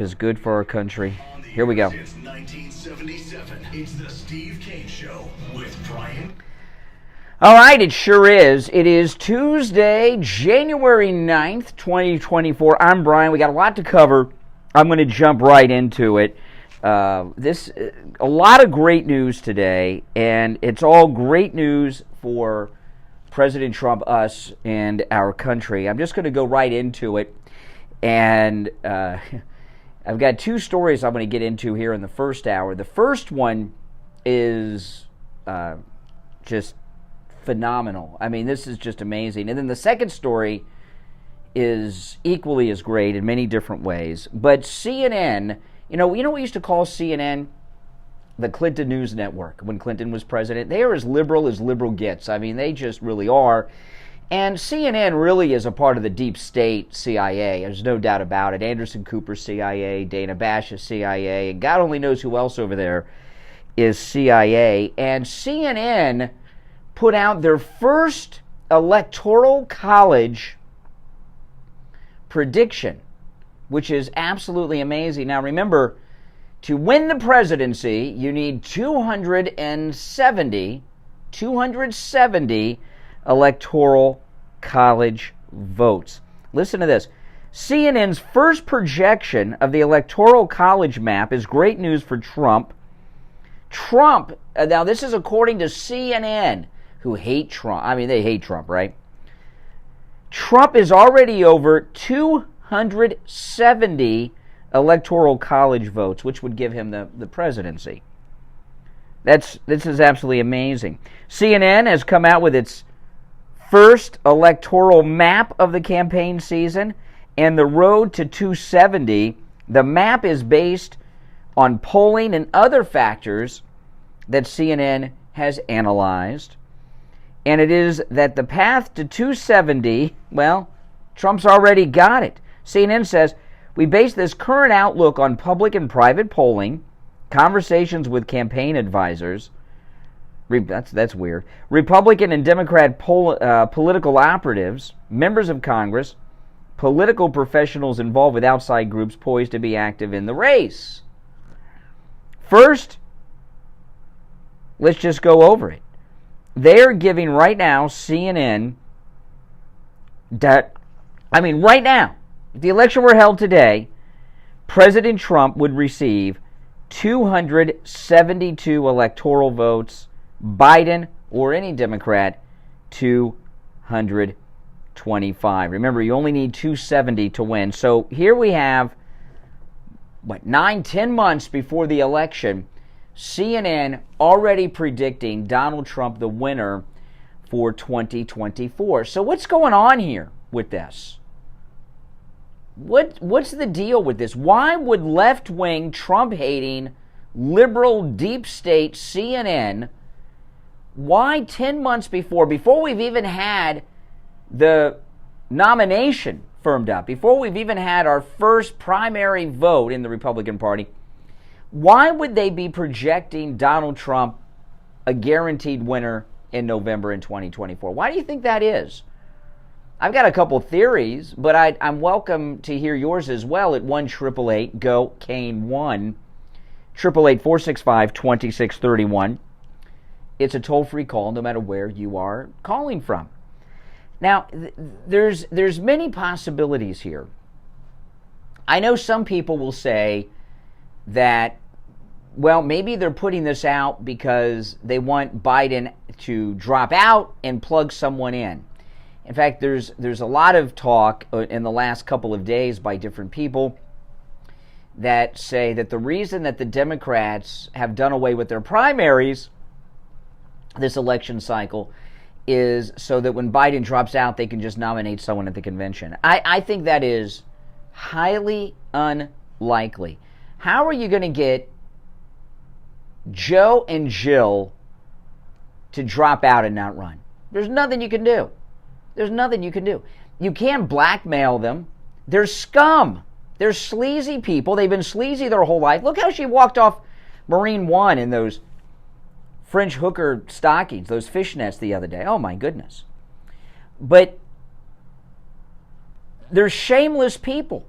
is good for our country. Here we go. Since 1977, it's the Steve Kane Show with Brian. All right, it sure is. It is Tuesday, January 9th, 2024. I'm Brian. We got a lot to cover. I'm going to jump right into it. A lot of great news today, and it's all great news for President Trump, us, and our country. I'm just going to go right into it, and I've got two stories I'm going to get into here in the first hour. The first one is just phenomenal. I mean, this is just amazing. And then the second story is equally as great in many different ways. But CNN, you know what we used to call CNN? The Clinton News Network when Clinton was president. They are as liberal gets. I mean, they just really are. And CNN really is a part of the deep state CIA. There's no doubt about it. Anderson Cooper CIA, Dana Bash is CIA, and God only knows who else over there is CIA. And CNN put out their first Electoral College prediction, which is absolutely amazing. Now remember, to win the presidency, you need 270 Electoral College votes. Listen to this. CNN's first projection of the Electoral College map is great news for Trump. Now this is according to CNN, who hate Trump. I mean, they hate Trump, right? Trump is already over 270 Electoral College votes, which would give him the presidency. This is absolutely amazing. CNN has come out with its first electoral map of the campaign season and the road to 270. The map is based on polling and other factors that CNN has analyzed. And it is that the path to 270, well, Trump's already got it. CNN says, we base this current outlook on public and private polling, conversations with campaign advisors, that's weird, Republican and Democrat political operatives, members of Congress, political professionals involved with outside groups poised to be active in the race. First, let's just go over it. They're giving right now, CNN, right now, if the election were held today, President Trump would receive 272 electoral votes. Biden or any Democrat, 225. Remember, you only need 270 to win. So here we have, 9-10 months before the election, CNN already predicting Donald Trump the winner for 2024. So what's going on here with this? What's the deal with this? Why would left-wing, Trump-hating, liberal, deep state CNN, why 10 months before we've even had the nomination firmed up, before we've even had our first primary vote in the Republican Party, why would they be projecting Donald Trump a guaranteed winner in November in 2024? Why do you think that is? I've got a couple theories, but I'm welcome to hear yours as well at 1-888-GO-KANE-1, 888-465-2631. It's a toll-free call no matter where you are calling from. Now, there's many possibilities here. I know some people will say that, well, maybe they're putting this out because they want Biden to drop out and plug someone in. In fact, there's a lot of talk in the last couple of days by different people that say that the reason that the Democrats have done away with their primaries this election cycle is so that when Biden drops out, they can just nominate someone at the convention. I think that is highly unlikely. How are you going to get Joe and Jill to drop out and not run? There's nothing you can do. You can't blackmail them. They're scum. They're sleazy people. They've been sleazy their whole life. Look how she walked off Marine One in those French hooker stockings, those fishnets the other day. Oh, my goodness. But they're shameless people.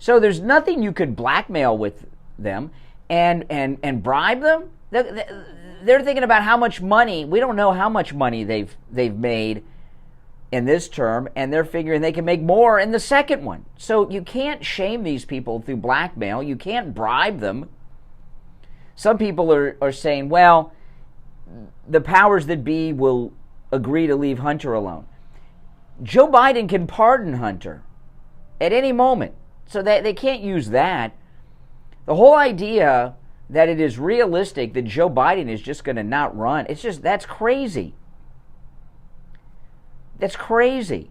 So there's nothing you could blackmail with them and bribe them. They're thinking about how much money. We don't know how much money they've made in this term, and they're figuring they can make more in the second one. So you can't shame these people through blackmail. You can't bribe them. Some people are saying, well, the powers that be will agree to leave Hunter alone. Joe Biden can pardon Hunter at any moment, so that they can't use that. The whole idea that it is realistic that Joe Biden is just going to not run, that's crazy. That's crazy.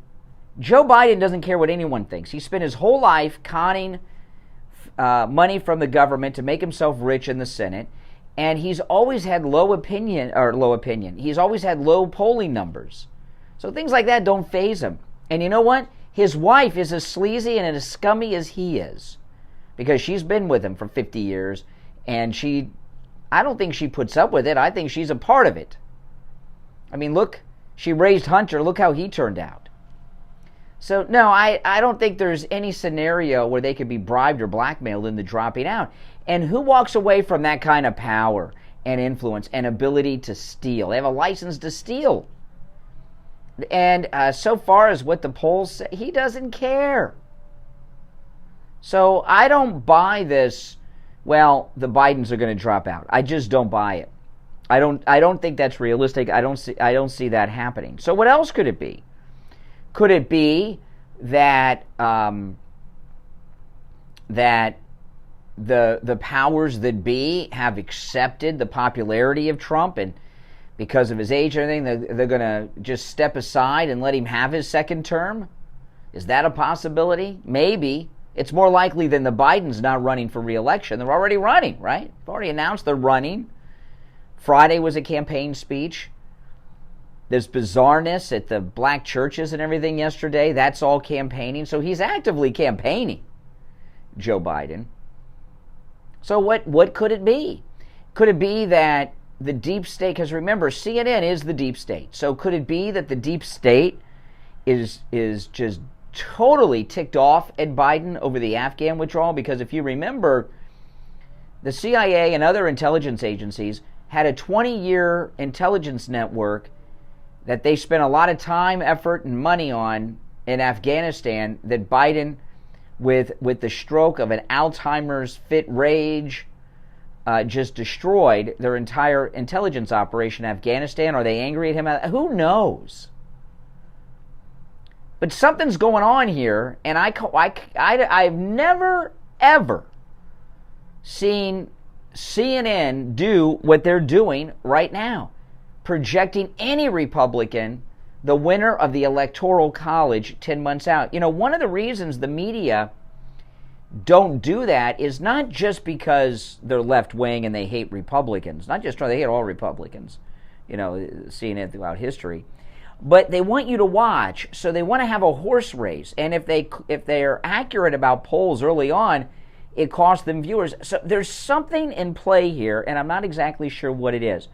Joe Biden doesn't care what anyone thinks. He spent his whole life conning money from the government to make himself rich in the Senate, and he's always had low opinion. He's always had low polling numbers. So things like that don't faze him. And you know what? His wife is as sleazy and as scummy as he is, because she's been with him for 50 years, and I don't think she puts up with it. I think she's a part of it. I mean, look, she raised Hunter. Look how he turned out. So, no, I don't think there's any scenario where they could be bribed or blackmailed into dropping out. And who walks away from that kind of power and influence and ability to steal? They have a license to steal. And so far as what the polls say, he doesn't care. So I don't buy this, well, the Bidens are going to drop out. I just don't buy it. I don't think that's realistic. I don't see that happening. So what else could it be? Could it be that that the powers that be have accepted the popularity of Trump, and because of his age and everything, they're going to just step aside and let him have his second term? Is that a possibility? Maybe. It's more likely than the Bidens not running for re-election. They're already running, right? They've already announced they're running. Friday was a campaign speech. There's bizarreness at the black churches and everything yesterday. That's all campaigning. So he's actively campaigning, Joe Biden. So what could it be? Could it be that the deep state, because remember, CNN is the deep state. So could it be that the deep state is just totally ticked off at Biden over the Afghan withdrawal? Because if you remember, the CIA and other intelligence agencies had a 20-year intelligence network that they spent a lot of time, effort, and money on in Afghanistan, that Biden, with the stroke of an Alzheimer's fit rage, just destroyed their entire intelligence operation in Afghanistan. Are they angry at him? Who knows? But something's going on here, and I've never, ever seen CNN do what they're doing right now, projecting any Republican the winner of the Electoral College 10 months out. You know, one of the reasons the media don't do that is not just because they're left-wing and they hate Republicans, not just they hate all Republicans, you know, CNN throughout history, but they want you to watch, so they want to have a horse race, and if they're accurate about polls early on, it costs them viewers. So there's something in play here, and I'm not exactly sure what it is.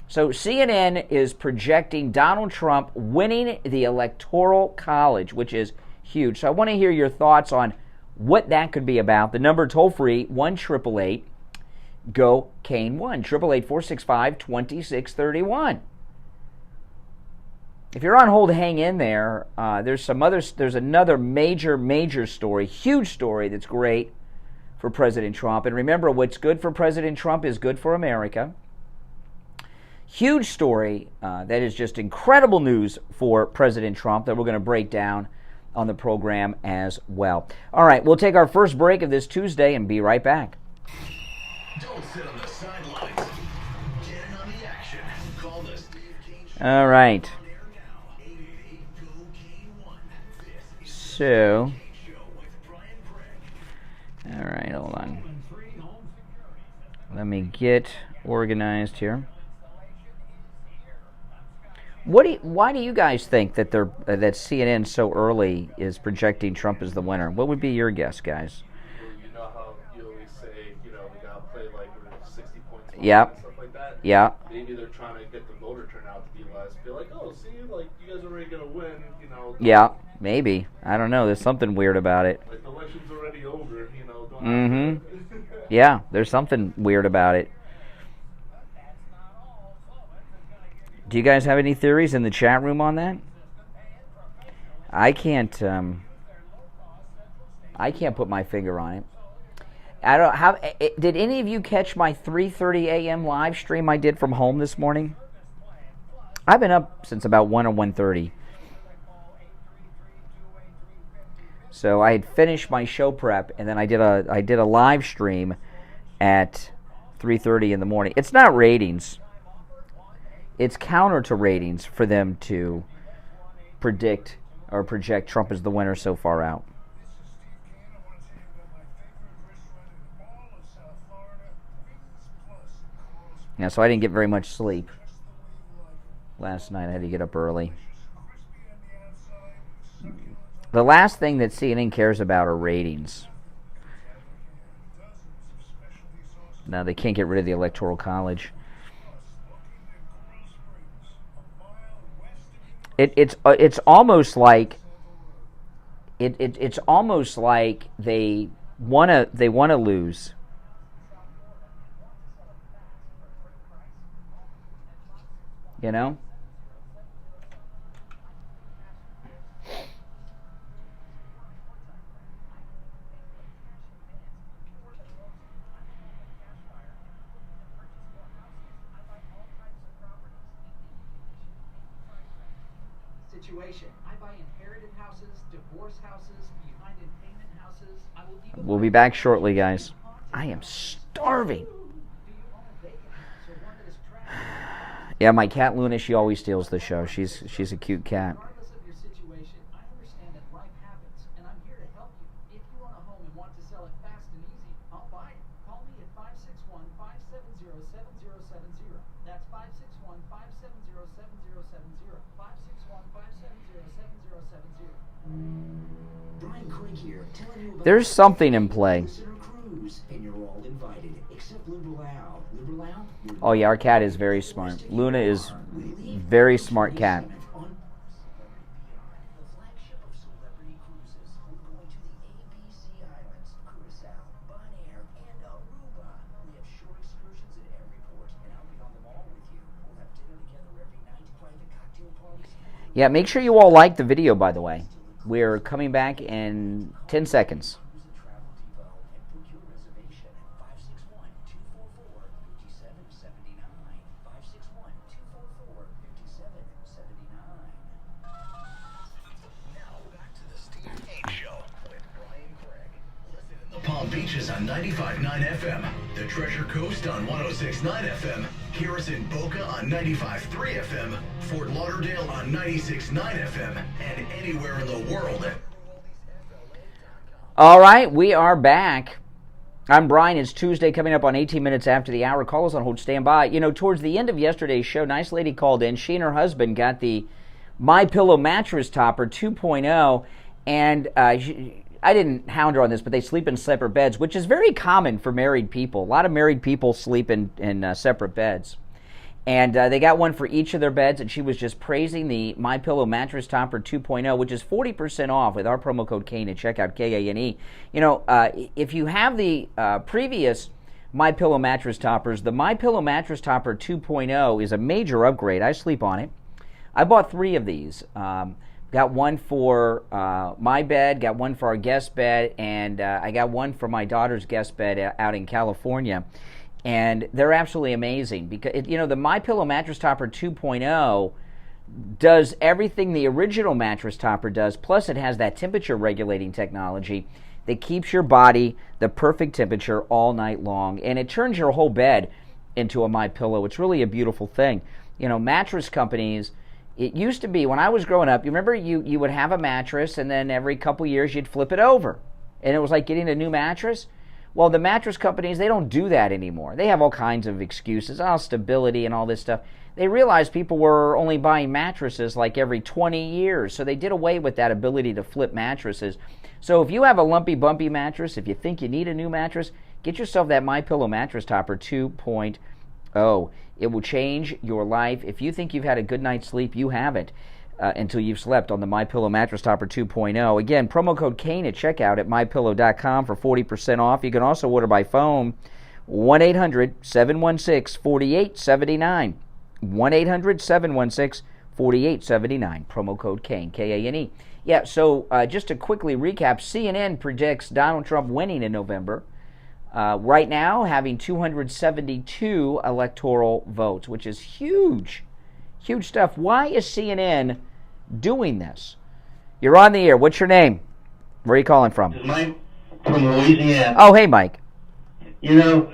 So CNN is projecting Donald Trump winning the Electoral College, which is huge. So I want to hear your thoughts on what that could be about. The number toll-free, 1-888-GO-KANE-1, 888-465-2631. If you're on hold, hang in there. There's another major story, huge story that's great for President Trump. And remember, what's good for President Trump is good for America. Huge story that is just incredible news for President Trump that we're going to break down on the program as well. All right, we'll take our first break of this Tuesday and be right back. Don't sit on the sidelines. Get in on the action. Call the Steve Kane Show. All right. So, all right, hold on. Let me get organized here. Why do you guys think that that CNN so early is projecting Trump as the winner? What would be your guess, guys? You know how you always say, we gotta play like we're 60 points Yep. and stuff like that? Yeah. Maybe they're trying to get the voter turnout to be less. Be like, oh, see, like, you guys are already gonna win, Yeah, maybe. I don't know. There's something weird about it. Like, the election's already over. Mm-hmm. Yeah, there's something weird about it. Do you guys have any theories in the chat room on that? I can't put my finger on it. I don't have. Did any of you catch my 3:30 a.m. live stream I did from home this morning? I've been up since about 1 or 1:30. So I had finished my show prep, and then I did a live stream at 3:30 in the morning. It's not ratings. It's counter to ratings for them to predict or project Trump as the winner so far out. Yeah, so I didn't get very much sleep last night. I had to get up early. The last thing that CNN cares about are ratings. No, they can't get rid of the Electoral College. It's almost like it's almost like they wanna lose. You know? Situation. I buy inherited houses, divorce houses, behind in payment houses. I will even We'll be back shortly, guys. I am starving. Yeah, my cat Luna, she always steals the show. She's a cute cat. Regardless of your situation, I understand that life happens, and I'm here to help you. If you own a home and want to sell it fast and easy, I'll buy it. Call me at 561-570-7070. That's 561-570-7070. 561-570-7070. Brian Craig here, telling you about There's something in play. Listener Cruise, and you're all invited, except Liberal Al. Liberal Al? Oh yeah, our cat is very smart. Luna is very smart cat. The flagship of celebrity cruises. We're going to the ABC Islands, Curacao, Bonaire, and Aruba. We have short excursions at every port, and I'll be on them all with you. We'll have dinner together every night, private cocktail parties. Yeah, make sure you all like the video, by the way. We're coming back in 10 seconds. Cruise and Travel Depot and book your reservation at 561-244-5779. 561-244-5779. Now back to the Steve Kane Show with Brian Craig. Listen in the Palm Beaches on 95.9 FM, the Treasure Coast on 106.9 FM, hear us in Boca on 95.3 FM, Fort Lauderdale on 96.9 FM, and anywhere in the world. All right, we are back. I'm Brian. It's Tuesday, coming up on 18 minutes after the hour. Call us on hold, stand by. You know, towards the end of yesterday's show, nice lady called in. She and her husband got the MyPillow mattress topper 2.0, and I didn't hound her on this, but they sleep in separate beds, which is very common for married people. A lot of married people sleep in separate beds. And they got one for each of their beds, and she was just praising the MyPillow mattress topper 2.0, which is 40% off with our promo code Kane at checkout, Kane. You know, if you have the previous MyPillow mattress toppers, the MyPillow mattress topper 2.0 is a major upgrade. I sleep on it. I bought 3 of these. Got one for my bed, got one for our guest bed, and I got one for my daughter's guest bed out in California. And they're absolutely amazing because, you know, the MyPillow mattress topper 2.0 does everything the original mattress topper does, plus it has that temperature regulating technology that keeps your body the perfect temperature all night long, and it turns your whole bed into a MyPillow. It's really a beautiful thing. You know, mattress companies, it used to be when I was growing up, you remember you would have a mattress and then every couple years you'd flip it over, and it was like getting a new mattress. Well, the mattress companies, they don't do that anymore. They have all kinds of excuses, stability and all this stuff. They realized people were only buying mattresses like every 20 years, so they did away with that ability to flip mattresses. So if you have a lumpy, bumpy mattress, if you think you need a new mattress, get yourself that MyPillow mattress topper 2.0. It will change your life. If you think you've had a good night's sleep, you haven't. until you've slept on the MyPillow Mattress Topper 2.0. Again, promo code Kane at checkout at MyPillow.com for 40% off. You can also order by phone, 1-800-716-4879. 1-800-716-4879. Promo code Kane, K-A-N-E. Yeah, so just to quickly recap, CNN predicts Donald Trump winning in November. Right now, having 272 electoral votes, which is huge. Huge stuff. Why is CNN doing this? You're on the air. What's your name? Where are you calling from? This is Mike from Louisiana. Oh, hey, Mike. I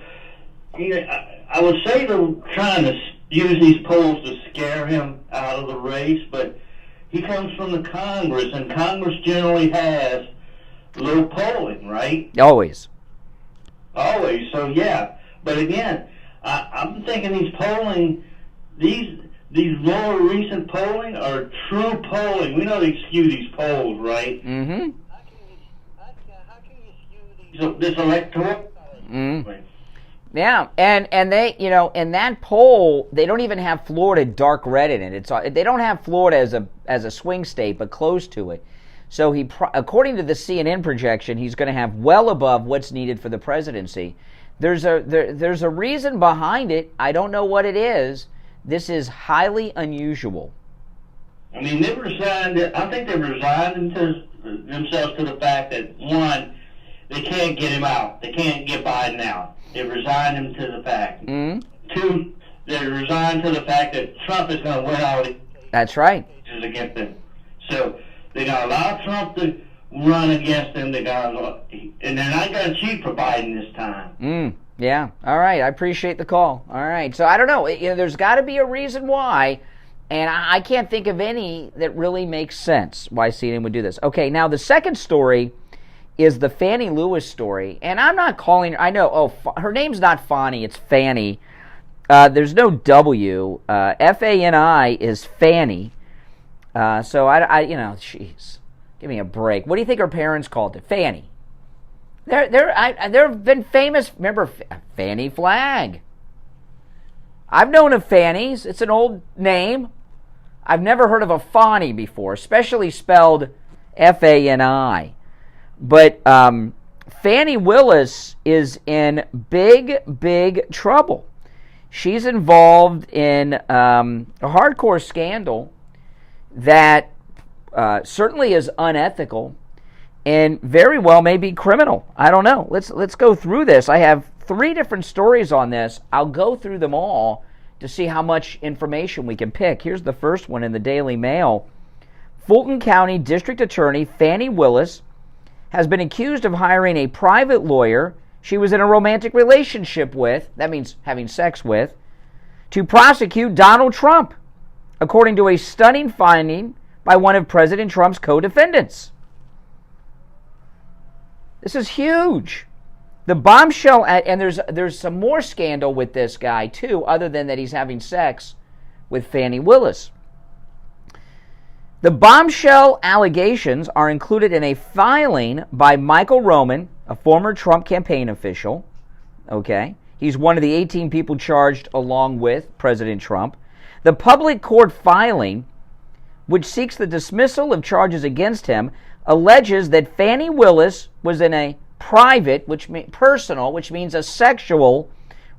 would say they're trying to use these polls to scare him out of the race, but he comes from the Congress, and Congress generally has low polling, right? Always. Always. So, yeah. But again, I'm thinking these polling, these more recent polling are true polling. We know they skew these polls, right? Mm-hmm. How can you skew this electoral? Mm-hmm. Yeah, and they, in that poll, they don't even have Florida dark red in it. They don't have Florida as a swing state, but close to it. So according to the CNN projection, he's going to have well above what's needed for the presidency. There's a reason behind it. I don't know what it is. This is highly unusual. I mean, they've resigned. I think they've resigned themselves to the fact that, one, they can't get him out. They can't get Biden out. They've resigned him to the fact. Mm-hmm. Two, they're resigned to the fact that Trump is going to win all these That's right. cases against them. So they're going to allow Trump to run against them. And they're not going to cheat for Biden this time. Yeah. All right. I appreciate the call. All right. So I don't know. There's got to be a reason why, and I can't think of any that really makes sense why CNN would do this. Okay. Now the second story is the Fani Willis story, and I'm not calling her. I know. Her name's not Fani. It's Fani. There's no W. Fani is Fani. So jeez, give me a break. What do you think her parents called it? Fanny. They've been famous. Remember Fanny Flag? I've known of Fannies. It's an old name. I've never heard of a Fani before, especially spelled Fani. But Fani Willis is in big trouble. She's involved in a hardcore scandal that certainly is unethical and very well may be criminal. I don't know. Let's go through this. I have 3 different stories on this. I'll go through them all to see how much information we can pick. Here's the first one in the Daily Mail. Fulton County District Attorney Fani Willis has been accused of hiring a private lawyer she was in a romantic relationship with, that means having sex with, to prosecute Donald Trump, according to a stunning finding by one of President Trump's co-defendants. This is huge. The bombshell, and there's some more scandal with this guy too, other than that he's having sex with Fani Willis. The bombshell allegations are included in a filing by Michael Roman, a former Trump campaign official. Okay, he's one of the 18 people charged along with President Trump. The public court filing, which seeks the dismissal of charges against him, alleges that Fani Willis was in a private, personal, which means a sexual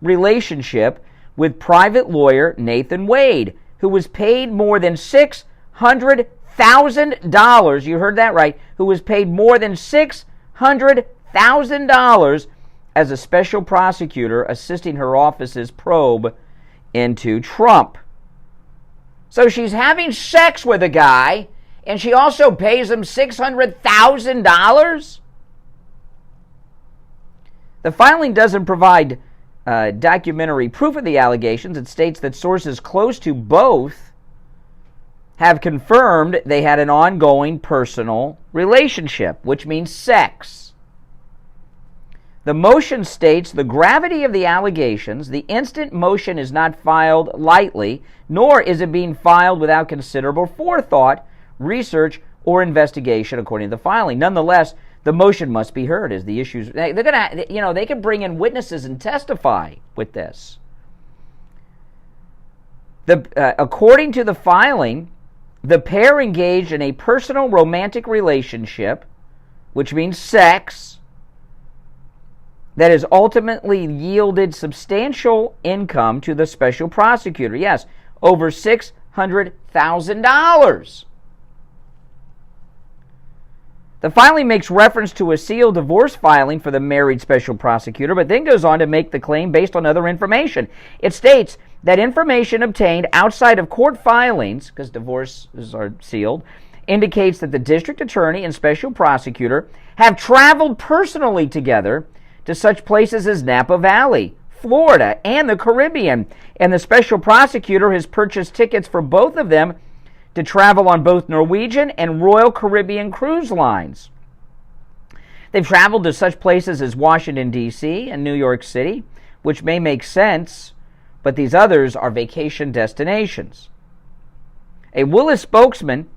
relationship with private lawyer Nathan Wade, who was paid more than $600,000. You heard that right. Who was paid more than $600,000 as a special prosecutor assisting her office's probe into Trump. So she's having sex with a guy, and she also pays him $600,000? The filing doesn't provide documentary proof of the allegations. It states that sources close to both have confirmed they had an ongoing personal relationship, which means sex. The motion states the gravity of the allegations. The instant motion is not filed lightly, nor is it being filed without considerable forethought, research, or investigation, according to the filing. Nonetheless, the motion must be heard as the issues. They're gonna, they can bring in witnesses and testify with this. According to the filing, the pair engaged in a personal romantic relationship, which means sex, that has ultimately yielded substantial income to the special prosecutor. Yes, over $600,000. The filing makes reference to a sealed divorce filing for the married special prosecutor, but then goes on to make the claim based on other information. It states that information obtained outside of court filings, because divorces are sealed, indicates that the district attorney and special prosecutor have traveled personally together to such places as Napa Valley, Florida, and the Caribbean, and the special prosecutor has purchased tickets for both of them to travel on both Norwegian and Royal Caribbean cruise lines. They've traveled to such places as Washington, D.C. and New York City, which may make sense, but these others are vacation destinations. A Willis spokesman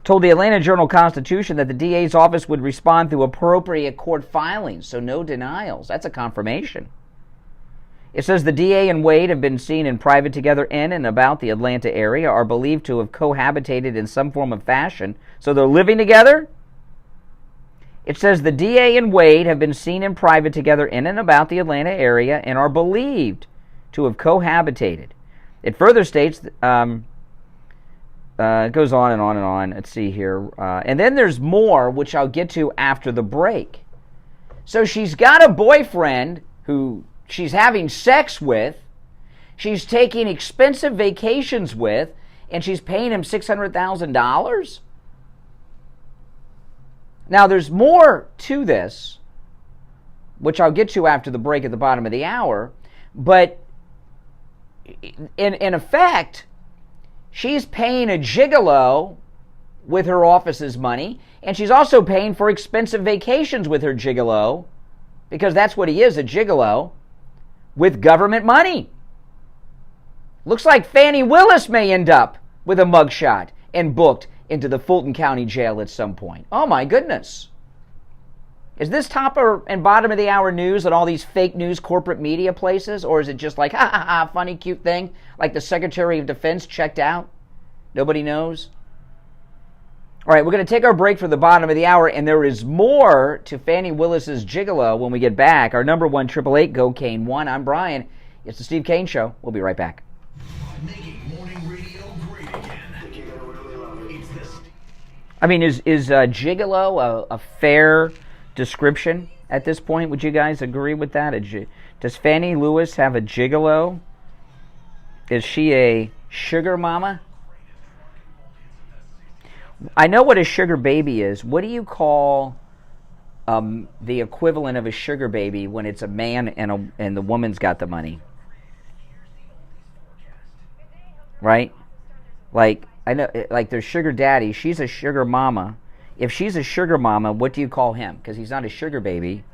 told the Atlanta Journal-Constitution that the DA's office would respond through appropriate court filings, so no denials. That's a confirmation. It says the DA and Wade have been seen in private together in and about the Atlanta area, are believed to have cohabitated in some form of fashion. So they're living together? It says the DA and Wade have been seen in private together in and about the Atlanta area and are believed to have cohabitated. It further states, it goes on and on and on. Let's see here. And then there's more, which I'll get to after the break. So she's got a boyfriend who she's having sex with, she's taking expensive vacations with, and she's paying him $600,000? Now, there's more to this, which I'll get to after the break at the bottom of the hour, but in effect, she's paying a gigolo with her office's money, and she's also paying for expensive vacations with her gigolo, because that's what he is, a gigolo, with government money. Looks like Fani Willis may end up with a mugshot and booked into the Fulton County Jail at some point. Oh my goodness. Is this top and bottom of the hour news at all these fake news corporate media places, or is it just like, ha ha ha, funny cute thing, like the Secretary of Defense checked out? Nobody knows? All right, we're going to take our break for the bottom of the hour, and there is more to Fani Willis's gigolo when we get back. Our number 1-888-GO-CANE-1. I'm Brian. It's the Steve Kane Show. We'll be right back. Making morning radio great again. It's the I mean, is gigolo a fair description at this point? Would you guys agree with that? Does Fani Willis have a gigolo? Is she a sugar mama? I know what a sugar baby is. What do you call the equivalent of a sugar baby when it's a man and the woman's got the money? Right? Like, I know, like there's sugar daddy. She's a sugar mama. If she's a sugar mama, what do you call him? Because he's not a sugar baby.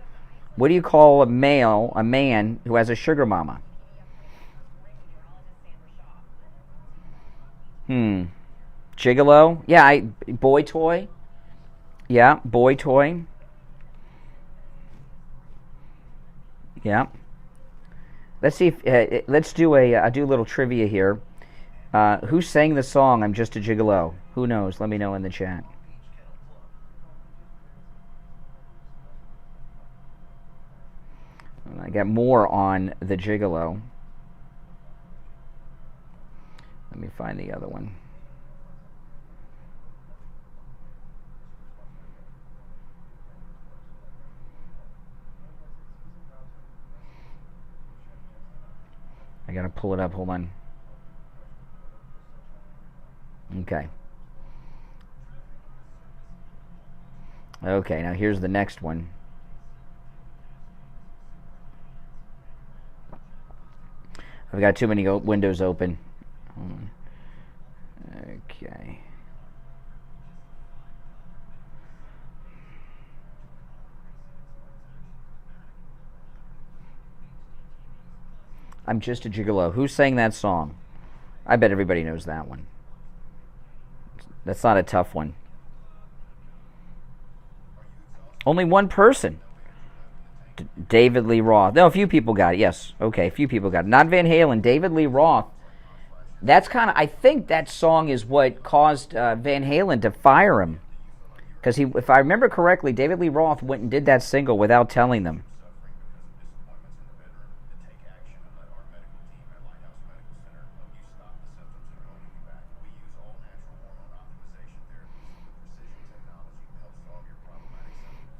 What do you call a man who has a sugar mama? Gigolo? Yeah, boy toy. Yeah, boy toy. Yeah. Let's see if let's do I'll do a little trivia here. Who sang the song "I'm Just a Gigolo"? Who knows? Let me know in the chat. I got more on the gigolo. Let me find the other one. I gotta pull it up. Hold on. Okay. Okay, now here's the next one. I've got too many windows open. Okay. I'm Just a Gigolo. Who sang that song? I bet everybody knows that one. That's not a tough one. Only one person. David Lee Roth. No, a few people got it. Yes. Okay, a few people got it. Not Van Halen. David Lee Roth That's kind of, I think that song is what caused Van Halen to fire him. Because if I remember correctly, David Lee Roth went and did that single without telling them.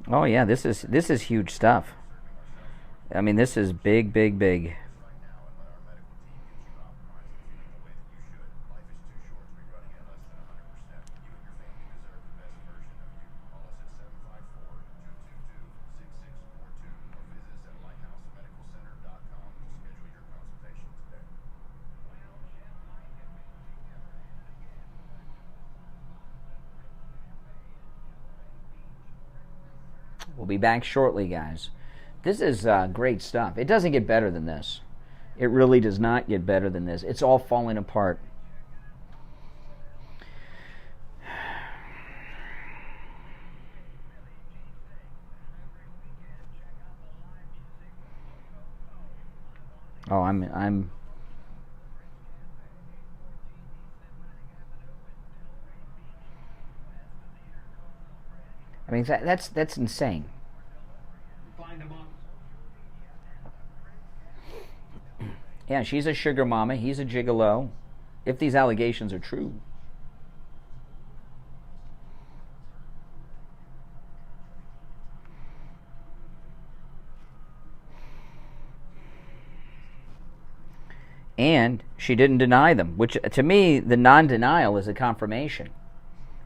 Oh yeah, this is huge stuff. I mean, this is big, big, big. We'll be back shortly, guys. This is great stuff. It doesn't get better than this. It really does not get better than this. It's all falling apart. Oh, I mean, that's insane. Yeah, she's a sugar mama. He's a gigolo. If these allegations are true. And she didn't deny them, which to me, the non-denial is a confirmation.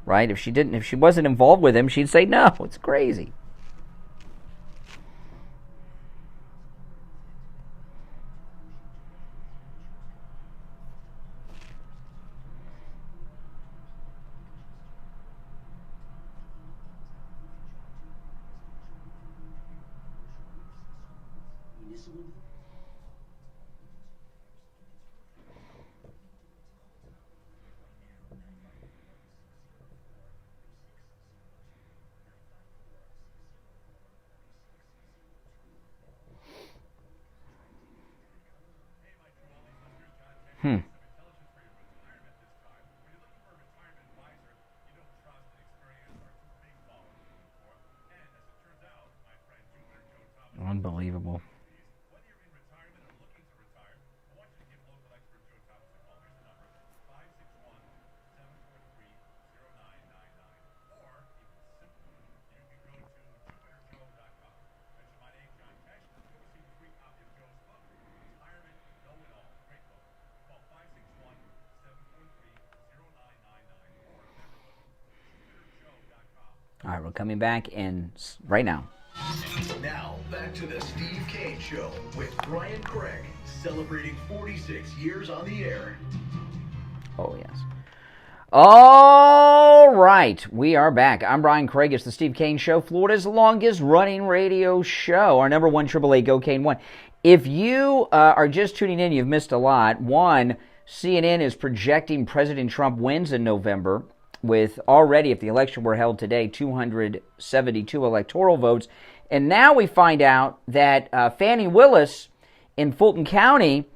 Right? If she wasn't involved with him, she'd say, no, it's crazy. Unbelievable. All right, we're coming back in right now. Now, back to the Steve Kane Show with Brian Craig, celebrating 46 years on the air. Oh, yes. All right, we are back. I'm Brian Craig. It's the Steve Kane Show, Florida's longest running radio show. Our number one, 888-GO-KANE-1. If you are just tuning in, you've missed a lot. One, CNN is projecting President Trump wins in November with already, if the election were held today, 272 electoral votes. And now we find out that Fani Willis in Fulton County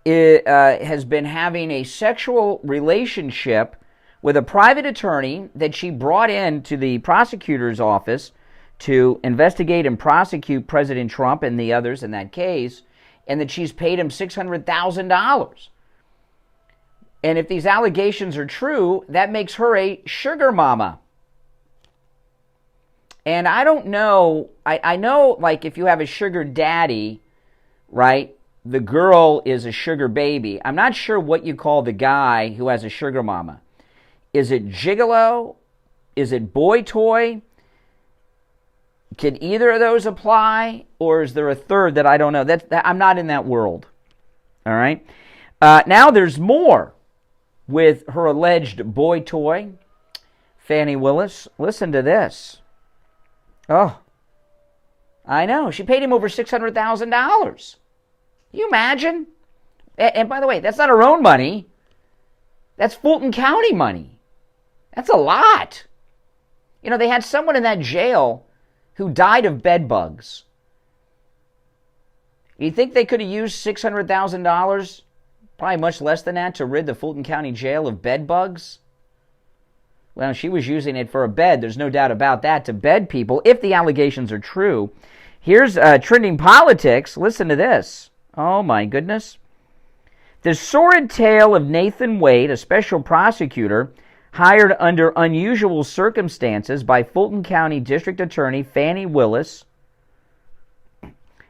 has been having a sexual relationship with a private attorney that she brought in to the prosecutor's office to investigate and prosecute President Trump and the others in that case, and that she's paid him $600,000. And if these allegations are true, that makes her a sugar mama. And I don't know, I know, like, if you have a sugar daddy, right, the girl is a sugar baby. I'm not sure what you call the guy who has a sugar mama. Is it gigolo? Is it boy toy? Can either of those apply? Or is there a third that I don't know? I'm not in that world. All right? Now there's more with her alleged boy toy, Fani Willis. Listen to this. Oh, I know. She paid him over $600,000. Can you imagine? And by the way, that's not her own money. That's Fulton County money. That's a lot. You know, they had someone in that jail who died of bed bugs. You think they could have used $600,000 Probably much less than that to rid the Fulton County Jail of bed bugs. Well, she was using it for a bed. There's no doubt about that, to bed people, if the allegations are true. Here's trending politics. Listen to this. Oh, my goodness. The sordid tale of Nathan Wade, a special prosecutor hired under unusual circumstances by Fulton County District Attorney Fani Willis.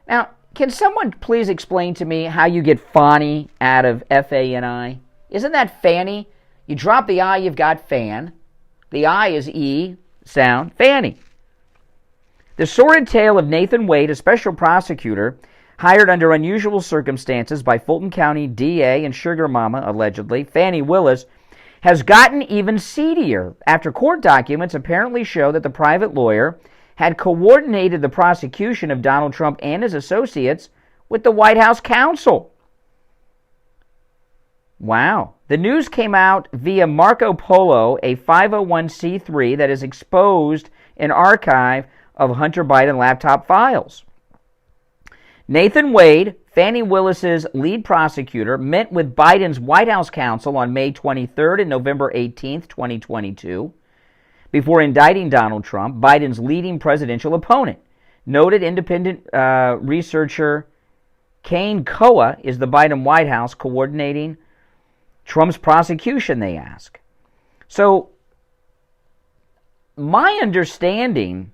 Now, can someone please explain to me how you get Fani out of F-A-N-I? Isn't that Fanny? You drop the I, you've got fan. The I is E, sound, Fanny. The sordid tale of Nathan Wade, a special prosecutor, hired under unusual circumstances by Fulton County DA and sugar mama, allegedly, Fani Willis, has gotten even seedier after court documents apparently show that the private lawyer had coordinated the prosecution of Donald Trump and his associates with the White House counsel. Wow. The news came out via Marco Polo, a 501c3 that has exposed an archive of Hunter Biden laptop files. Nathan Wade, Fani Willis's lead prosecutor, met with Biden's White House counsel on May 23rd and November 18th, 2022, before indicting Donald Trump, Biden's leading presidential opponent. Noted independent researcher Kane Koa is the Biden White House coordinating Trump's prosecution, they ask. So, my understanding,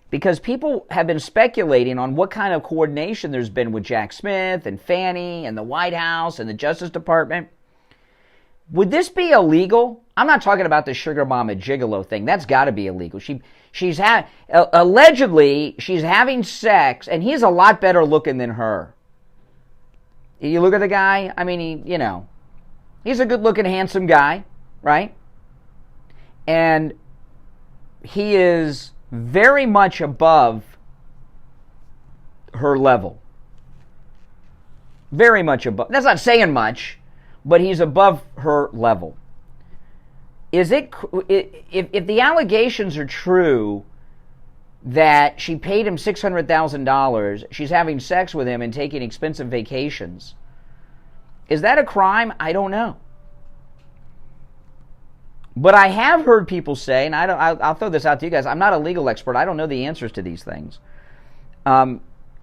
because people have been speculating on what kind of coordination there's been with Jack Smith and Fani and the White House and the Justice Department, would this be illegal? I'm not talking about the sugar mama gigolo thing. That's got to be illegal. Allegedly, she's having sex, and he's a lot better looking than her. You look at the guy, I mean, he's a good-looking, handsome guy, right? And he is very much above her level. Very much above. That's not saying much, but he's above her level. If the allegations are true that she paid him $600,000, she's having sex with him and taking expensive vacations, is that a crime? I don't know. But I have heard people say, and I'll throw this out to you guys, I'm not a legal expert, I don't know the answers to these things.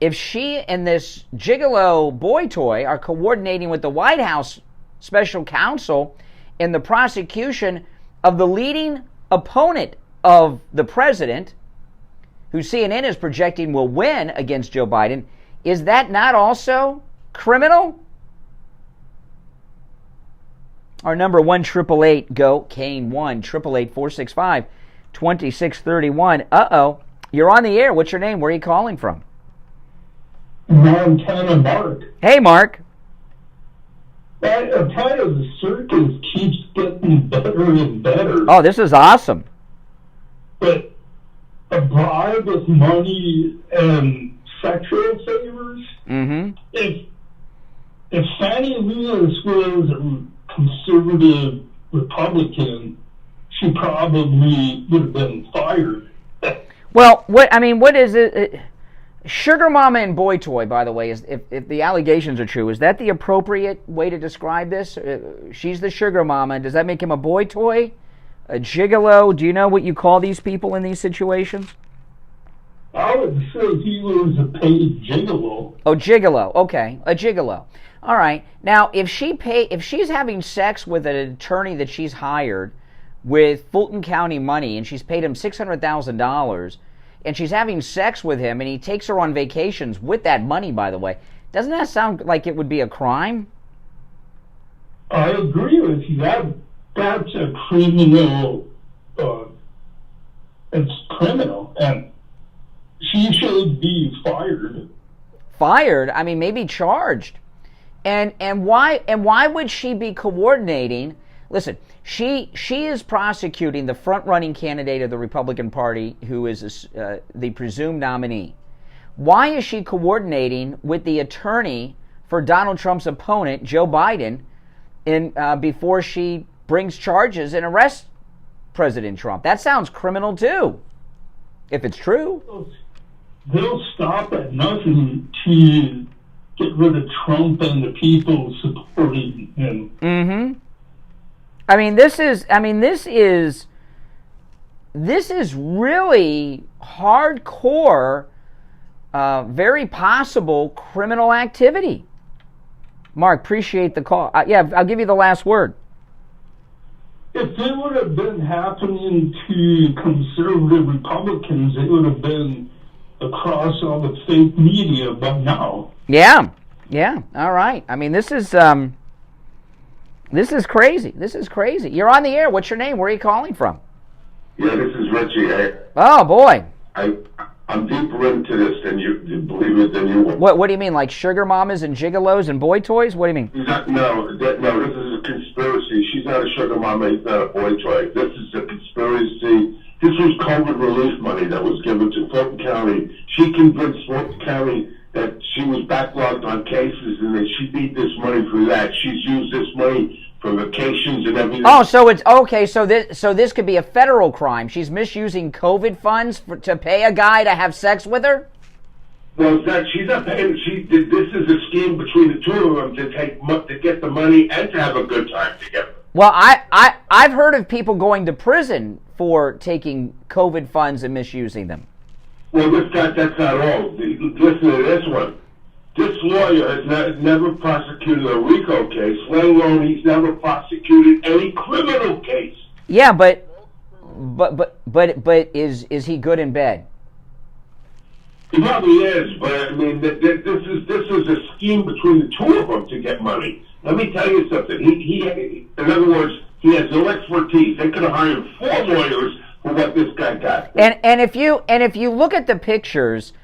If she and this gigolo boy toy are coordinating with the White House special counsel in the prosecution of the leading opponent of the president, who CNN is projecting will win against Joe Biden, is that not also criminal? Our number 1-888-GO, Kane 1-888-465-2631. Uh-oh. You're on the air. What's your name? Where are you calling from? Montana Mark. Hey, Mark. I'm tired of the circus keeps getting better and better. Oh, this is awesome. But a bribe with money and sexual favors? Mm-hmm. If Fani Willis was a conservative Republican, she probably would have been fired. Well, what is it? Sugar mama and boy toy, by the way, is if the allegations are true, is that the appropriate way to describe this? She's the sugar mama. Does that make him a boy toy? A gigolo? Do you know what you call these people in these situations? I would say he was a paid gigolo. Oh, gigolo. Okay, a gigolo. All right. Now, if she's having sex with an attorney that she's hired with Fulton County money, and she's paid him $600,000, and she's having sex with him, and he takes her on vacations with that money, by the way, doesn't that sound like it would be a crime? I agree with you. That's a criminal. It's criminal, and she should be fired. Fired? I mean, maybe charged. And why would she be coordinating? Listen, she is prosecuting the front-running candidate of the Republican Party, who is the presumed nominee. Why is she coordinating with the attorney for Donald Trump's opponent, Joe Biden, before she brings charges and arrests President Trump? That sounds criminal too, if it's true. They'll stop at nothing to get rid of Trump and the people supporting him. Mm-hmm. This is really hardcore, very possible criminal activity. Mark, appreciate the call. Yeah, I'll give you the last word. If it would have been happening to conservative Republicans, it would have been across all the fake media by now. Yeah. All right. This is crazy. This is crazy. You're on the air. What's your name? Where are you calling from? Yeah, this is Richie. Oh boy. I'm deeper into this than you believe it than you will. What do you mean, like sugar mamas and gigolos and boy toys? What do you mean? No. This is a conspiracy. She's not a sugar mama. He's not a boy toy. This is a conspiracy. This was COVID relief money that was given to Fulton County. She convinced Fulton County that she was backlogged on cases and that she beat this money for that. She's used this money for vacations and everything. Oh, so it's okay. So this could be a federal crime. She's misusing COVID funds to pay a guy to have sex with her. Well, she's not paying. This is a scheme between the two of them to get the money and to have a good time together. Well, I've heard of people going to prison for taking COVID funds and misusing them. Well, that's not all. Listen to this one. This lawyer has never prosecuted a RICO case, let alone he's never prosecuted any criminal case. Yeah, but is he good in bed? He probably is, but this is a scheme between the two of them to get money. Let me tell you something. He in other words, he has no expertise. They could have hired 4 lawyers for what this guy got. And if you look at the pictures,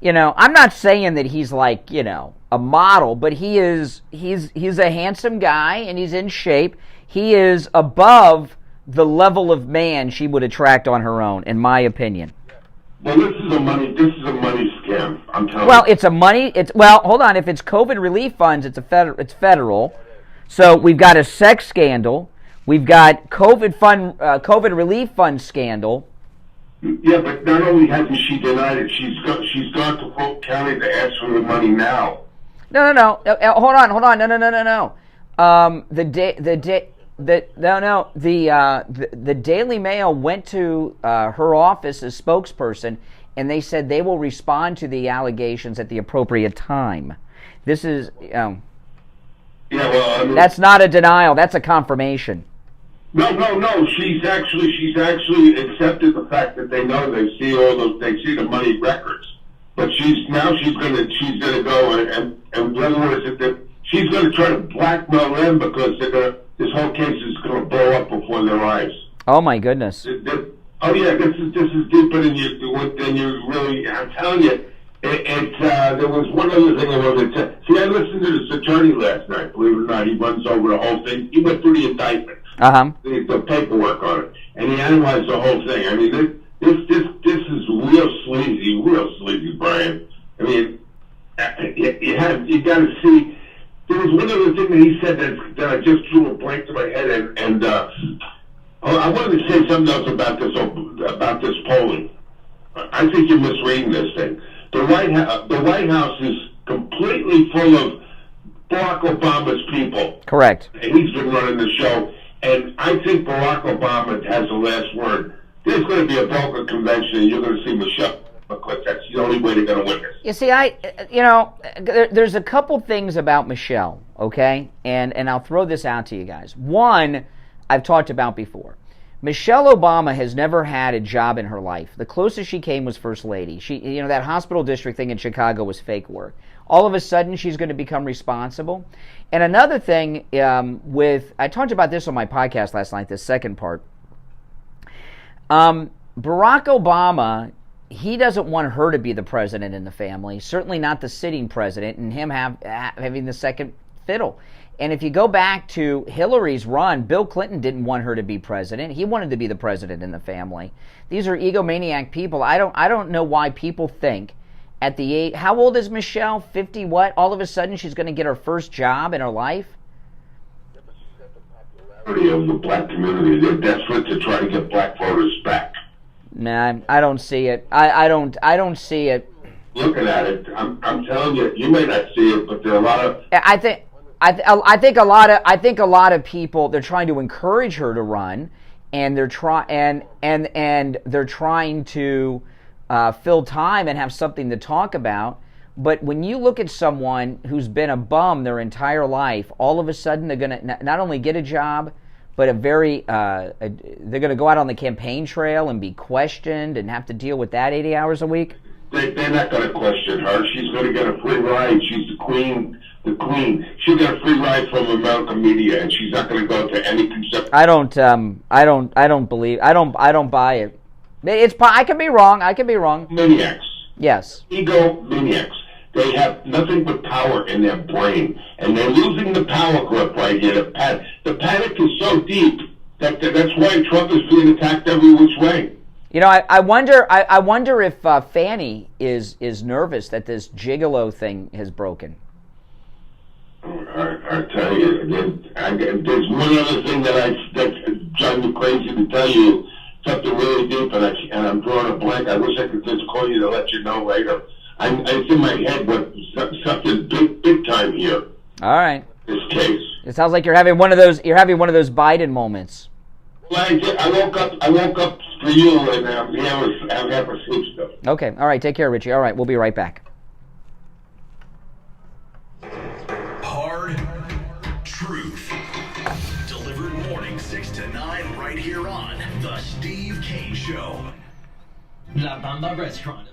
I'm not saying that he's like, a model, but he's a handsome guy and he's in shape. He is above the level of man she would attract on her own, in my opinion. Well, this is a money scam. I'm telling you. Well, hold on. If it's COVID relief funds, it's federal. So we've got a sex scandal. We've got COVID relief fund scandal. Yeah, but not only hasn't she denied it, she's gone to Fulton County to ask for the money now. No. Hold on. No. The Daily Mail went to her office as spokesperson, and they said they will respond to the allegations at the appropriate time. This is, Yeah, well, that's not a denial. That's a confirmation. No. She's actually accepted the fact that they see the money records. But she's gonna go and in other words, she's gonna try to blackmail them because this whole case is gonna blow up before their eyes. Oh my goodness. This is deeper than you really. I'm telling you. There was one other thing I wanted to tell. See, I listened to this attorney last night. Believe it or not, he runs over the whole thing. He went through the indictment, the paperwork on it, and he analyzed the whole thing. This is real sleazy, Brian. you got to see. There was one other thing that he said that I just drew a blank to my head, and I wanted to say something else about this polling. I think you're misreading this thing. The White House is completely full of Barack Obama's people. Correct. And he's been running the show. And I think Barack Obama has the last word. There's going to be a Boca convention, and you're going to see Michelle, because that's the only way they're going to win this. You see, there's a couple things about Michelle, okay? And I'll throw this out to you guys. One, I've talked about before. Michelle Obama has never had a job in her life. The closest she came was First Lady. She, that hospital district thing in Chicago was fake work. All of a sudden, she's going to become responsible. And another thing I talked about this on my podcast last night, the second part. Barack Obama, he doesn't want her to be the president in the family, certainly not the sitting president, and him having the second fiddle. And if you go back to Hillary's run, Bill Clinton didn't want her to be president. He wanted to be the president in the family. These are egomaniac people. I don't know why people think at the age, how old is Michelle? 50 what? All of a sudden she's going to get her first job in her life? Of the black community, they're desperate to try to get black voters back. Nah, I don't see it. I don't see it. looking at it. I'm telling you, you may not see it, but there are a lot of. I think a lot of people, they're trying to encourage her to run, and they're they're trying to fill time and have something to talk about. But when you look at someone who's been a bum their entire life, all of a sudden they're going to not only get a job, but they're going to go out on the campaign trail and be questioned and have to deal with that 80 hours a week. They're not going to question her. She's going to get a free ride. She's the queen. The queen. She'll get a free ride from American media, and she's not going to go to any concept. I don't buy it. I could be wrong. Maniacs. Yes. Ego maniacs. They have nothing but power in their brain, and they're losing the power grip right here. The panic is so deep that's why Trump is being attacked every which way. You know, I wonder if Fani is nervous that this gigolo thing has broken. I tell you, there's one other thing that drives me crazy to tell you, something really deep, and I'm drawing a blank. I wish I could just call you to let you know later. It's in my head, but something big time here. All right. This case. It sounds like you're having one of those Biden moments. Well, I woke up for you, and I'm half asleep still. Okay. All right. Take care, Richie. All right. We'll be right back. Hard truth. Delivered morning 6 to 9 right here on The Steve Kane Show. La Bamba Restaurant.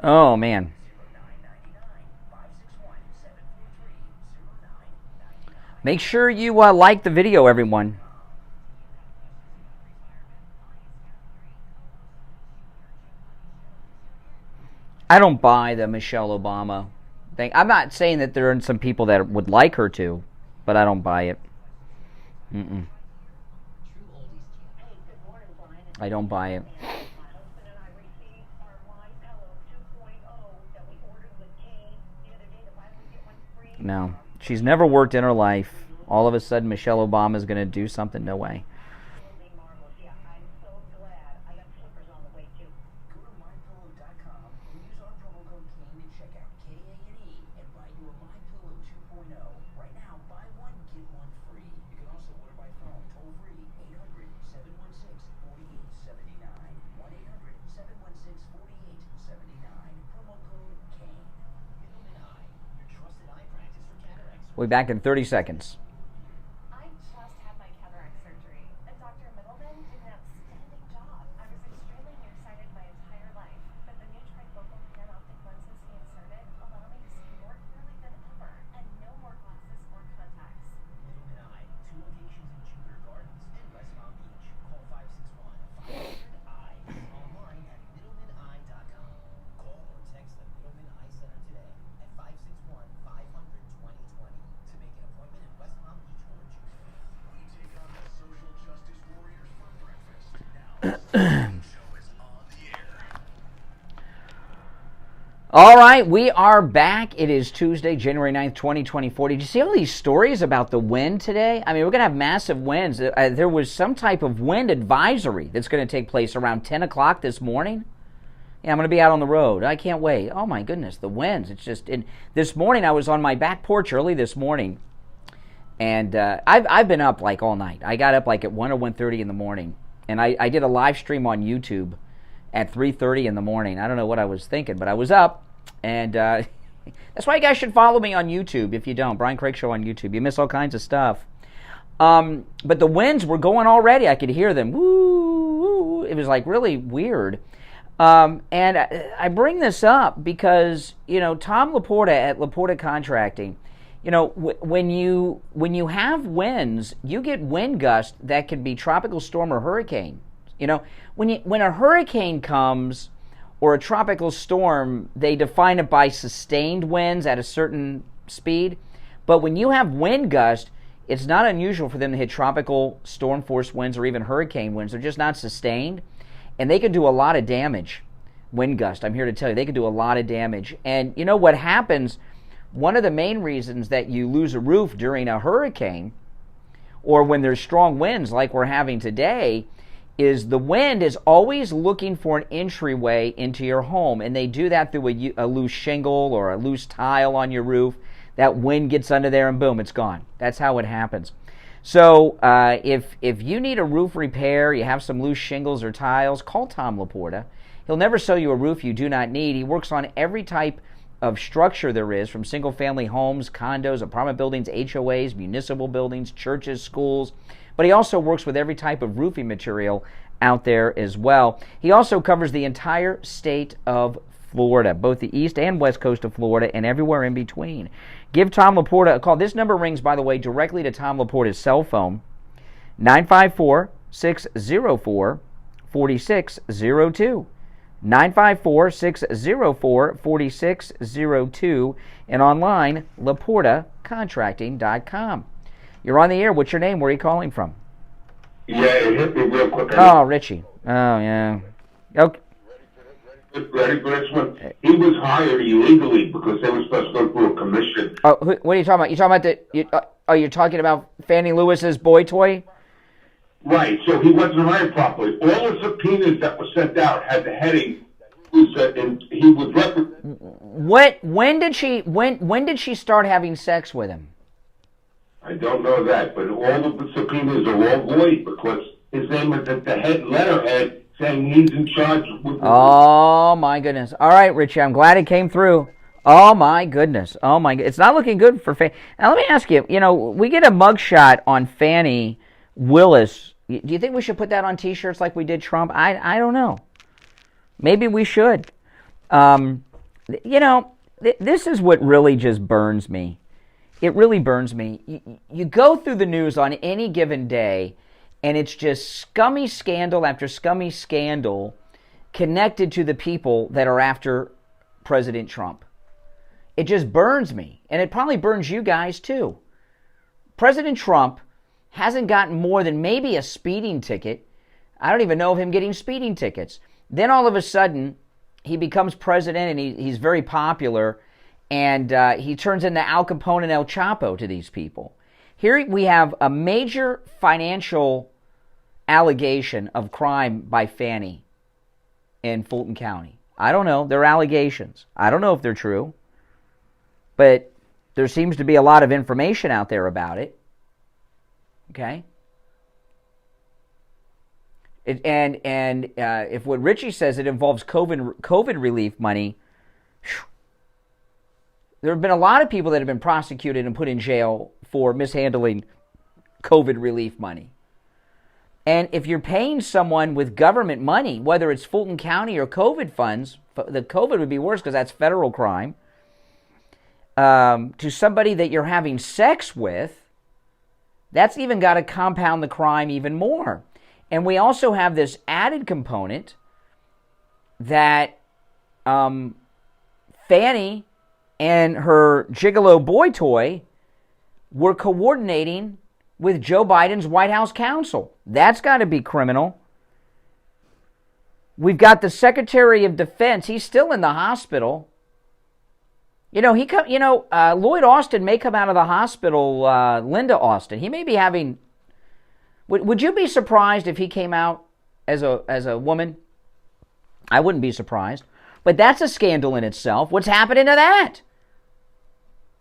Oh, man. Make sure you like the video, everyone. I don't buy the Michelle Obama thing. I'm not saying that there are some people that would like her to, but I don't buy it. I don't buy it. No. She's never worked in her life. All of a sudden, Michelle Obama is going to do something. No way. I'm so glad. I got slippers on the way, too. Go to MyPillow.com and use our promo code Kane at checkout, K-A-N-E, and buy your MyPillow 2.0. Right now, buy one, get one free. You can also order by phone, toll free, 800-716-4879. 1-800-716-4879. Promo code Kane. Middleman Eye, your trusted eye practice for cataracts. We'll be back in 30 seconds. I just had my cataract surgery, and Dr. Middleman did an outstanding job. I was extremely nearsighted my entire life, but the new trifocal panoptic lenses he inserted allow me to see more clearly than ever, and no more glasses or contacts. Middleman Eye, 2 locations in Jupiter Gardens and West Palm Beach. Call 561-500-EYES. Online at middlemaneye.com. Call or text the Middleman Eye Center today at 561-500-2020 to make an appointment in West Palm Beach or Jupiter. We take on the social justice warriors for breakfast. Now, the show is on the air. All right, we are back. It is Tuesday, January 9th, 2024. Did you see all these stories about the wind today? I mean, we're going to have massive winds. There was some type of wind advisory that's going to take place around 10 o'clock this morning. Yeah, I'm going to be out on the road. I can't wait. Oh, my goodness, the winds. It's just... This morning, I was on my back porch early this morning, and I've been up like all night. I got up like at 1 or 1:30 in the morning, and I did a live stream on YouTube at 3:30 in the morning. I don't know what I was thinking, but I was up, and that's why you guys should follow me on YouTube. If you don't, Brian Craig Show on YouTube. You miss all kinds of stuff. But the winds were going already. I could hear them. Woo, woo. It was like really weird. And I bring this up because, Tom Laporta at Laporta Contracting, when you have winds, you get wind gusts that can be tropical storm or hurricane. When a hurricane comes or a tropical storm, they define it by sustained winds at a certain speed. But when you have wind gusts, it's not unusual for them to hit tropical storm force winds or even hurricane winds. They're just not sustained. And they can do a lot of damage. Wind gust, I'm here to tell you, they can do a lot of damage. And you know what happens? One of the main reasons that you lose a roof during a hurricane or when there's strong winds like we're having today is the wind is always looking for an entryway into your home. And they do that through a loose shingle or a loose tile on your roof. That wind gets under there and boom, it's gone. That's how it happens. So if you need a roof repair, you have some loose shingles or tiles, call Tom Laporta. He'll never sell you a roof you do not need. He works on every type of structure there is, from single-family homes, condos, apartment buildings, HOAs, municipal buildings, churches, schools. But he also works with every type of roofing material out there as well. He also covers the entire state of Florida, both the east and west coast of Florida and everywhere in between. Give Tom Laporta a call. This number rings, by the way, directly to Tom Laporta's cell phone, 954-604-4602. 954-604-4602 and online, LaportaContracting.com. You're on the air. What's your name? Where are you calling from? Yeah, it hit me real quick. Oh, Richie. Oh, yeah. Okay. Ready for this one? He was hired illegally because they were supposed to go through a commission. Oh, what are you talking about? You talking about you're talking about Fani Lewis's boy toy? Right, so he wasn't hired properly. All the subpoenas that were sent out had the heading, and he was When did she start having sex with him? I don't know that, but all of the subpoenas are all void because his name is at the head letterhead saying he's in charge. Oh my goodness! All right, Richie, I'm glad it came through. Oh my goodness! Oh my, it's not looking good for Fani. Now let me ask you. We get a mugshot on Fani Willis. Do you think we should put that on T-shirts like we did Trump? I don't know. Maybe we should. This is what really just burns me. It really burns me. You go through the news on any given day, and it's just scummy scandal after scummy scandal connected to the people that are after President Trump. It just burns me, and it probably burns you guys too. President Trump hasn't gotten more than maybe a speeding ticket. I don't even know of him getting speeding tickets. Then all of a sudden, he becomes president, and he's very popular, and he turns into Al Capone and El Chapo to these people. Here we have a major financial allegation of crime by Fani in Fulton County. I don't know. They're allegations. I don't know if they're true. But there seems to be a lot of information out there about it. Okay? If what Richie says, it involves COVID relief money, there have been a lot of people that have been prosecuted and put in jail for mishandling COVID relief money. And if you're paying someone with government money, whether it's Fulton County or COVID funds, the COVID would be worse because that's federal crime, to somebody that you're having sex with, that's even got to compound the crime even more. And we also have this added component that Fani and her gigolo boy toy were coordinating with Joe Biden's White House counsel. That's got to be criminal. We've got the Secretary of Defense. He's still in the hospital. Lloyd Austin may come out of the hospital, Linda Austin. He may be having... Would you be surprised if he came out as a woman? I wouldn't be surprised. But that's a scandal in itself. What's happening to that?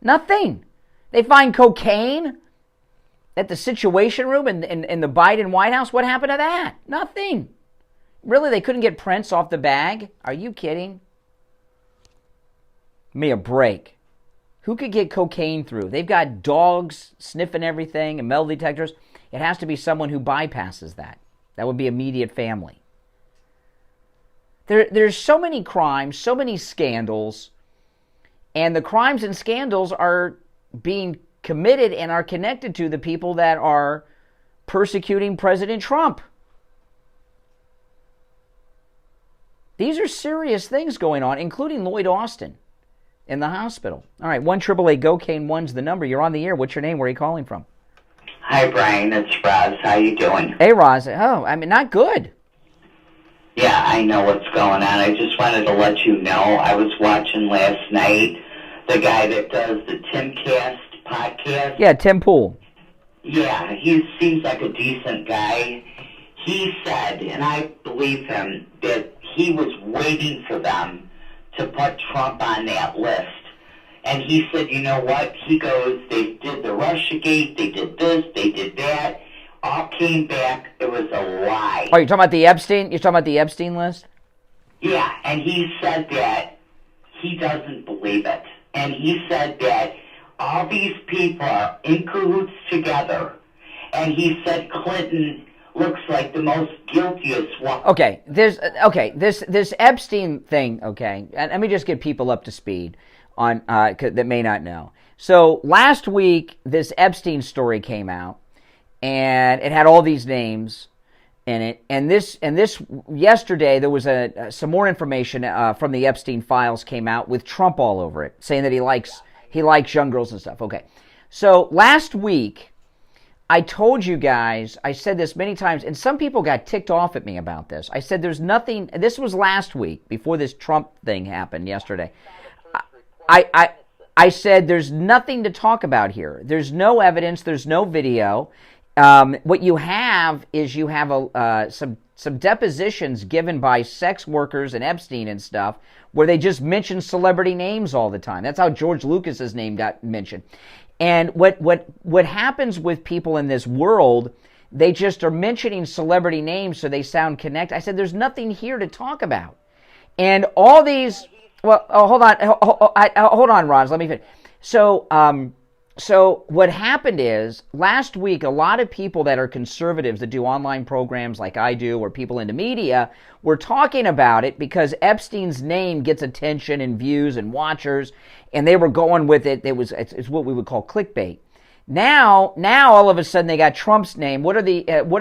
Nothing. They find cocaine at the Situation Room in the Biden White House. What happened to that? Nothing. Really, they couldn't get prints off the bag? Are you kidding? Give me a break. Who could get cocaine through? They've got dogs sniffing everything and metal detectors. It has to be someone who bypasses that. That would be immediate family. There's so many crimes, so many scandals, and the crimes and scandals are being committed and are connected to the people that are persecuting President Trump. These are serious things going on, including Lloyd Austin in the hospital. All right, 1-888-GO-CANE-1's the number. You're on the air. What's your name? Where are you calling from? Hi, Brian. It's Roz. How you doing? Hey, Roz. Oh, I mean, not good. Yeah, I know what's going on. I just wanted to let you know. I was watching last night the guy that does the Timcast podcast. Yeah, Tim Pool. Yeah, he seems like a decent guy. He said, and I believe him, that he was waiting for them to put Trump on that list. And he said, you know what? He goes, they did the Russiagate, they did this, they did that. All came back. It was a lie. Oh, you're talking about the Epstein? You're talking about the Epstein list? Yeah, and he said that he doesn't believe it. And he said that all these people are in cahoots together. And he said Clinton looks like the most guiltiest one. Okay, this Epstein thing, okay, and let me just get people up to speed on that may not know. So last week, this Epstein story came out, and it had all these names in it. And this yesterday, there was some more information from the Epstein files came out with Trump all over it, saying that he likes young girls and stuff. Okay, so last week, I told you guys, I said this many times, and some people got ticked off at me about this. I said there's nothing, this was last week, before this Trump thing happened yesterday. I said there's nothing to talk about here. There's no evidence, there's no video. What you have is you have some depositions given by sex workers and Epstein and stuff, where they just mention celebrity names all the time. That's how George Lucas's name got mentioned. And what happens with people in this world, they just are mentioning celebrity names so they sound connected. I said, there's nothing here to talk about. And all these, hold on, Ron, let me finish. So what happened is, last week, a lot of people that are conservatives that do online programs like I do, or people into media, were talking about it because Epstein's name gets attention and views and watchers, and they were going with it. It's what we would call clickbait. Now, all of a sudden, they got Trump's name. What are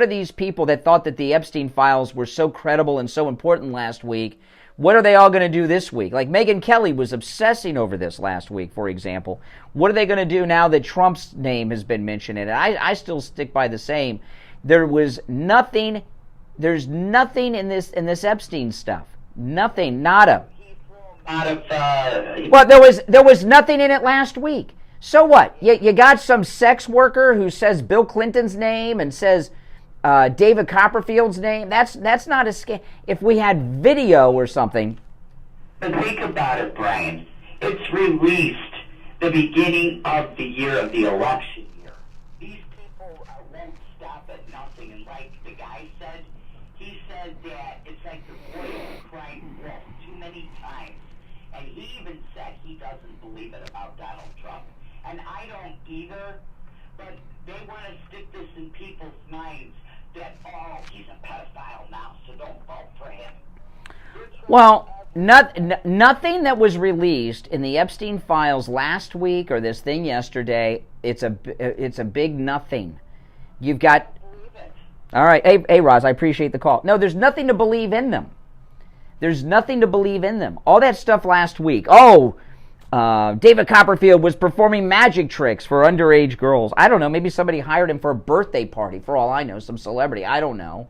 these people that thought that the Epstein files were so credible and so important last week? What are they all going to do this week? Like Megyn Kelly was obsessing over this last week, for example. What are they going to do now that Trump's name has been mentioned in it? I still stick by the same. There's nothing in this Epstein stuff. Nothing, nada. Well, there was nothing in it last week. So what? You got some sex worker who says Bill Clinton's name and says David Copperfield's name. That's not a scam. If we had video or something. But think about it, Brian. It's released the beginning of the year of the election year. These people won't stop at nothing. And like the guy said, he said that it's like the voice crying wolf too many times. And he even said he doesn't believe it about Donald Trump. And I don't either. But they want to stick this in people's minds that, oh, he's a pedophile now, so don't vote for him. Well, nothing that was released in the Epstein files last week or this thing yesterday, it's a big nothing. You've got... All right. Hey, Roz, I appreciate the call. No, there's nothing to believe in them. There's nothing to believe in them. All that stuff last week. David Copperfield was performing magic tricks for underage girls. I don't know. Maybe somebody hired him for a birthday party, for all I know. Some celebrity. I don't know.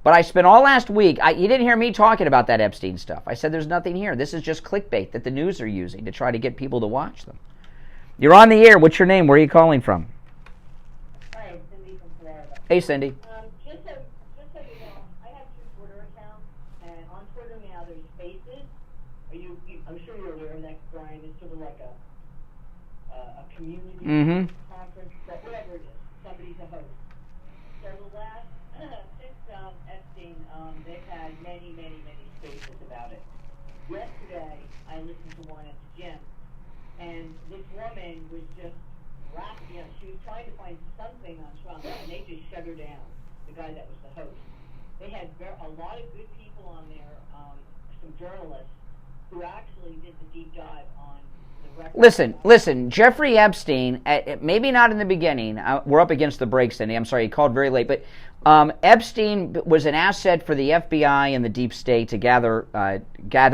But I spent all last week, you didn't hear me talking about that Epstein stuff. I said there's nothing here. This is just clickbait that the news are using to try to get people to watch them. You're on the air. What's your name? Where are you calling from? Hi, it's Cindy from Florida. Hey, Cindy. Just so you know, I have 2 Twitter accounts, and on Twitter now there's Spaces. I'm sure you're aware of that, Brian. It's sort of like a community conference, but whatever it is, somebody's a host. So the last, since Epstein, they've had many spaces about it. Yesterday, I listened to one at the gym, and this woman was just she was trying to find something on Trump, and they just shut her down, the guy that was the host. they had a lot of good people on there, some journalists who actually did the deep dive on the record. Listen, Jeffrey Epstein, maybe not in the beginning, we're up against the break, Cindy, I'm sorry, he called very late, but Epstein was an asset for the FBI and the deep state to gather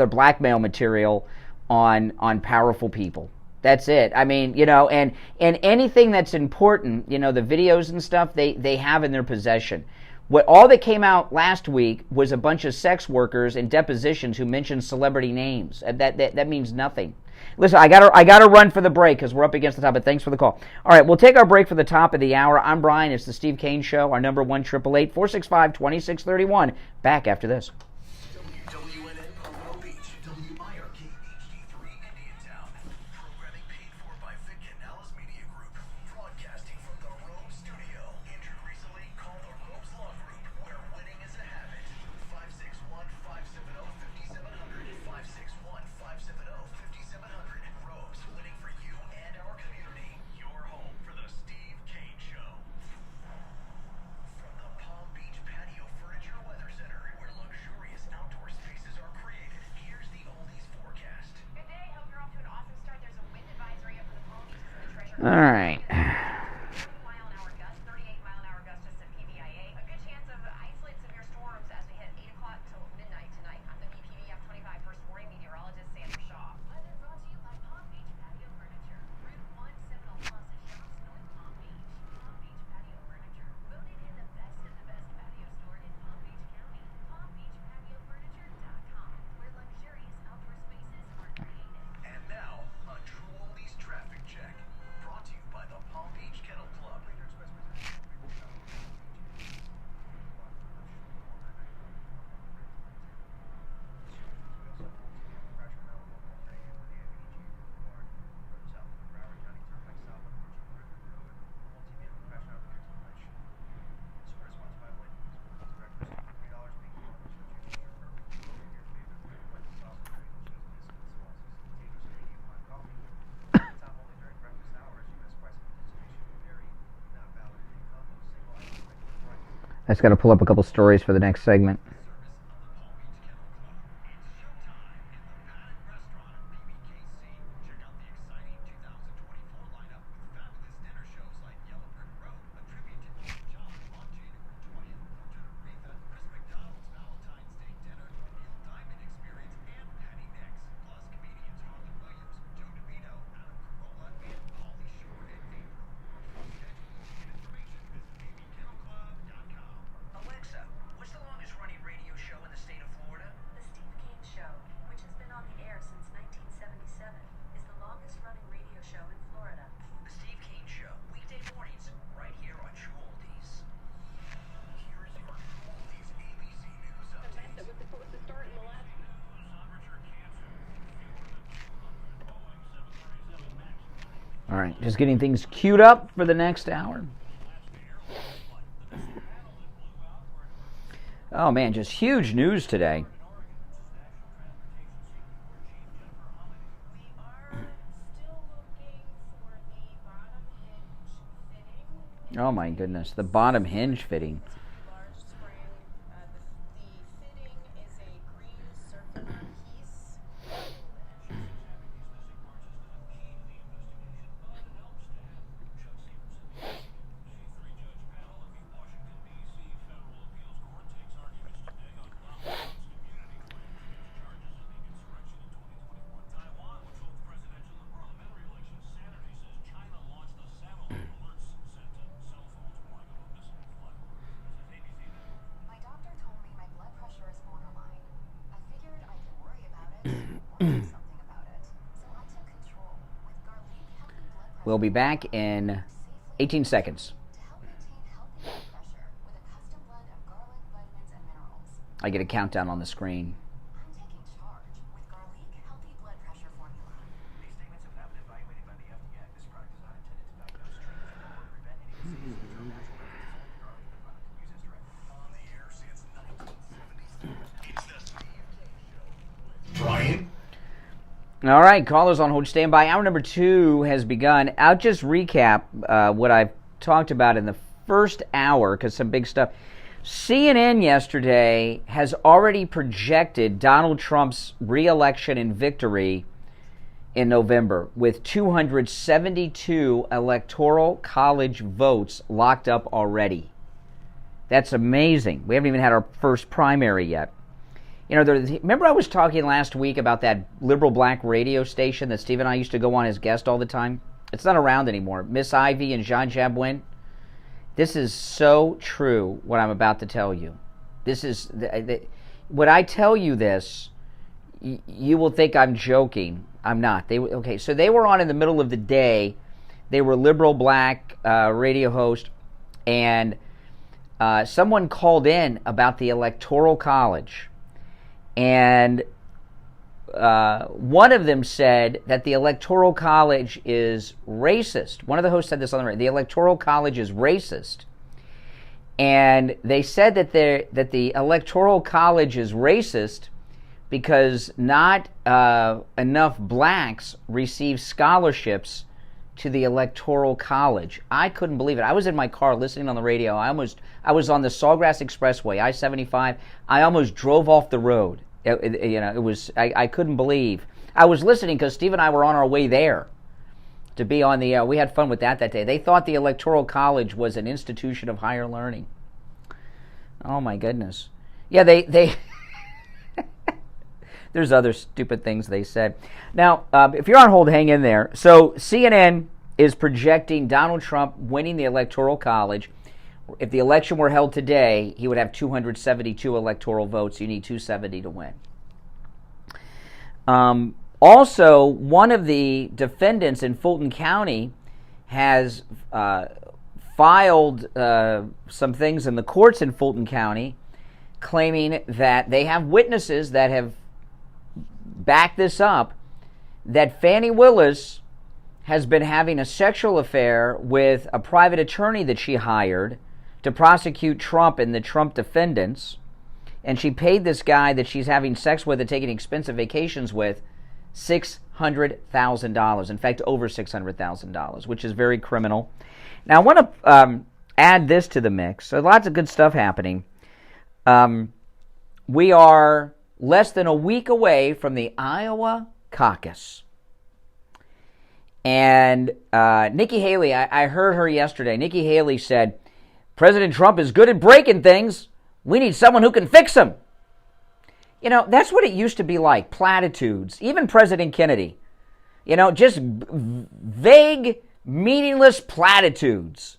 blackmail material on powerful people. That's it. I mean, and anything that's important, the videos and stuff, they have in their possession. All that came out last week was a bunch of sex workers and depositions who mentioned celebrity names. That means nothing. Listen, I gotta run for the break because we're up against the top, but thanks for the call. All right, we'll take our break for the top of the hour. I'm Brian. It's the Steve Kane Show. Our number 1-888-465-2631. Back after this. WWNN Pompano Beach, WIRK HD3 Indiantown. Programming paid for by Vic Canales Media Group. Broadcasting from the Rome Studio. Injured recently? Call the Rome's Law Group, where winning is a habit. 561-570-5700. 561-570-5700. Rome's winning for you and our community. Your home for the Steve Kane Show. From the Palm Beach Patio Furniture Weather Center, where luxurious outdoor spaces are created, here's the oldies forecast. Good day. Hope you're off to an awesome start. There's a wind advisory up for the Palm Beaches and the Treasure All right. 40-mile-an-hour gust, 38-mile-an-hour gust just at PBIA. A good chance of isolated severe storms as we hit 8 o'clock till midnight tonight. I'm the BPVF 25 First Warning Meteorologist, Sandra Shaw. Weather brought to you by Palm Beach Patio Furniture. Route 1 Seminole Plus in Shops, North Palm Beach. Palm Beach Patio Furniture. Voted in the best of the best patio store in Palm Beach County. PalmBeachPatioFurniture.com, where luxurious outdoor spaces are created. And now, a True Oldies traffic check. Brought to you by the Palm Beach Kennel Club. I just got to pull up a couple stories for the next segment. Alexa, what's the longest running radio show in the state of Florida? The Steve Kane Show, which has been on the air since 1977, is the longest running radio show in Florida. The Steve Kane Show, weekday mornings, right here on True Oldies. Here's your True Oldies ABC News update. That was supposed to start in the last. All right, just getting things queued up for the next hour. Oh man, just huge news today. Oh my goodness, the bottom hinge fitting. Large spring. The fitting is a green circular piece. My doctor told me my blood pressure is borderline. I figured I could worry about it or do something about it. So I took control with Garlic Healthy Blood Pressure. We'll be back in 18 seconds. To help maintain healthy blood pressure with a custom blend of garlic, vitamins, and minerals. I get a countdown on the screen. I'm taking charge with Garlic Healthy Blood Pressure formula. These statements have not been evaluated by the FDA. This product is not intended to diagnose, treat, cure, or prevent any disease. These are natural remedies. Only garlic the product. Use as directed. On the air since 1973. It's the Steve Kane Show. Brian? All right, callers on hold, stand by. Hour number 2 has begun. I'll just recap what I've talked about in the first hour, because some big stuff. CNN yesterday has already projected Donald Trump's re-election and victory in November with 272 Electoral College votes locked up already. That's amazing. We haven't even had our first primary yet. You know, remember I was talking last week about that liberal black radio station that Steve and I used to go on as guest all the time? It's not around anymore. Miss Ivy and Jean Jabwin. This is so true, what I'm about to tell you. This is, when I tell you this, you will think I'm joking. I'm not. Okay, so they were on in the middle of the day. They were liberal black radio host, and someone called in about the Electoral College. And one of them said that the Electoral College is racist. One of the hosts said this on the radio. The Electoral College is racist. And they said that the Electoral College is racist because not enough blacks receive scholarships to the Electoral College. I couldn't believe it. I was in my car listening on the radio. I was on the Sawgrass Expressway, I-75. I almost drove off the road. I couldn't believe. I was listening because Steve and I were on our way there to be on the air. We had fun with that day. They thought the Electoral College was an institution of higher learning. Oh my goodness. Yeah, they there's other stupid things they said. Now, if you're on hold, hang in there. So CNN is projecting Donald Trump winning the Electoral College. If the election were held today, he would have 272 electoral votes. You need 270 to win. Also, one of the defendants in Fulton County has filed some things in the courts in Fulton County claiming that they have witnesses that have backed this up, that Fani Willis has been having a sexual affair with a private attorney that she hired to prosecute Trump and the Trump defendants, and she paid this guy that she's having sex with and taking expensive vacations with $600,000. In fact, over $600,000, which is very criminal. Now, I want to add this to the mix. So lots of good stuff happening. We are less than a week away from the Iowa caucus. And Nikki Haley, I heard her yesterday. Nikki Haley said, President Trump is good at breaking things. We need someone who can fix them. You know, that's what it used to be like, platitudes. Even President Kennedy. You know, just vague, meaningless platitudes.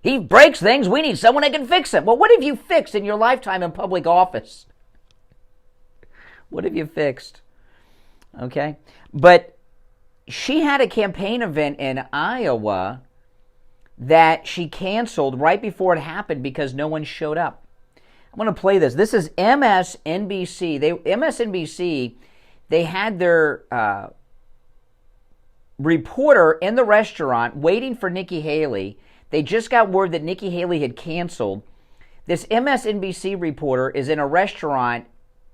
He breaks things. We need someone that can fix them. Well, what have you fixed in your lifetime in public office? What have you fixed? Okay. But she had a campaign event in Iowa that she canceled right before it happened because no one showed up. I'm going to play this. This is MSNBC. MSNBC, they had their reporter in the restaurant waiting for Nikki Haley. They just got word that Nikki Haley had canceled. This MSNBC reporter is in a restaurant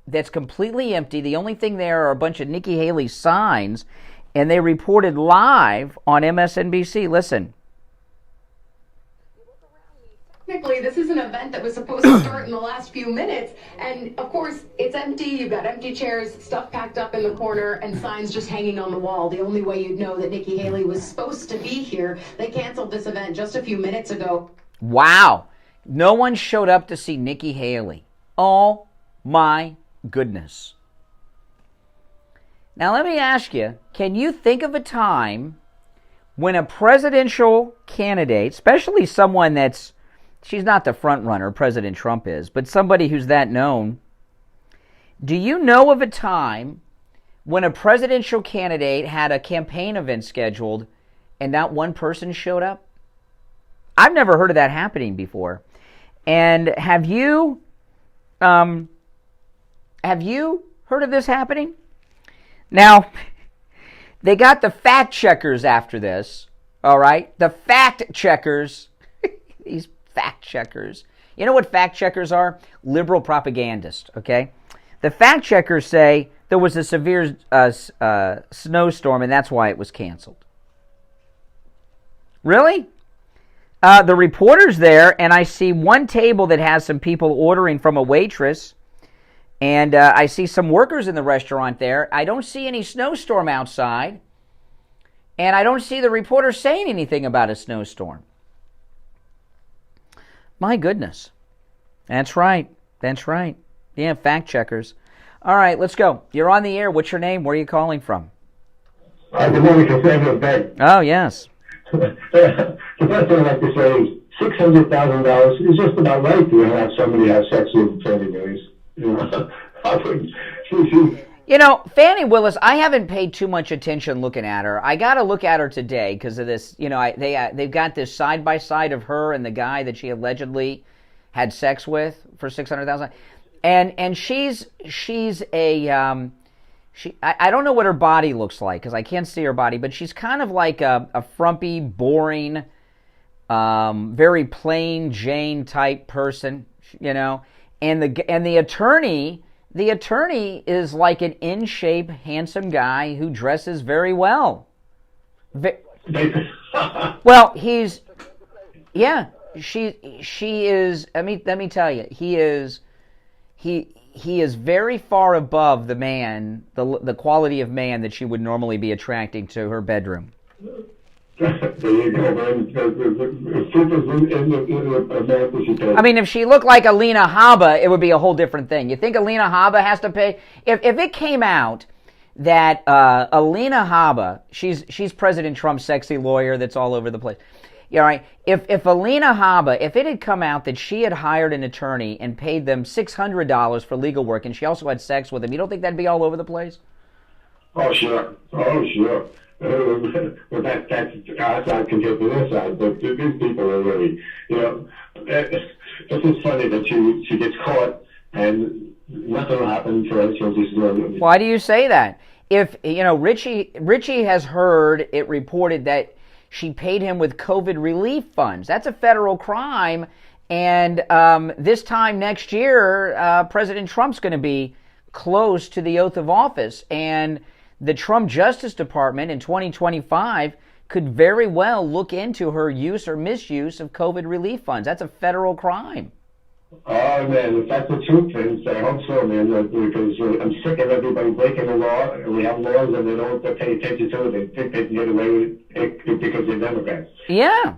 that's completely empty. The only thing there are a bunch of Nikki Haley signs, and they reported live on MSNBC. Listen. Technically, this is an event that was supposed to start in the last few minutes, and of course, it's empty. You've got empty chairs, stuff packed up in the corner, and signs just hanging on the wall. The only way you'd know that Nikki Haley was supposed to be here, they canceled this event just a few minutes ago. Wow. No one showed up to see Nikki Haley. Oh, my goodness. Now, let me ask you, can you think of a time when a presidential candidate, especially someone that's, she's not the front runner, President Trump is, but somebody who's that known, do you know of a time when a presidential candidate had a campaign event scheduled and not one person showed up? I've never heard of that happening before. And have you heard of this happening? Now, they got the fact checkers after this, all right? The fact checkers, these fact checkers. You know what fact checkers are? Liberal propagandists, okay? The fact checkers say there was a severe snowstorm and that's why it was canceled. Really? The reporter's there, and I see one table that has some people ordering from a waitress, and I see some workers in the restaurant there. I don't see any snowstorm outside, and I don't see the reporter saying anything about a snowstorm. My goodness. That's right. That's right. Yeah, fact checkers. All right, let's go. You're on the air. What's your name? Where are you calling from? Good morning, Conservative Bank. Oh, yes. The first thing I'd like to say is $600,000 is just about right to have somebody have sex with Fani Willis. You know, Fani Willis, I haven't paid too much attention looking at her. I got to look at her today because of this. You know, they've got this side by side of her and the guy that she allegedly had sex with for $600,000, and she's a I don't know what her body looks like because I can't see her body, but she's kind of like a frumpy, boring, very plain Jane type person, you know. And the attorney is like an in shape, handsome guy who dresses very well. Well, she is. Let me tell you, he is very far above the man, the quality of man that she would normally be attracting to her bedroom. There you go, man. I mean, if she looked like Alina Habba, it would be a whole different thing. You think Alina Habba has to pay? If it came out that Alina Habba, she's President Trump's sexy lawyer that's all over the place. Yeah, right. If Alina Habba, if it had come out that she had hired an attorney and paid them $600 for legal work, and she also had sex with him, you don't think that'd be all over the place? Oh, sure. Oh, sure. Well, that's outside compared to this side, but these people are really, you know, it's just funny that she gets caught and nothing will happen to her. She'll just Why do you say that? If, you know, Richie has heard it reported that she paid him with COVID relief funds. That's a federal crime, and this time next year, President Trump's going to be close to the oath of office, and the Trump Justice Department in 2025 could very well look into her use or misuse of COVID relief funds. That's a federal crime. Oh, man, if that's the truth, then I hope so, man, because I'm sick of everybody breaking the law, and we have laws and they don't pay attention to it. They think they can get away with it because they're Democrats. Yeah.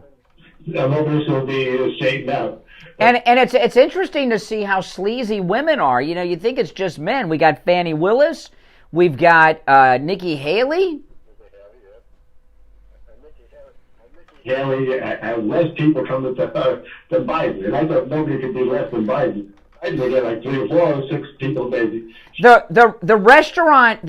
I'm hoping this will be straightened out. And it's interesting to see how sleazy women are. You know, you think it's just men. We got Fani Willis. We've got Nikki Haley. Haley, and less people come to Biden. And I thought nobody could be less than Biden. I'd get like 3 or 4 or 6 people maybe. The restaurant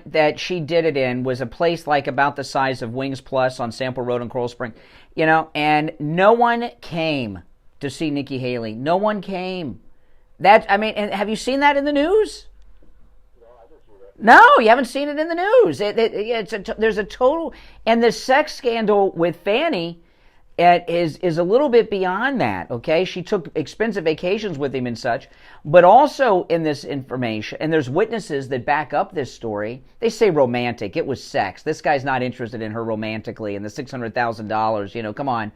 that she did it in was a place like about the size of Wings Plus on Sample Road in Coral Spring. You know, and no one came to see Nikki Haley. No one came. And have you seen that in the news? No, you haven't seen it in the news. There's a total, and the sex scandal with Fani is a little bit beyond that. Okay, she took expensive vacations with him and such, but also in this information, and there's witnesses that back up this story. They say romantic. It was sex. This guy's not interested in her romantically, and the $600,000. You know, come on,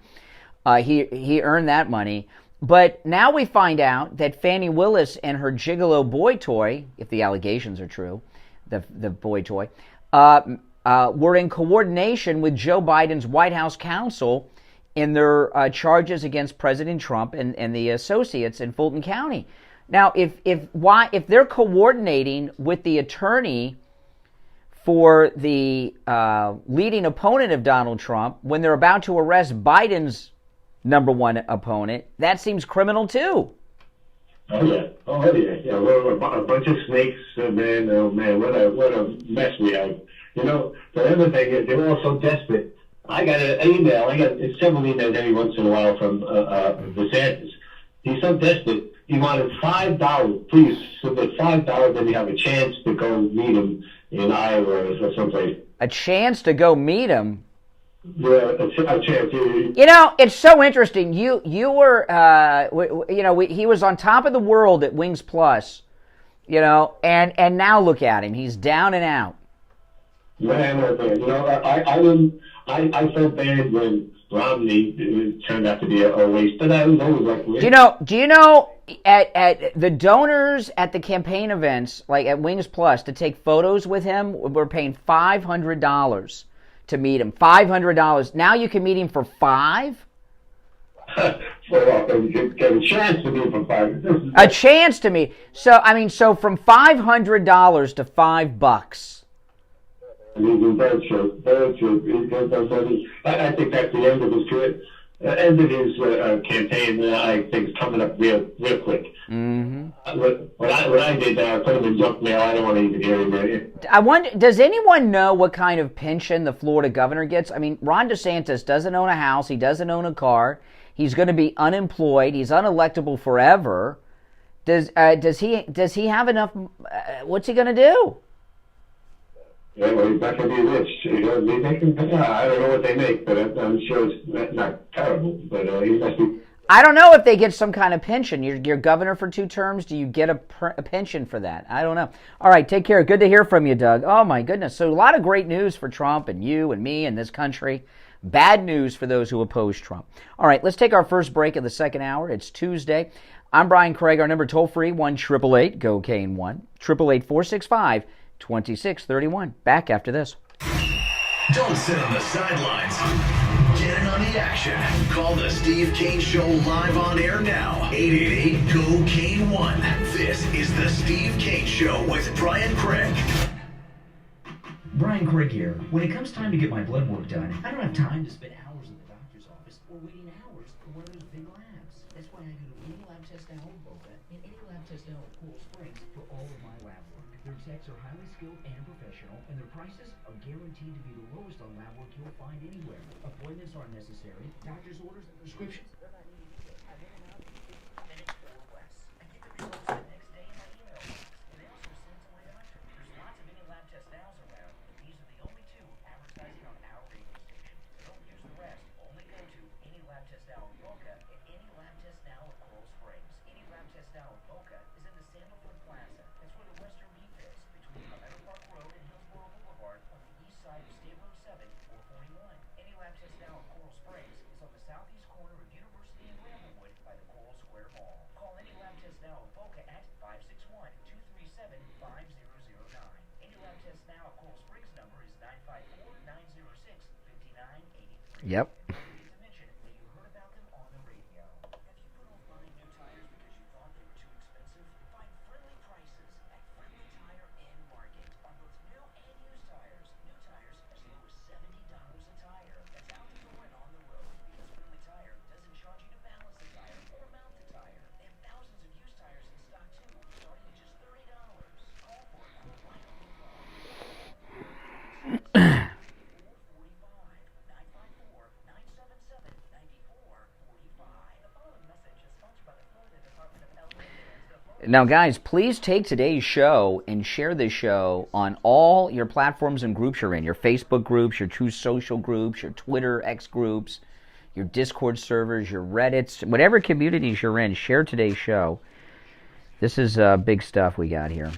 he earned that money. But now we find out that Fani Willis and her gigolo boy toy, if the allegations are true, the boy toy, were in coordination with Joe Biden's White House counsel in their charges against President Trump and the associates in Fulton County. Now, if they're coordinating with the attorney for the leading opponent of Donald Trump when they're about to arrest Biden's number one opponent, that seems criminal too. Oh yeah, yeah. We're a bunch of snakes, man. Oh man, what a mess we have. You know, the other thing is they're all so desperate. I got an email. I got several emails every once in a while from DeSantis. He's so desperate. He wanted $5. Please submit $5, then you have a chance to go meet him in Iowa or someplace. A chance to go meet him. Yeah, a chance. You know, it's so interesting. You were, he was on top of the world at Wings Plus, you know, and now look at him. He's down and out. Man, you know, I felt bad when Romney turned out to be a waste. But I was always like, Do you know at the donors at the campaign events, like at Wings Plus, to take photos with him, we're paying $500 to meet him. $500. Now you can meet him for $5? Get a chance to meet for $5. A chance to meet. So from $500 to $5. Very true. I think that's the end of his career. End of his campaign. I think it's coming up real quick. Mm-hmm. What I did, I put him in junk mail. I don't want to even hear him. I wonder, does anyone know what kind of pension the Florida governor gets? I mean, Ron DeSantis doesn't own a house. He doesn't own a car. He's going to be unemployed. He's unelectable forever. Does he have enough? What's he going to do? Yeah, well, he's not going to be rich. I don't know what they make, but I'm sure it's not terrible. But he must be. I don't know if they get some kind of pension. You're governor for 2 terms. Do you get a pension for that? I don't know. All right, take care. Good to hear from you, Doug. Oh, my goodness. So a lot of great news for Trump and you and me and this country. Bad news for those who oppose Trump. All right, let's take our first break of the second hour. It's Tuesday. I'm Brian Craig. Our number toll-free, 1-888-GO-CANE1, 888-465-2631. Back after this. Don't sit on the sidelines. Get in on the action. Call the Steve Kane Show live on air now. 888-GO-CANE1. This is the Steve Kane Show with Brian Craig. Brian Craig here. When it comes time to get my blood work done, I don't have time to spend hours in the doctor's office or waiting hours for one of those big labs. That's why I go to any lab test now in Boca and any lab test now at Coral Springs for all of my lab work. Their techs are highly skilled and professional, and their prices are guaranteed to be the lowest on lab work you'll find anywhere. Appointments aren't necessary. Doctor's orders and prescriptions are not needed. Have in and out in 15 minutes or less. I get the results the next day in my email box, and they also send to my doctor. There's lots of any lab test nows around. These are the only 2 advertising on our radio station. Don't use the rest. Only go to any lab test now in Boca and any lab test now at Coral Springs. Any lab test now in Boca is in the Sandalwood Plaza. That's where the Western Beef is, between Palmetto Park Road and Hillsborough Boulevard on the east side of State Road 7 or 41. Any lab test now at Coral Springs is on the southeast corner of University and Bramblewood by the Coral Square Mall. Call any lab test now in Boca at 561-237-5009. Any lab test now at Coral Springs number is 954-906-5983. Yep. To mention that you heard about them on the radio. Have you put off buying new tires because you thought they were too expensive? Find friendly prices at Friendly Tire and Market on both new and used tires. New tires as low as $70 a tire. That's out the door and on the road, because Friendly Tire doesn't charge you to balance the tire or mount the tire. They have thousands of used tires in stock too, starting at just $30. Call for a quote right over the phone. Now, guys, please take today's show and share this show on all your platforms and groups you're in. Your Facebook groups, your True Social groups, your Twitter X groups, your Discord servers, your Reddits, whatever communities you're in, share today's show. This is big stuff we got here.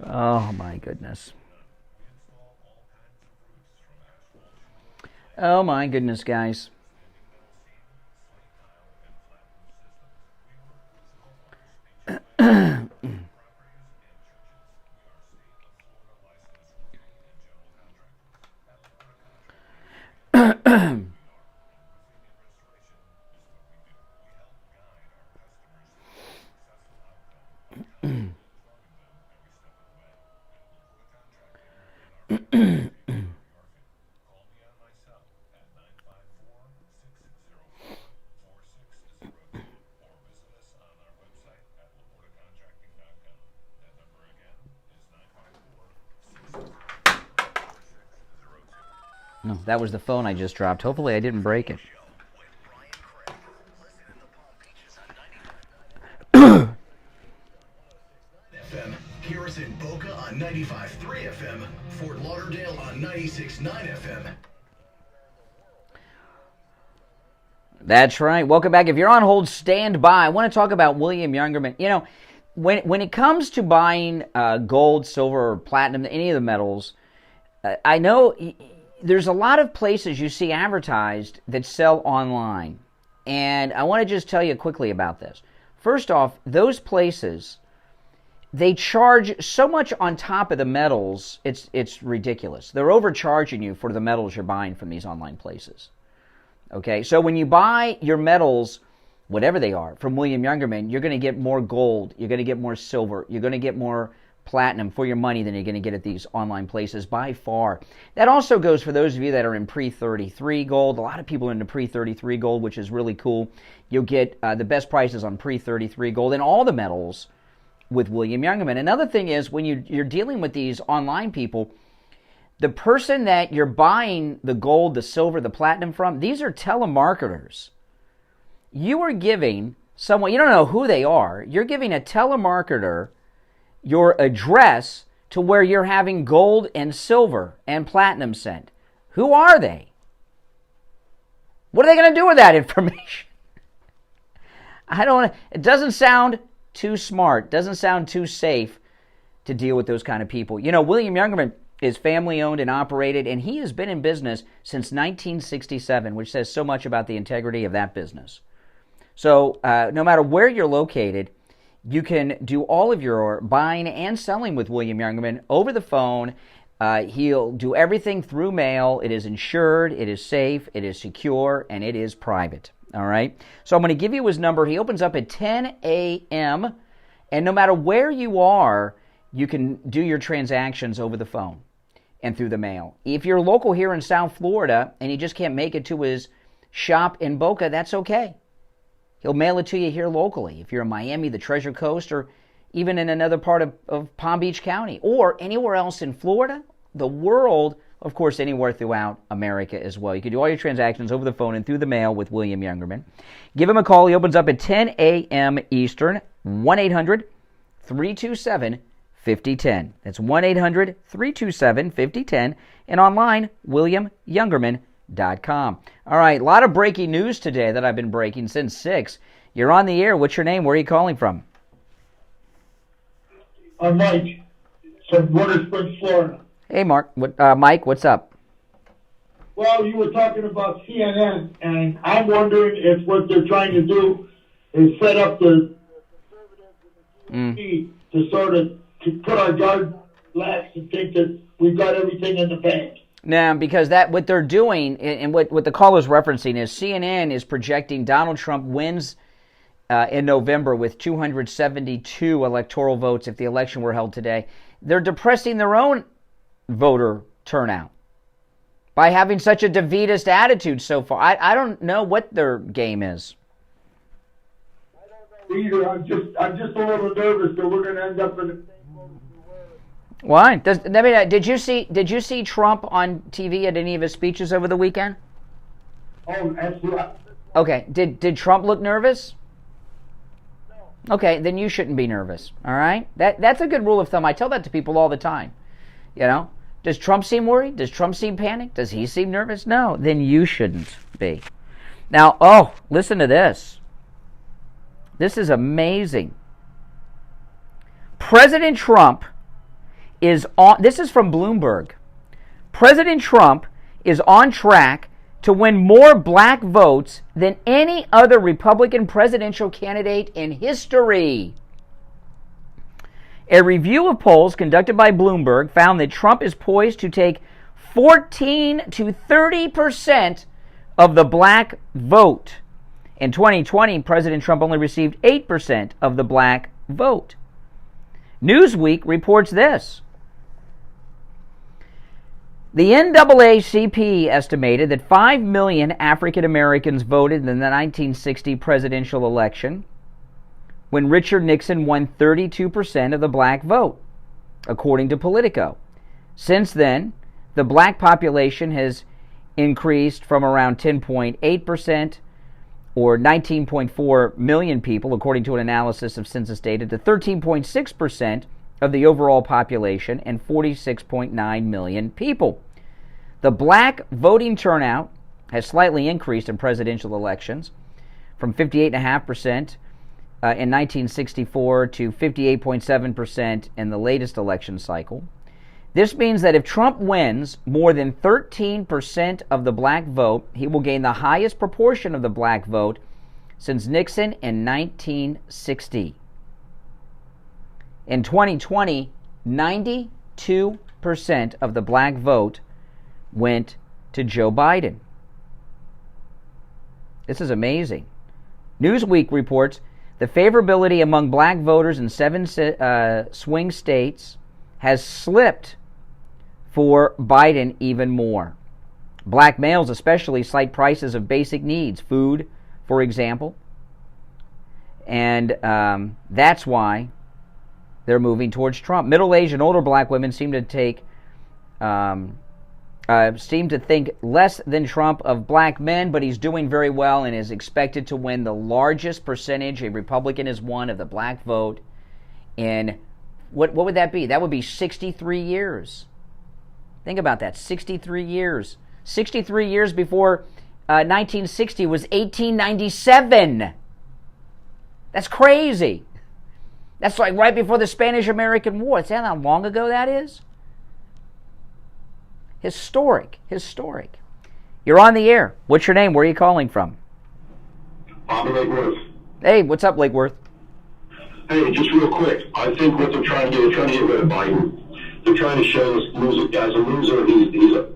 Oh, my goodness. Oh, my goodness, guys. No, that was the phone I just dropped. Hopefully I didn't break it. FM. Hear us in Boca on 95.3 FM, Fort Lauderdale on 96.9 FM. That's right. Welcome back. If you're on hold, stand by. I want to talk about William Youngerman. You know, when it comes to buying gold, silver, or platinum, any of the metals, I know there's a lot of places you see advertised that sell online. And I want to just tell you quickly about this. First off, those places, they charge so much on top of the metals, it's ridiculous. They're overcharging you for the metals you're buying from these online places. Okay, so when you buy your metals, whatever they are, from William Youngerman, you're going to get more gold, you're going to get more silver, you're going to get more platinum for your money than you're going to get at these online places by far. That also goes for those of you that are in pre-33 gold. A lot of people are into pre-33 gold, which is really cool. You'll get the best prices on pre-33 gold and all the metals with William Youngerman. Another thing is when you're dealing with these online people, the person that you're buying the gold, the silver, the platinum from, these are telemarketers. You are giving someone, you don't know who they are, you're giving a telemarketer your address to where you're having gold and silver and platinum sent. Who are they? What are they going to do with that information? It doesn't sound too smart, doesn't sound too safe to deal with those kind of people. You know, William Youngerman is family owned and operated, and he has been in business since 1967, which says so much about the integrity of that business. So no matter where you're located, you can do all of your buying and selling with William Youngerman over the phone. He'll do everything through mail. It is insured, it is safe, it is secure, and it is private. All right? So I'm going to give you his number. He opens up at 10 a.m., and no matter where you are, you can do your transactions over the phone and through the mail. If you're local here in South Florida and you just can't make it to his shop in Boca, that's okay. He'll mail it to you here locally. If you're in Miami, the Treasure Coast, or even in another part of Palm Beach County, or anywhere else in Florida, the world, of course, anywhere throughout America as well. You can do all your transactions over the phone and through the mail with William Youngerman. Give him a call. He opens up at 10 a.m. Eastern, 1-800-327-5010. That's 1-800-327-5010, and online, WilliamYoungerman.com. All right, a lot of breaking news today that I've been breaking since 6. You're on the air. What's your name? Where are you calling from? I'm Mike from Water Springs, Florida. Hey, Mike, what's up? Well, you were talking about CNN, and I'm wondering if what they're trying to do is set up the to sort of to put our guard lax and think that we've got everything in the bank. No, because what they're doing, and what the caller's referencing is CNN is projecting Donald Trump wins in November with 272 electoral votes if the election were held today. They're depressing their own voter turnout by having such a defeatist attitude so far. I don't know what their game is. Either I'm just a little nervous that we're going to end up in the same boat. Why? Did you see Trump on TV at any of his speeches over the weekend? Oh, absolutely. Okay. Did Trump look nervous? No. Okay, then you shouldn't be nervous. All right. That's a good rule of thumb. I tell that to people all the time. You know, does Trump seem worried? Does Trump seem panicked? Does he seem nervous? No. Then you shouldn't be. Now, listen to this. This is amazing. President Trump is on, this is from Bloomberg. President Trump is on track to win more black votes than any other Republican presidential candidate in history. A review of polls conducted by Bloomberg found that Trump is poised to take 14 to 30% of the black vote. In 2020, President Trump only received 8% of the black vote. Newsweek reports this. The NAACP estimated that 5 million African Americans voted in the 1960 presidential election when Richard Nixon won 32% of the black vote, according to Politico. Since then, the black population has increased from around 10.8% or 19.4 million people, according to an analysis of census data, to 13.6% of the overall population and 46.9 million people. The black voting turnout has slightly increased in presidential elections from 58.5% in 1964 to 58.7% in the latest election cycle. This means that if Trump wins more than 13% of the black vote, he will gain the highest proportion of the black vote since Nixon in 1960. In 2020, 92% of the black vote went to Joe Biden. This is amazing. Newsweek reports the favorability among black voters in 7 swing states has slipped for Biden even more. Black males especially cite prices of basic needs, food, for example, and that's why they're moving towards Trump. Middle-aged and older black women seem to think less than Trump of black men, but he's doing very well and is expected to win the largest percentage a Republican has won of the black vote in, what would that be? That would be 63 years. Think about that, 63 years. 63 years before 1960 was 1897. That's crazy. That's like right before the Spanish-American War. See how long ago that is? Historic. You're on the air. What's your name? Where are you calling from? Lake Worth. Hey, what's up, Lake Worth? Hey, just real quick. I think what they're trying to do, they're trying to get rid of Biden. They're trying to show this loser guy's a loser. He's a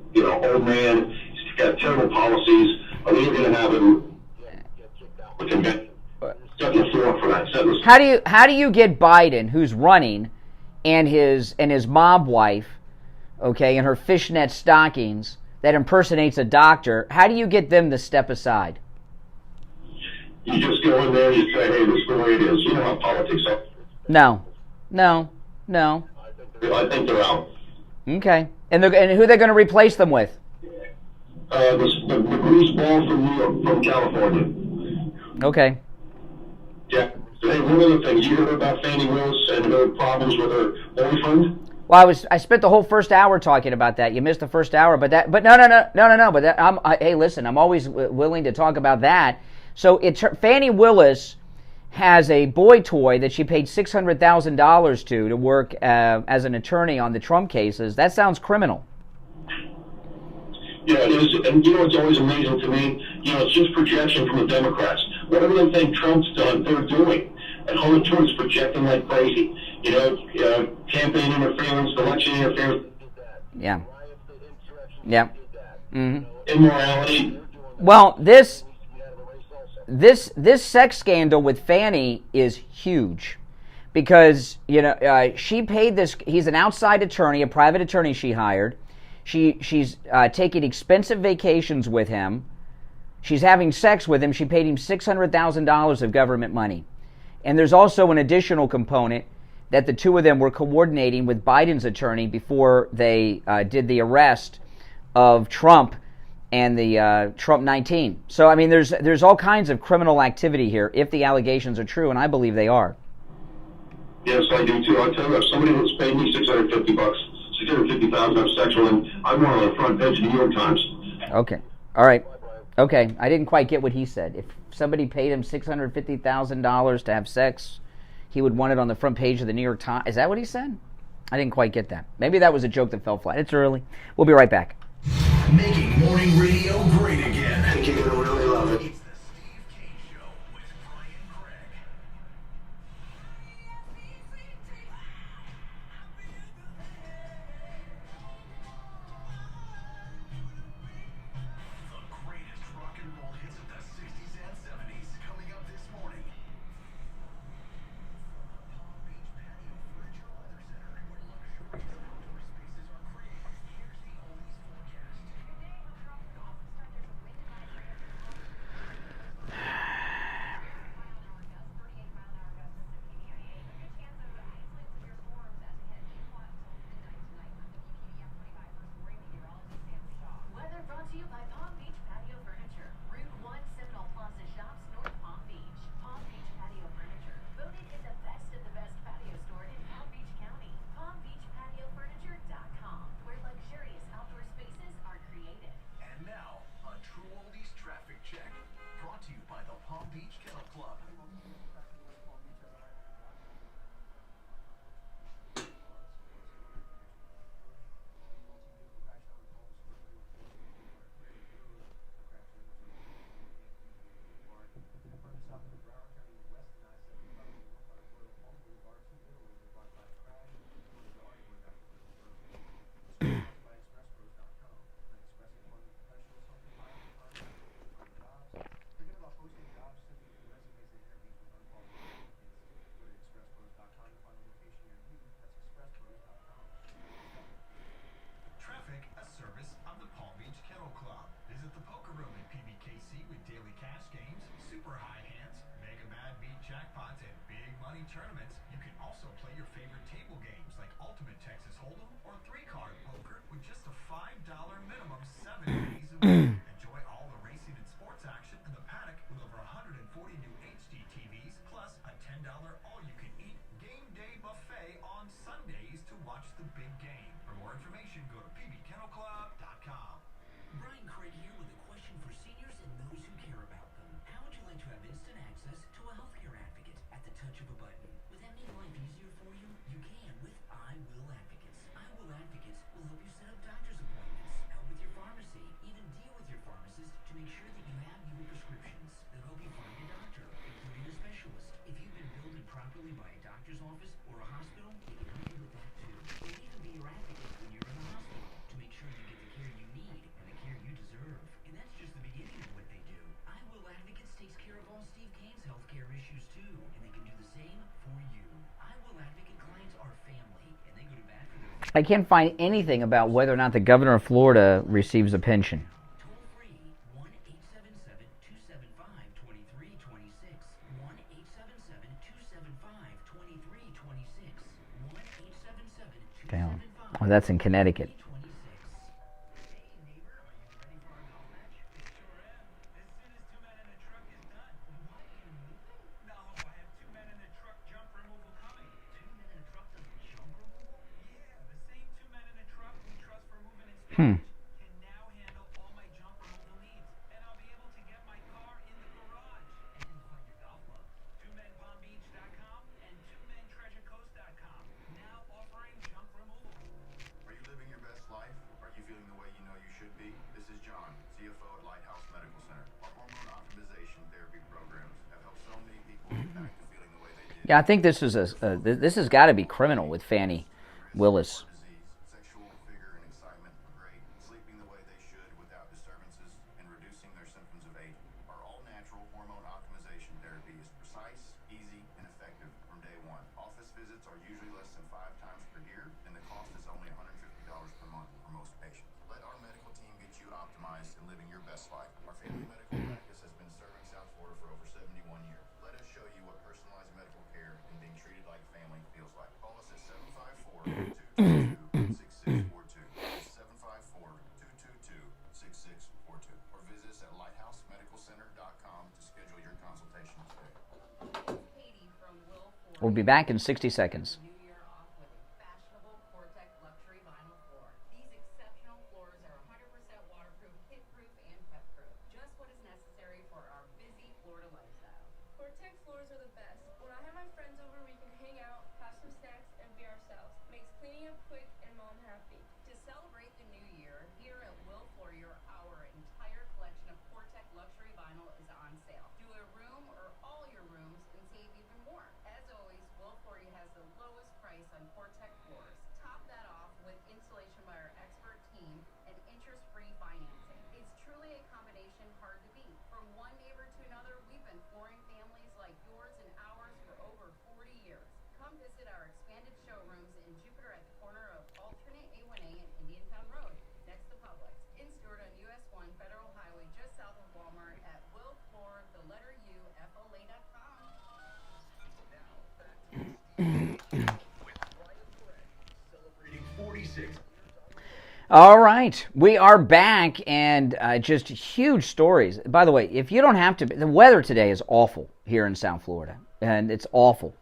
old man. He's got terrible policies. Are they going to have him with convention? Set the floor for that. How do you get Biden, who's running, and his mob wife, okay, in her fishnet stockings that impersonates a doctor? How do you get them to step aside? You just go in there and you say, hey, this is the way it is. You know how politics are. No. I think they're out. Okay. And who are they going to replace them with? The greaseball from New York, from California. Okay. Yeah. Hey, one other thing. You heard about Fani Willis and her problems with her boyfriend? Well, I spent the whole first hour talking about that. You missed the first hour, but no. But hey, listen, I'm always willing to talk about that. So Fani Willis has a boy toy that she paid $600,000 to work as an attorney on the Trump cases. That sounds criminal. Yeah, it is. And it's always amazing to me. It's just projection from the Democrats. Whatever they think Trump's done, they're doing. And Hillary Clinton's projecting like crazy. Campaign interference, election interference. Yeah. Yeah. Mm-hmm. Immorality. Well, this sex scandal with Fani is huge because she paid this. He's an outside attorney, a private attorney she hired. She's taking expensive vacations with him. She's having sex with him. She paid him $600,000 of government money. And there's also an additional component that the two of them were coordinating with Biden's attorney before they did the arrest of Trump and the Trump 19. So, I mean, there's all kinds of criminal activity here if the allegations are true, and I believe they are. Yes, I do too. I tell you, if somebody was paid me $650,000 of sexual, and I'm on the front page of the New York Times. Okay. All right. Okay. I didn't quite get what he said. If somebody paid him $650,000 to have sex, he would want it on the front page of the New York Times. Is that what he said? I didn't quite get that. Maybe that was a joke that fell flat. It's early. We'll be right back. Making morning radio great again. I think you're going to really love it. It's the Steve Kane Show with Brian Craig. The greatest rock and roll hits of the 60s and 70s coming up this morning. Palm Beach Patio Furniture Weather Center, where luxurious outdoor spaces are created. Here's the Oldies forecast. Today, we're also start there's a wind jackpots and big money tournaments, you can also play your favorite table games like Ultimate Texas Hold'em or 3-card poker with just a $5 minimum 7 days a week. Enjoy all the racing and sports action in the paddock with over 140 new HD TVs, plus a $10 all-you-can-eat game day buffet on Sundays to watch the big game. For more information, go to pbkennelclub.com. Brian Craig here with a question for seniors and those who care about them. How would you like to have instant access to a healthcare advocate at the touch of a button? Would that make life easier for you? You can with I Will Advocates. I Will Advocates will help you set up doctor's appointments, help with your pharmacy, even deal with your pharmacist to make sure that you have your prescriptions. They'll help you find a doctor, including a specialist. If you've been billed improperly by a doctor's office or a hospital, they can help you with that too. They'll even be your advocate when you're in the hospital to make sure you get the care you need and the care you deserve. And that's just the beginning of what they do. I Will Advocates takes care of all Steve Kane's healthcare issues too, and they can do the same for you. I Will Advocate clients are family, and they go to bat for their I can't find anything about whether or not the governor of Florida receives a pension. toll-free 1-877-275-2326. 1-877-275-2326. 1-877-275-2326. Damn. Oh, that's in Connecticut. Hmm. Yeah, I think this is this has got to be criminal with Fani Willis. We'll be back in 60 seconds. All right, we are back, and just huge stories. By the way, if you don't have to, the weather today is awful here in South Florida, and it's awful.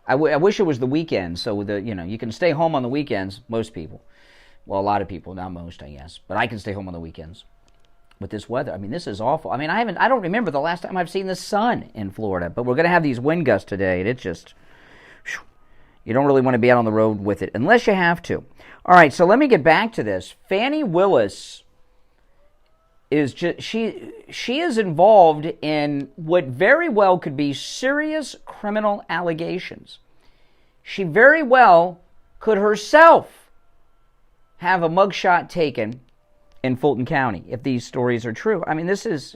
I wish it was the weekend, so you can stay home on the weekends. Most people, well, a lot of people, not most, I guess, but I can stay home on the weekends. With this weather, I mean, this is awful. I mean, I don't remember the last time I've seen the sun in Florida, but we're going to have these wind gusts today, and it's just, you don't really want to be out on the road with it unless you have to. All right, so let me get back to this. Fani Willis is just she is involved in what very well could be serious criminal allegations. She very well could herself have a mugshot taken in Fulton County if these stories are true. I mean, this is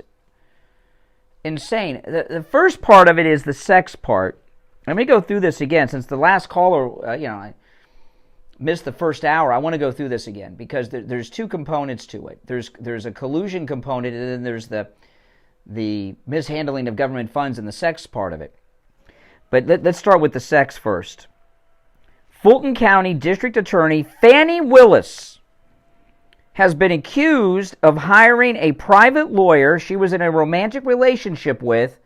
insane. The first part of it is the sex part. Let me go through this again since the last caller, I missed the first hour. I want to go through this again because there's two components to it. There's a collusion component, and then there's the mishandling of government funds and the sex part of it. But let's start with the sex first. Fulton County District Attorney Fani Willis has been accused of hiring a private lawyer she was in a romantic relationship with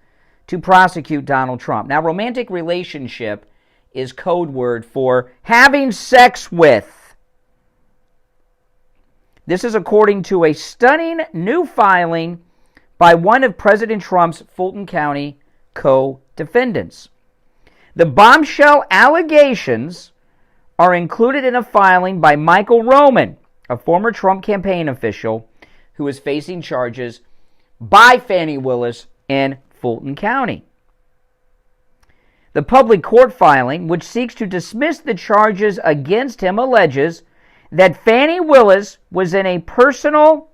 to prosecute Donald Trump. Now, romantic relationship is code word for having sex with. This is according to a stunning new filing by one of President Trump's Fulton County co-defendants. The bombshell allegations are included in a filing by Michael Roman, a former Trump campaign official who is facing charges by Fani Willis in Fulton County. The public court filing, which seeks to dismiss the charges against him, alleges that Fani Willis was in a personal,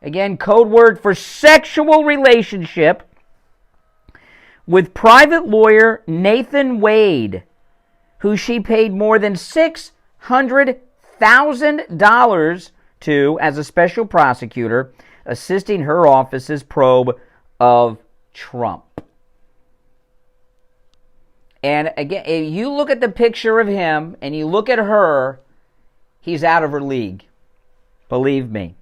again, code word for sexual relationship with private lawyer Nathan Wade, who she paid more than $600,000 to as a special prosecutor, assisting her office's probe of Trump. And again, if you look at the picture of him and you look at her, he's out of her league. Believe me.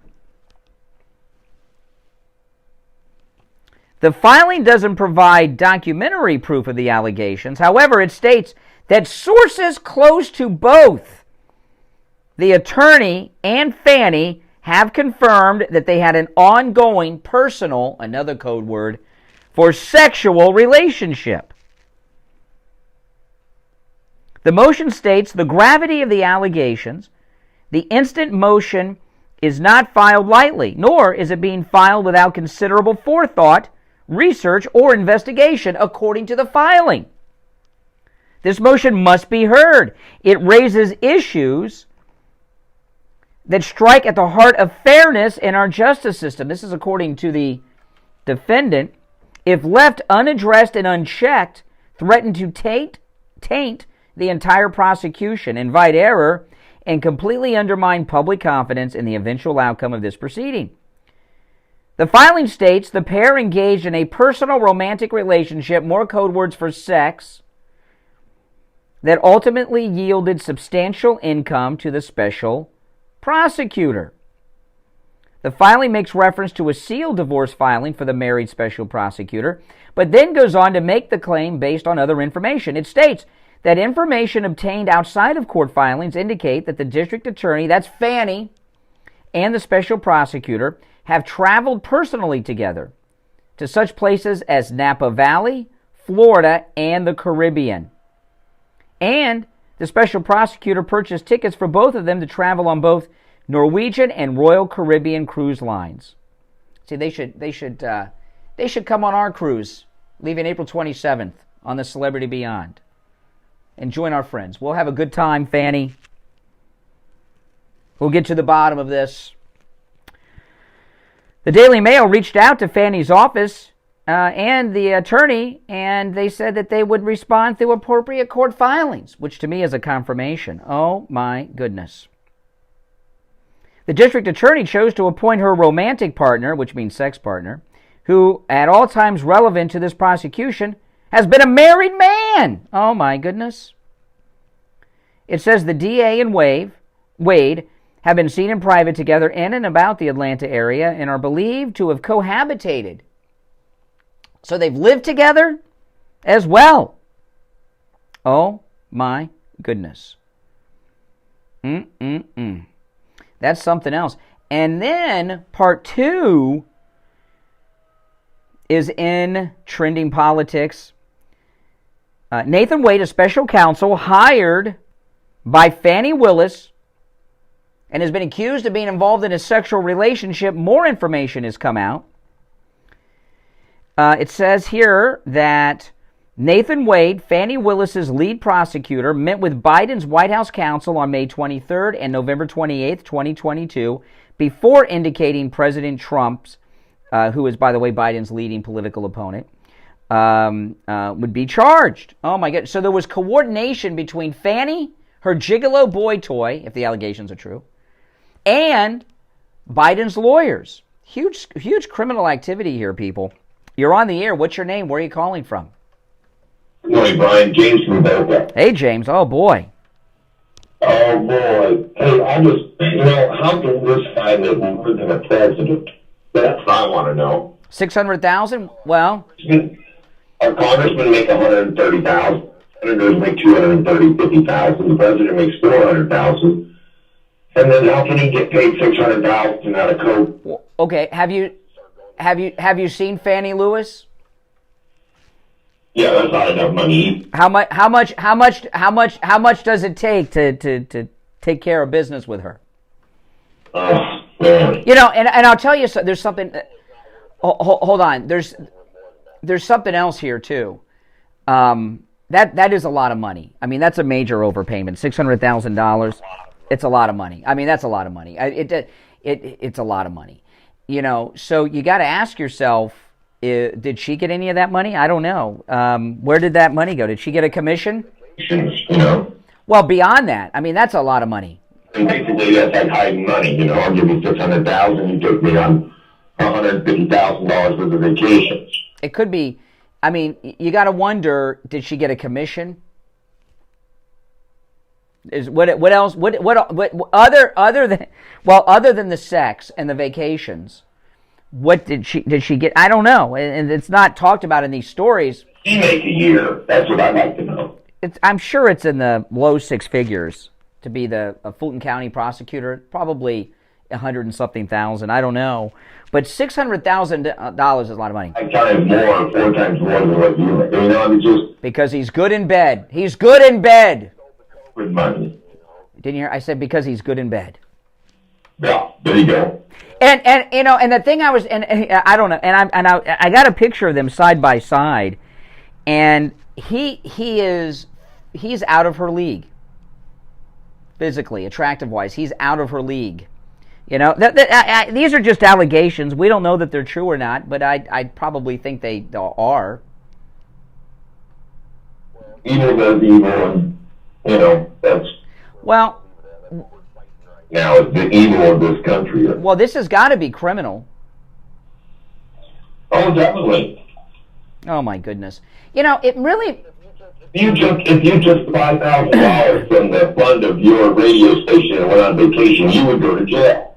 The filing doesn't provide documentary proof of the allegations. However, it states that sources close to both the attorney and Fani have confirmed that they had an ongoing personal, another code word, for sexual relationship. The motion states the gravity of the allegations. The instant motion is not filed lightly, nor is it being filed without considerable forethought, research, or investigation, according to the filing. This motion must be heard. It raises issues that strike at the heart of fairness in our justice system. This is according to the defendant. If left unaddressed and unchecked, threaten to taint the entire prosecution, invite error, and completely undermine public confidence in the eventual outcome of this proceeding. The filing states the pair engaged in a personal romantic relationship, more code words for sex, that ultimately yielded substantial income to the special prosecutor. The filing makes reference to a sealed divorce filing for the married special prosecutor, but then goes on to make the claim based on other information. It states that information obtained outside of court filings indicate that the district attorney, that's Fani, and the special prosecutor have traveled personally together to such places as Napa Valley, Florida, and the Caribbean. And the special prosecutor purchased tickets for both of them to travel on both Norwegian and Royal Caribbean cruise lines. See, they should come on our cruise, leaving April 27th on the Celebrity Beyond, and join our friends. We'll have a good time, Fani. We'll get to the bottom of this. The Daily Mail reached out to Fani's office and the attorney, and they said that they would respond through appropriate court filings, which to me is a confirmation. Oh my goodness. The district attorney chose to appoint her romantic partner, which means sex partner, who at all times relevant to this prosecution has been a married man. Oh my goodness. It says the DA and Wade have been seen in private together in and about the Atlanta area and are believed to have cohabitated. So they've lived together as well. Oh my goodness. That's something else. And then part 2 is in trending politics. Nathan Wade, a special counsel hired by Fani Willis, and has been accused of being involved in a sexual relationship. More information has come out. It says here that Nathan Wade, Fani Willis's lead prosecutor, met with Biden's White House counsel on May 23rd and November 28th, 2022, before indicating President Trump's, who is, by the way, Biden's leading political opponent, would be charged. Oh, my God. So there was coordination between Fani, her gigolo boy toy, if the allegations are true, and Biden's lawyers. Huge criminal activity here, people. You're on the air. What's your name? Where are you calling from? Good morning, Brian. James from Boca. Hey, James. Oh, boy. Oh, boy. Hey, I just, how can this guy live more than a president? That's what I want to know. 600,000? Well, our congressmen make 130,000. Senators make 250,000. The president makes 400,000. And then how can he get paid 600,000 out of coke? Okay, have you seen Fani Willis? Yeah, that's not enough money. How much does it take to take care of business with her? Oh, man. And I'll tell you, there's something. Hold on, there's something else here too. That is a lot of money. I mean, that's a major overpayment. $600,000. It's a lot of money. I mean, that's a lot of money. It's a lot of money. So you got to ask yourself. Did she get any of that money? I don't know. Where did that money go? Did she get a commission? Well, beyond that, I mean, that's a lot of money. And basically, that's like hiding money. I'll give you 600,000. You took me on $150,000 worth of vacations. It could be. I mean, you got to wonder: did she get a commission? What else? What other than the sex and the vacations? What did she get? I don't know, and it's not talked about in these stories. She make a year. That's what I'd like to know. I'm sure it's in the low six figures to be a Fulton County prosecutor. Probably 100 and something thousand. I don't know, but $600,000 is a lot of money. 4 times more than what you make. I mean, just because he's good in bed. He's good in bed. With money. Didn't you hear? I said because he's good in bed. Yeah, there you go. And the thing I don't know, I got a picture of them side by side, and he's out of her league. Physically, attractive wise, he's out of her league. These are just allegations. We don't know that they're true or not, but I probably think they are. Evil does evil, and that's well. Now it's the evil of this country. Well, this has got to be criminal. Oh, definitely. Oh my goodness! It really. If you took $5,000 from the fund of your radio station and went on vacation, you would go to jail.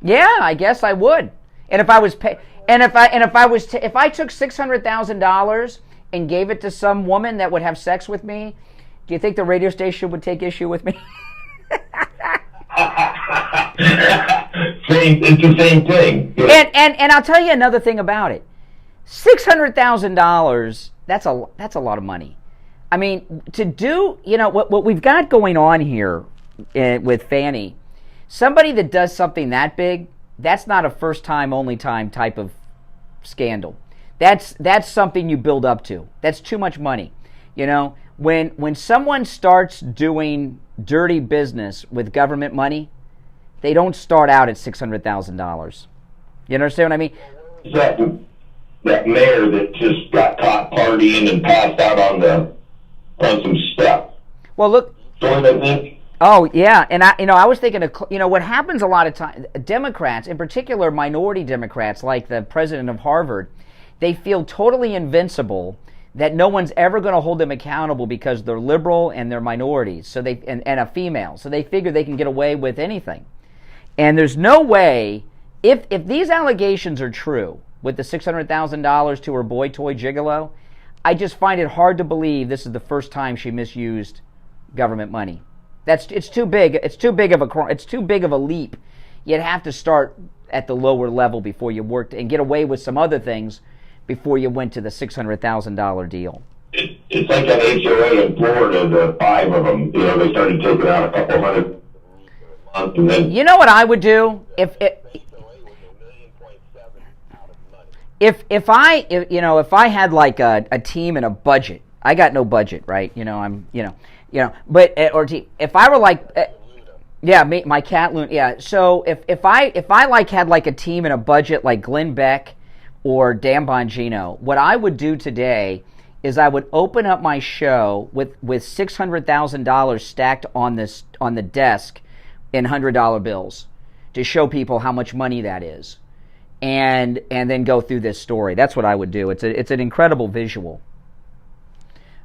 Yeah, I guess I would. And if I was if I took $600,000 and gave it to some woman that would have sex with me, do you think the radio station would take issue with me? It's the same thing. And I'll tell you another thing about it. $600,000, that's a lot of money. I mean, to do, what we've got going on here with Fani, somebody that does something that big, that's not a first time, only time type of scandal. That's something you build up to. That's too much money. When someone starts doing dirty business with government money, they don't start out at $600,000. You understand what I mean? That mayor that just got caught partying and passed out on some stuff. Well, look. Join, I think. Oh yeah, and I was thinking of what happens a lot of times. Democrats, in particular, minority Democrats, like the president of Harvard, they feel totally invincible. That no one's ever going to hold them accountable because they're liberal and they're minorities, so and a female, so they figure they can get away with anything. And there's no way, if these allegations are true, with the $600,000 to her boy toy gigolo, I just find it hard to believe this is the first time she misused government money. It's too big of a leap. You'd have to start at the lower level before you worked and get away with some other things before you went to the $600,000 deal. It's like an HOA in Florida, the 5 of them. They started taking out a couple hundred a month, and then. You know what I would do if I had like a team and a budget. I got no budget, right? But or team. If I were like. Yeah, my cat loon. Yeah, so if I like had like a team and a budget like Glenn Beck or Dan Bongino, what I would do today is I would open up my show with $600,000 stacked on the desk in $100 bills to show people how much money that is, and then go through this story. That's what I would do. It's an incredible visual.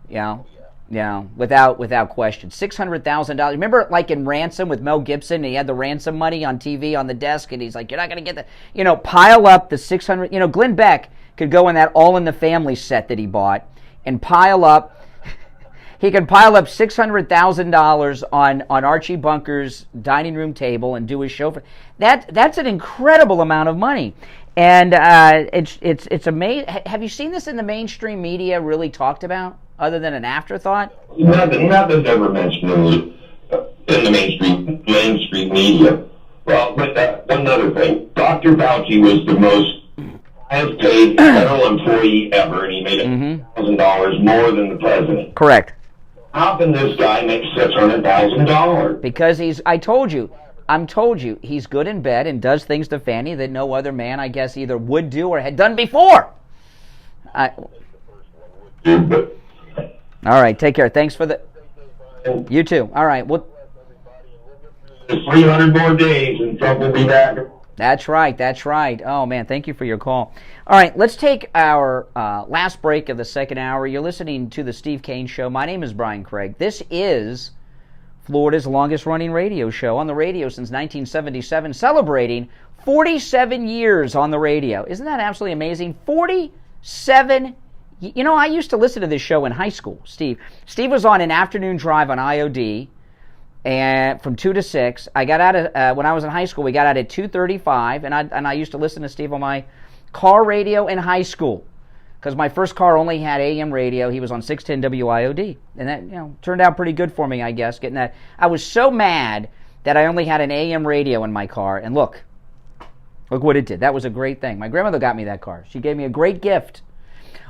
Yeah, without question. $600,000. Remember, like in Ransom with Mel Gibson, he had the ransom money on TV on the desk, and he's like, "You're not going to get that." Pile up the 600. Glenn Beck could go in that All in the Family set that he bought and pile up. He could pile up $600,000 on Archie Bunker's dining room table and do his show for that. That's an incredible amount of money, and it's amazing. Have you seen this in the mainstream media really talked about, other than an afterthought? Nothing's ever mentioned in the mainstream media. Well, but one other thing, Dr. Fauci was the most highest paid federal employee ever, and he made $1,000 more than the president. Correct. How can this guy make $600,000? Because I'm told you, he's good in bed and does things to Fani that no other man, I guess, either would do or had done before. All right, take care. Thanks for the... You too. All right. Well, 300 more days and Trump will be back. That's right. Oh, man, thank you for your call. All right, let's take our last break of the second hour. You're listening to the Steve Kane Show. My name is Brian Craig. This is Florida's longest-running radio show, on the radio since 1977, celebrating 47 years on the radio. Isn't that absolutely amazing? 47 I used to listen to this show in high school, Steve. Steve was on an afternoon drive on IOD, and from 2 to 6. I got out of when I was in high school. We got out at 2:35, and I used to listen to Steve on my car radio in high school, because my first car only had AM radio. He was on 610 WIOD, and that turned out pretty good for me, I guess. Getting that, I was so mad that I only had an AM radio in my car, and look what it did. That was a great thing. My grandmother got me that car. She gave me a great gift.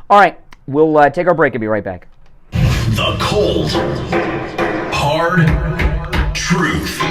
All right, we'll take our break and be right back. The cold, hard truth.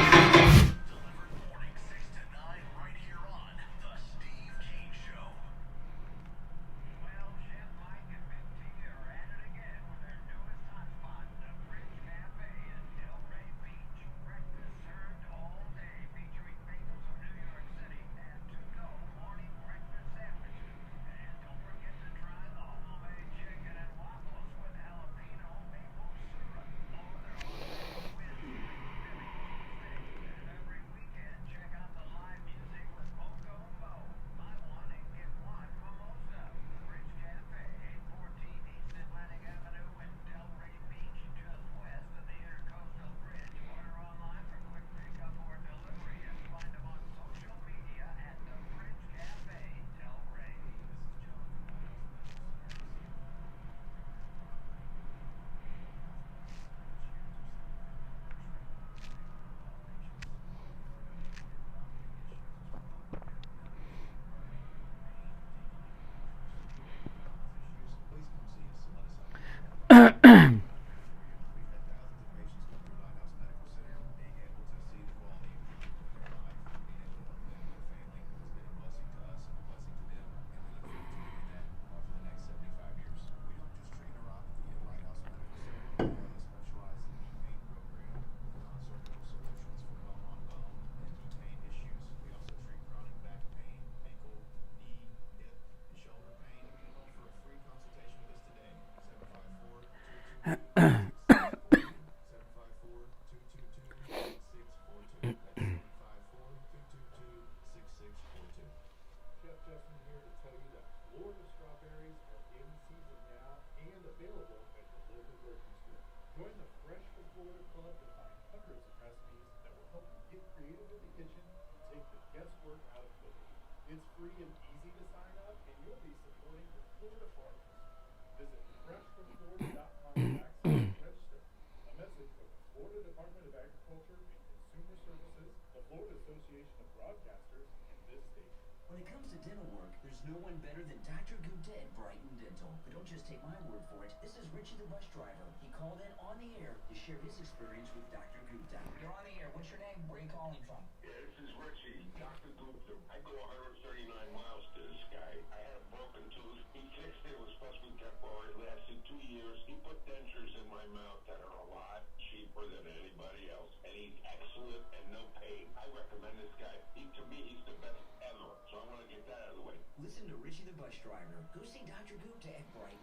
When it comes to dental work, there's no one better than Dr. Gupta at Brighton Dental. But don't just take my word for it. This is Richie the bus driver. He called in on the air to share his experience with Dr. Gupta. You're on the air. What's your name? Where are you calling from? Yeah, this is Richie, Dr. Gupta. I go 139 miles to this guy. I had a broken tooth. He fixed it. It was supposed to be temporary. It lasted 2 years. He put dentures in my mouth that are a lot cheaper than anybody else. And he's excellent and no pain. I recommend this guy. To me, he's the best ever. So I want to get that out of the way. Listen to Richie the bus driver. Go see Dr. Gupta at Brighton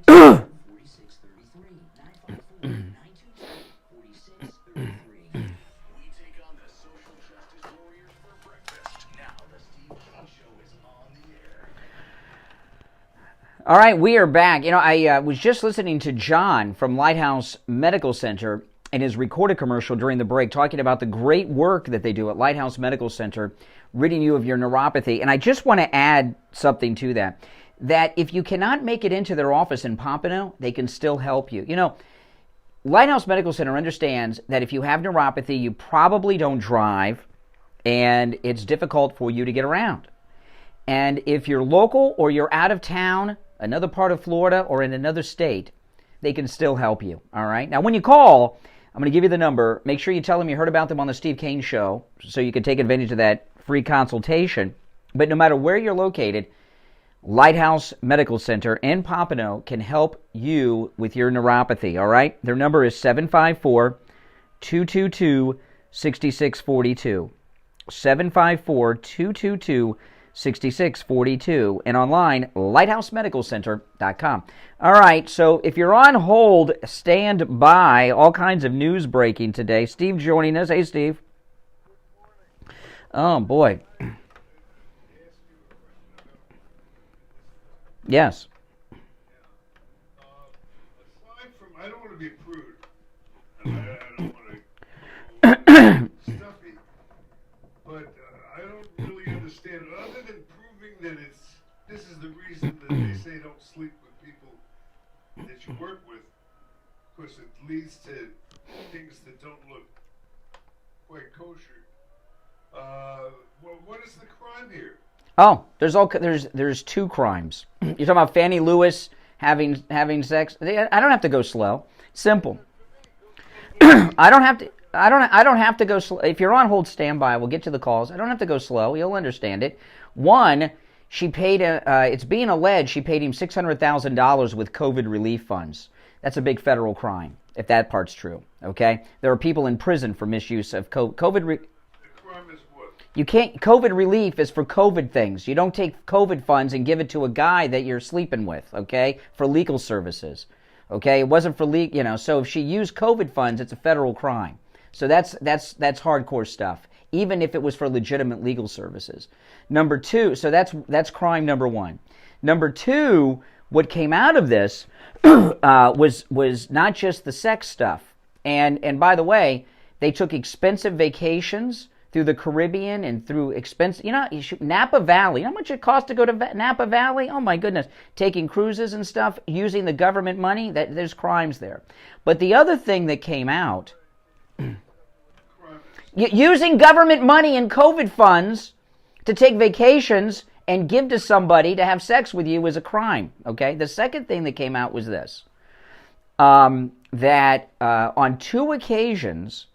Dental. 4633. 954-922-4633. We take on the social justice warriors for breakfast. Now the Steve Kane Show is on the air. All right, we are back. You know, I was just listening to John from Lighthouse Medical Center in his recorded commercial during the break talking about the great work that they do at Lighthouse Medical Center, ridding you of your neuropathy. And I just want to add something to that, that if you cannot make it into their office in Pompano, they can still help you. You know, Lighthouse Medical Center understands that if you have neuropathy, you probably don't drive, and it's difficult for you to get around. And if you're local or you're out of town, another part of Florida or in another state, they can still help you, all right? Now, when you call, I'm going to give you the number. Make sure you tell them you heard about them on the Steve Kane Show so you can take advantage of that free consultation. But no matter where you're located, Lighthouse Medical Center in Pompano can help you with your neuropathy, all right? Their number is 754-222-6642. 754-222-6642. And online, lighthousemedicalcenter.com. All right, so if you're on hold, stand by. All kinds of news breaking today. Steve joining us. Hey, Steve. Oh, boy. Yes. Aside from, I don't want to be prude, and I don't want to stuffy, but I don't really understand, other than proving that this is the reason that they say don't sleep with people that you work with, because it leads to things that don't look quite kosher. Well, what is the crime here? Oh, there's two crimes. You're talking about Fani Willis having sex. I don't have to go slow. Simple. I don't have to go slow. If you're on hold, stand by. We'll get to the calls. I don't have to go slow. You'll understand it. One, she paid. It's being alleged she paid him $600,000 with COVID relief funds. That's a big federal crime, if that part's true. Okay, there are people in prison for misuse of COVID. You can't. COVID relief is for COVID things. You don't take COVID funds and give it to a guy that you're sleeping with. Okay, for legal services. Okay, it wasn't for legal. You know, so if she used COVID funds, it's a federal crime. So that's hardcore stuff. Even if it was for legitimate legal services. Number two. So that's crime number one. Number two. What came out of this was not just the sex stuff. And by the way, they took expensive vacations through the Caribbean and through expensive, Napa Valley. You know how much it costs to go to Napa Valley? Oh my goodness. Taking cruises and stuff, using the government money, there's crimes there. But the other thing that came out, using government money and COVID funds to take vacations and give to somebody to have sex with you is a crime, okay? The second thing that came out was this, that on two occasions,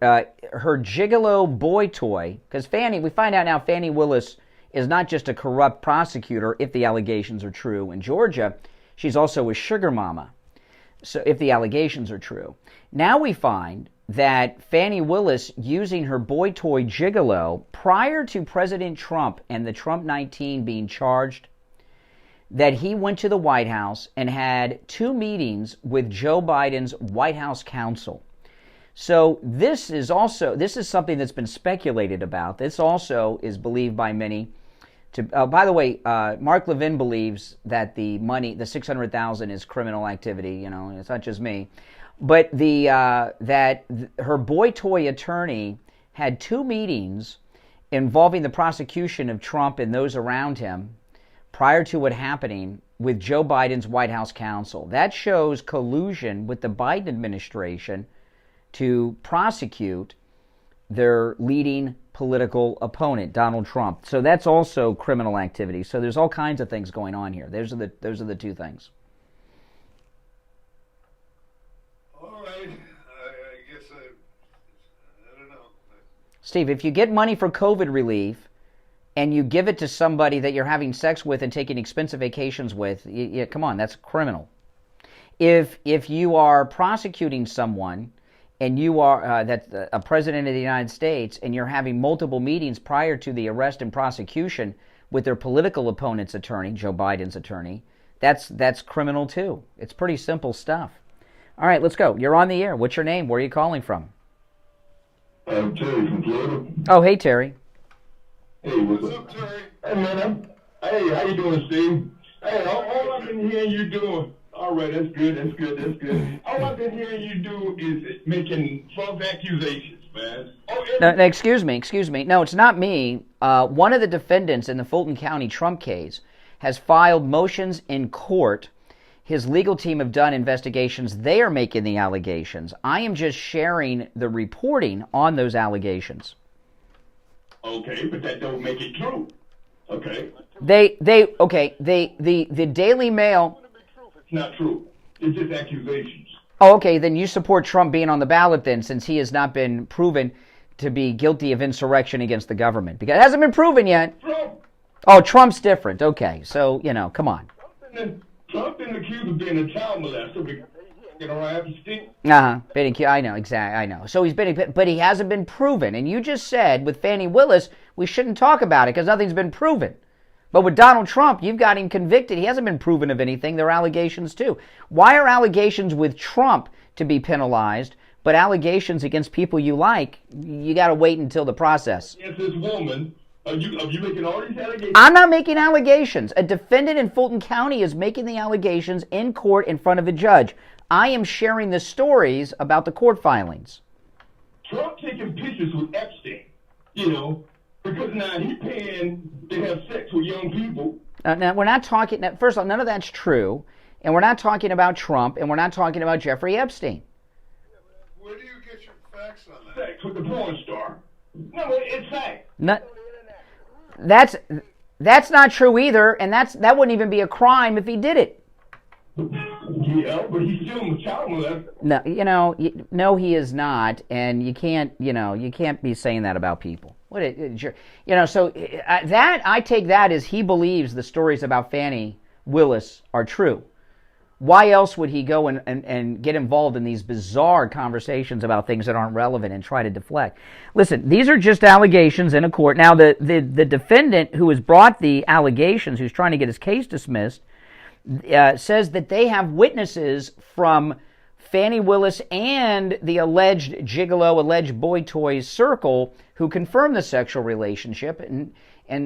her gigolo boy toy, because we find out now Fani Willis is not just a corrupt prosecutor, if the allegations are true in Georgia, she's also a sugar mama, so if the allegations are true. Now we find that Fani Willis, using her boy toy gigolo, prior to President Trump and the Trump 19 being charged, that he went to the White House and had 2 meetings with Joe Biden's White House counsel. So this is something that's been speculated about. This also is believed by many to. By the way, Mark Levin believes that the money, the $600,000, is criminal activity. You know, it's not just me, but that her boy toy attorney had 2 meetings involving the prosecution of Trump and those around him prior to it happening with Joe Biden's White House counsel. That shows collusion with the Biden administration to prosecute their leading political opponent, Donald Trump. So that's also criminal activity. So there's all kinds of things going on here. Those are the 2 things. All right. I guess I don't know. Steve, if you get money for COVID relief and you give it to somebody that you're having sex with and taking expensive vacations with, come on, that's criminal. If you are prosecuting someone and you are that's a president of the United States, and you're having multiple meetings prior to the arrest and prosecution with their political opponent's attorney, Joe Biden's attorney, that's criminal too. It's pretty simple stuff. All right, let's go. You're on the air. What's your name? Where are you calling from? I'm Terry from Florida. Oh, hey, Terry. Hey, what's up, Terry? Hey, man. Hey, how you doing, Steve? Hey, all I've been hearing you doing. All right, that's good. All I've been hearing you do is making false accusations, man. No, excuse me. No, it's not me. One of the defendants in the Fulton County Trump case has filed motions in court. His legal team have done investigations. They are making the allegations. I am just sharing the reporting on those allegations. Okay, but that don't make it true. Okay. The Daily Mail. It's not true. It's just accusations. Oh, okay, then you support Trump being on the ballot then, since he has not been proven to be guilty of insurrection against the government. Because it hasn't been proven yet. Trump. Oh, Trump's different. Okay, so, come on. Trump been accused of being a child molester. Epstein. I know, exactly, I know. So he's been, but he hasn't been proven. And you just said, with Fani Willis, we shouldn't talk about it because nothing's been proven. But with Donald Trump, you've got him convicted. He hasn't been proven of anything. There are allegations, too. Why are allegations with Trump to be penalized, but allegations against people you like, you got to wait until the process? Yes, this woman. Are you making all these allegations? I'm not making allegations. A defendant in Fulton County is making the allegations in court in front of a judge. I am sharing the stories about the court filings. Trump taking pictures with Epstein, because now he's paying to have sex with young people. Now, we're not talking, first of all, none of that's true, and we're not talking about Trump, and we're not talking about Jeffrey Epstein. Where do you get your facts on that? Sex with the porn star. No, it's fact. That's not true either, and that wouldn't even be a crime if he did it. Yeah, but he's still a child molester. No, he is not, and you can't be saying that about people. So I take that as he believes the stories about Fani Willis are true. Why else would he go and get involved in these bizarre conversations about things that aren't relevant and try to deflect? Listen, these are just allegations in a court. Now, the defendant who has brought the allegations, who's trying to get his case dismissed, says that they have witnesses from Fani Willis and the alleged gigolo, alleged boy toys circle who confirm the sexual relationship and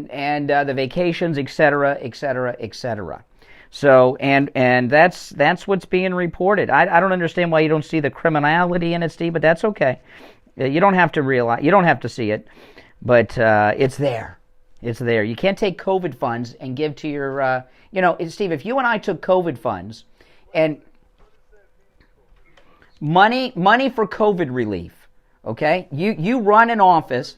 the vacations, etc., etc., etc. So and that's what's being reported. I don't understand why you don't see the criminality in it, Steve, but that's okay. You don't have to see it, but it's there. It's there. You can't take COVID funds and give to your, Steve, if you and I took COVID funds and money for COVID relief, okay? You run an office.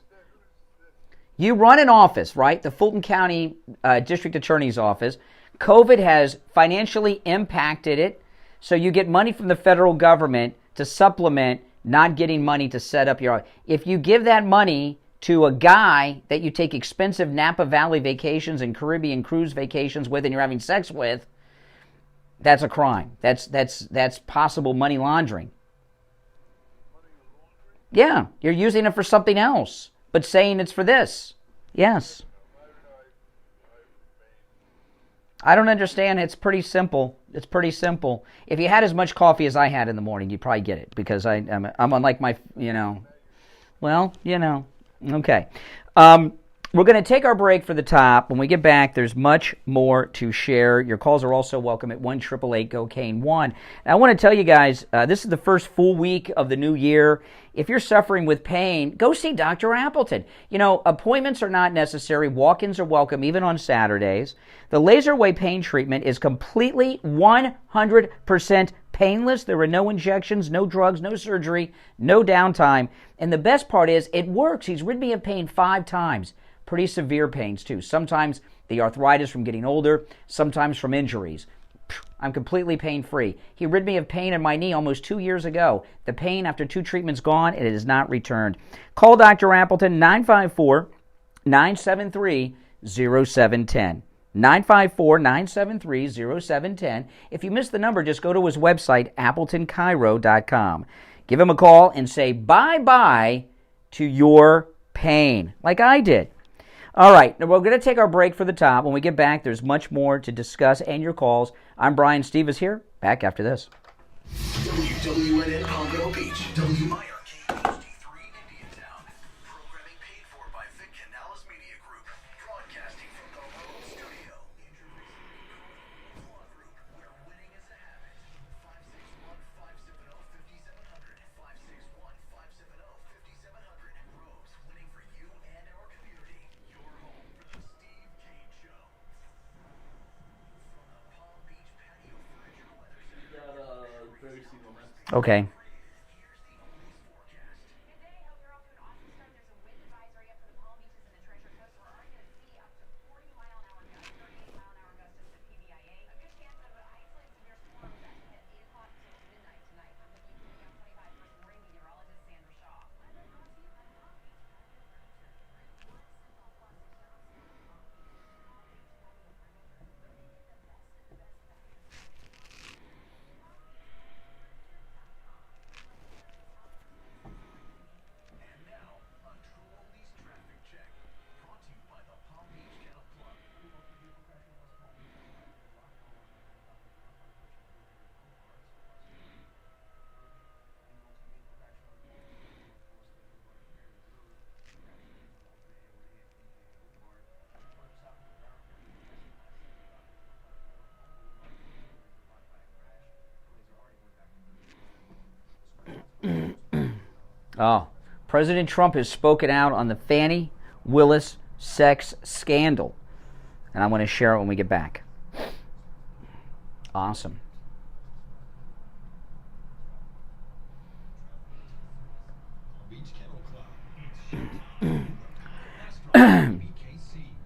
You run an office, right? The Fulton County District Attorney's Office. COVID has financially impacted it, so you get money from the federal government to supplement not getting money to set up your office. If you give that money to a guy that you take expensive Napa Valley vacations and Caribbean cruise vacations with and you're having sex with, that's a crime. That's possible money laundering. Yeah, you're using it for something else, but saying it's for this. Yes. I don't understand. It's pretty simple. It's pretty simple. If you had as much coffee as I had in the morning, you'd probably get it because I'm unlike my, Okay. We're going to take our break for the top. When we get back, there's much more to share. Your calls are also welcome at 1-888-GO-CANE-1. I want to tell you guys, this is the first full week of the new year. If you're suffering with pain, go see Dr. Appleton. Appointments are not necessary. Walk-ins are welcome, even on Saturdays. The laser wave pain treatment is completely 100% painless. There are no injections, no drugs, no surgery, no downtime. And the best part is it works. He's rid me of pain 5 times. Pretty severe pains, too. Sometimes the arthritis from getting older, sometimes from injuries. I'm completely pain-free. He rid me of pain in my knee almost 2 years ago. The pain after 2 treatments gone, and it has not returned. Call Dr. Appleton, 954-973-0710. 954-973-0710. If you missed the number, just go to his website, AppletonCairo.com. Give him a call and say bye-bye to your pain, like I did. All right, now we're going to take our break for the top. When we get back, there's much more to discuss and your calls. I'm Brian. Steve is here. Back after this. WWNN Pompano Beach. WIRK HD3 Indiantown. Programming paid for by Vic Canales Media Group. Broadcasting from the Road Studio. Law Group, where winning is a habit. 561-570-5700. 561-570-5700. Rose, winning for you and our community. Your home for the Steve Kane Show. From the Palm Beach Patio Furniture Weather Center. Very single message. Okay. Oh, President Trump has spoken out on the Fani Willis sex scandal. And I'm going to share it when we get back. Awesome.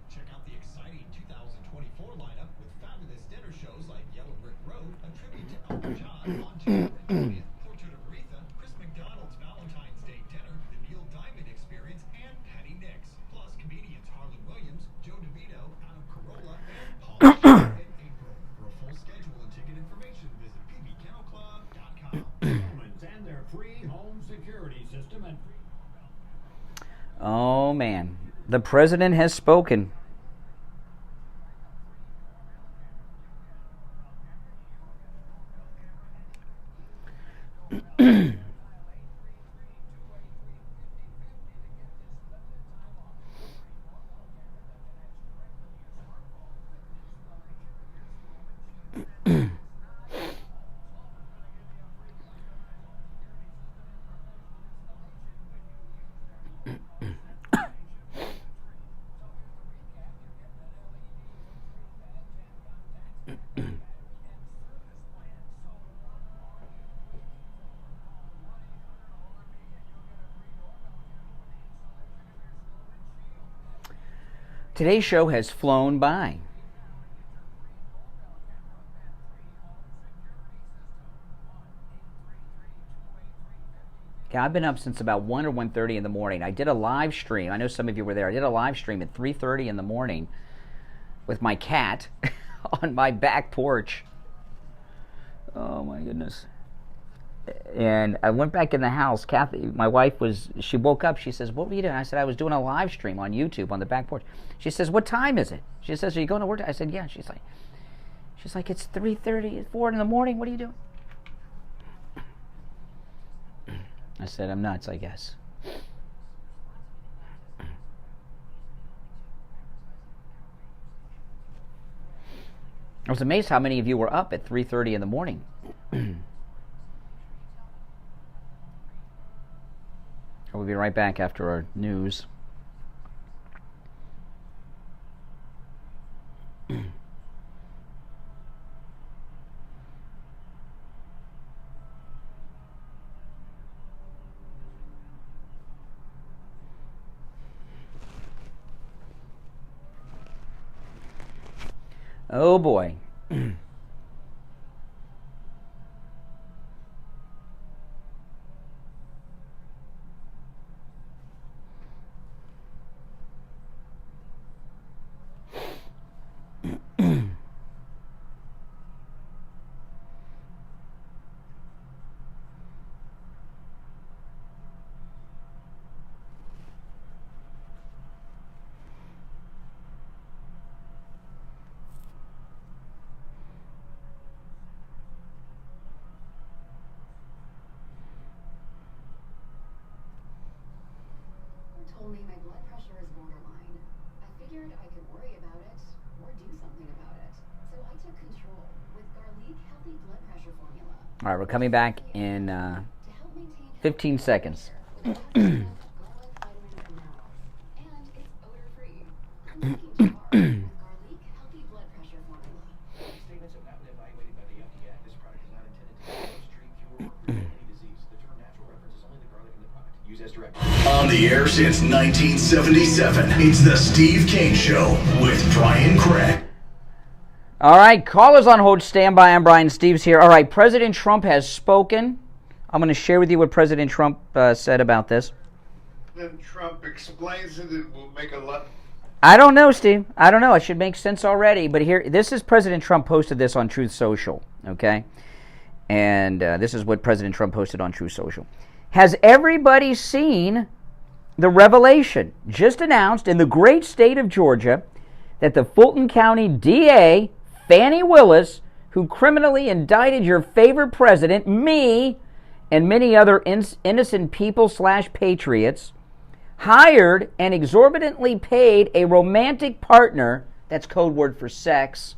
Check out the exciting 2024 lineup with fabulous dinner shows like Yellow Brick Road, a tribute to Elton John on January 20th, Portrait of Aretha, Chris McDonald's Valentine's Day Dinner, the Neil Diamond Experience, and Patty Nix. Plus comedians Harlan Williams, Joe DeVito, Adam Carolla, and Paul in April. For a full schedule and ticket information, visit pbkennelclub.com. And their free home security system and free... Oh, man. The president has spoken. Today's show has flown by. Okay, I've been up since about 1 or 1:30 in the morning. I did a live stream. I know some of you were there. I did a live stream at 3:30 in the morning with my cat on my back porch. Oh, my goodness. And I went back in the house. Kathy, my wife, she woke up. She says, "What were you doing?" I said, "I was doing a live stream on YouTube on the back porch." She says, "What time is it?" She says, "Are you going to work?" I said, "Yeah." She's like, "It's 3:30, it's 4 in the morning. What are you doing?" I said, "I'm nuts, I guess." I was amazed how many of you were up at 3:30 in the morning. We'll be right back after our news. Oh boy. me my blood pressure is borderline. I figured I could worry about it or do something about it. So I took control with Garlic Healthy Blood Pressure Formula. All right, we're coming back in 15 seconds. On the air since 1977, it's the Steve Kane Show with Brian Craig. All right, callers on hold, stand by. I'm Brian. Steve's here. All right, President Trump has spoken. I'm going to share with you what President Trump said about this. Then Trump explains it will make a lot. I don't know, Steve. I don't know. It should make sense already. But here, this is President Trump posted this on Truth Social, okay? And this is what President Trump posted on Truth Social. Has everybody seen the revelation just announced in the great state of Georgia that the Fulton County DA, Fani Willis, who criminally indicted your favorite president, me, and many other innocent people / patriots, hired and exorbitantly paid a romantic partner, that's code word for sex,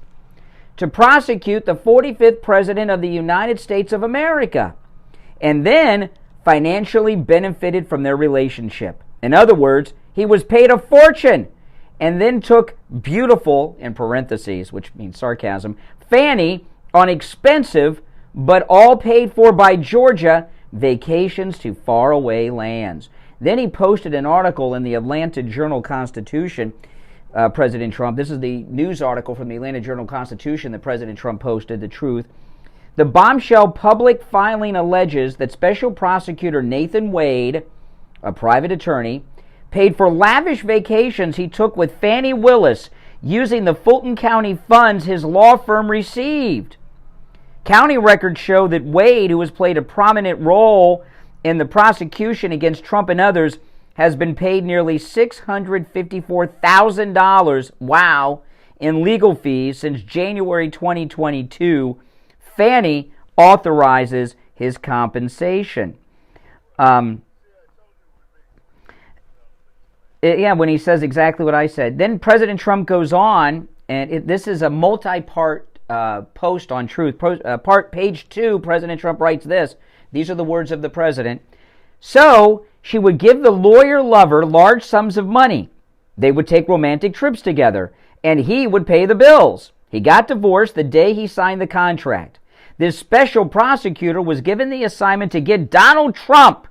to prosecute the 45th president of the United States of America, and then financially benefited from their relationship. In other words, he was paid a fortune and then took beautiful, in parentheses, which means sarcasm, Fani on expensive, but all paid for by Georgia, vacations to faraway lands. Then he posted an article in the Atlanta Journal-Constitution, President Trump. This is the news article from the Atlanta Journal-Constitution that President Trump posted, the truth. The bombshell public filing alleges that Special Prosecutor Nathan Wade, a private attorney, paid for lavish vacations he took with Fani Willis using the Fulton County funds his law firm received. County records show that Wade, who has played a prominent role in the prosecution against Trump and others, has been paid nearly $654,000, wow, in legal fees since January 2022. Fani authorizes his compensation. Yeah, when he says exactly what I said. Then President Trump goes on, and this is a multi-part post on Truth. Page 2, President Trump writes this. These are the words of the president. So, she would give the lawyer lover large sums of money. They would take romantic trips together, and he would pay the bills. He got divorced the day he signed the contract. This special prosecutor was given the assignment to get Donald Trump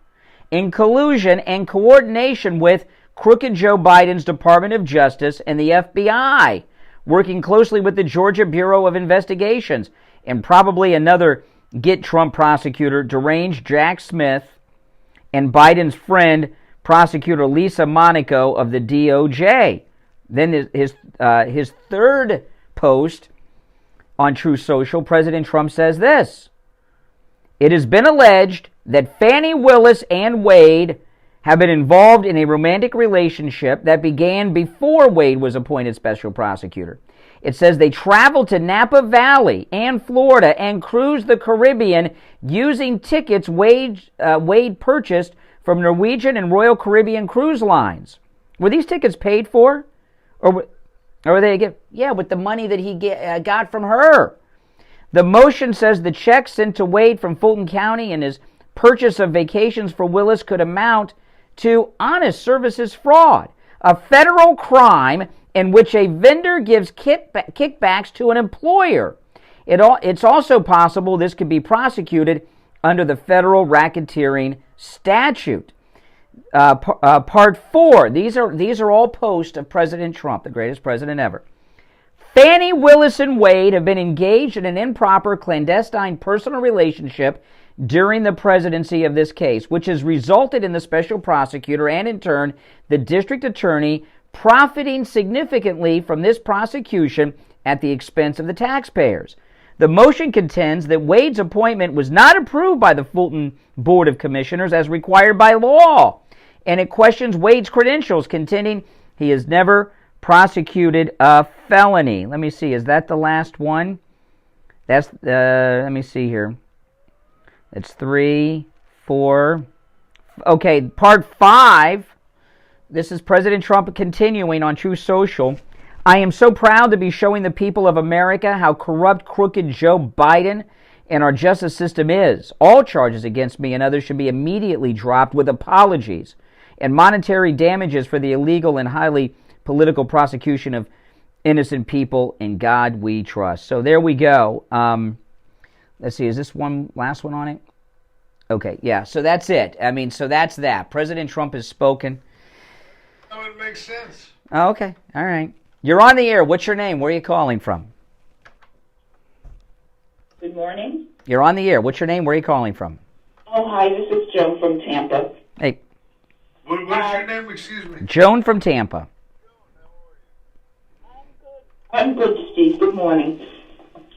in collusion and coordination with crooked Joe Biden's Department of Justice and the FBI, working closely with the Georgia Bureau of Investigations and probably another Get Trump prosecutor, deranged Jack Smith, and Biden's friend, prosecutor Lisa Monaco of the DOJ. Then his third post on Truth Social, President Trump says this. It has been alleged that Fani Willis and Wade have been involved in a romantic relationship that began before Wade was appointed special prosecutor. It says they traveled to Napa Valley and Florida and cruised the Caribbean using tickets Wade purchased from Norwegian and Royal Caribbean cruise lines. Were these tickets paid for? Or were they with the money that he got from her? The motion says the check sent to Wade from Fulton County and his purchase of vacations for Willis could amount to honest services fraud, a federal crime in which a vendor gives kickbacks to an employer. It's also possible this could be prosecuted under the federal racketeering statute. Part 4. These are all posts of President Trump, the greatest president ever. Fani Willis and Wade have been engaged in an improper clandestine personal relationship during the presidency of this case, which has resulted in the special prosecutor and in turn the district attorney profiting significantly from this prosecution at the expense of the taxpayers. The motion contends that Wade's appointment was not approved by the Fulton Board of Commissioners as required by law, and it questions Wade's credentials, contending he has never prosecuted a felony. Let me see, is that the last one? That's, let me see here. It's 3, 4. Okay, part 5. This is President Trump continuing on Truth Social. I am so proud to be showing the people of America how corrupt, crooked Joe Biden and our justice system is. All charges against me and others should be immediately dropped with apologies and monetary damages for the illegal and highly political prosecution of innocent people. In God we trust. So there we go. Let's see, is this one last one on it? Okay, yeah, so that's it. I mean, so that's that. President Trump has spoken. No, it makes sense. Oh, okay, all right. You're on the air. What's your name? Where are you calling from? Good morning. You're on the air. What's your name? Where are you calling from? Oh, hi, this is Joan from Tampa. Hey. What is your name? Excuse me. Joan from Tampa. I'm good, Steve. Good morning.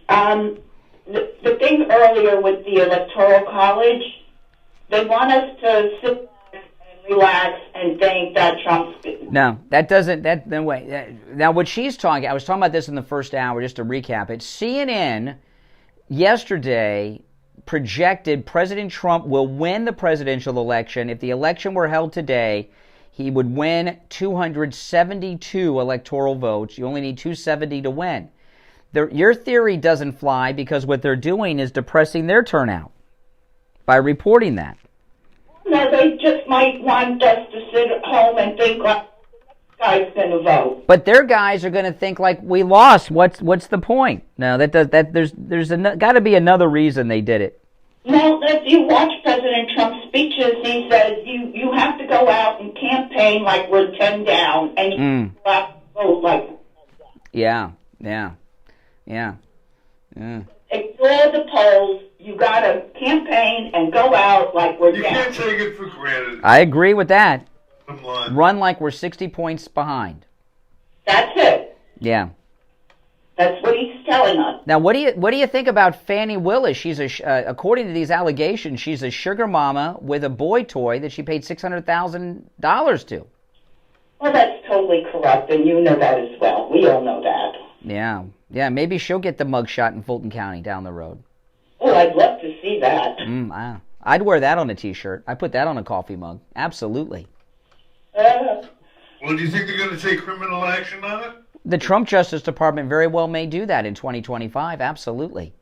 The thing earlier with the Electoral College, they want us to sit back and relax and think that Trump's... No, that doesn't... No way. Now, what she's talking... I was talking about this in the first hour, just to recap it. CNN yesterday projected President Trump will win the presidential election. If the election were held today, he would win 272 electoral votes. You only need 270 to win. Your theory doesn't fly because what they're doing is depressing their turnout by reporting that. No, they just might want us to sit at home and think like the next guy's going to vote. But their guys are going to think like we lost. What's the point? No, there's got to be another reason they did it. No, if you watch President Trump's speeches, he says you have to go out and campaign like we're 10 down, and you have to vote like... Yeah. Ignore the polls. You got to campaign and go out like we're You down. can't take it for granted. I agree with that. Come on. Run like we're 60 points behind. That's it. Yeah. That's what he's telling us. Now, what do you think about Fani Willis? She's according to these allegations, she's a sugar mama with a boy toy that she paid $600,000 to. Well, that's totally corrupt, and you know that as well. We all know that. Yeah. Maybe she'll get the mugshot in Fulton County down the road. Oh, I'd love to see that. I'd wear that on a T-shirt. I put that on a coffee mug. Absolutely. Well, do you think they're going to take criminal action on it? The Trump Justice Department very well may do that in 2025. Absolutely.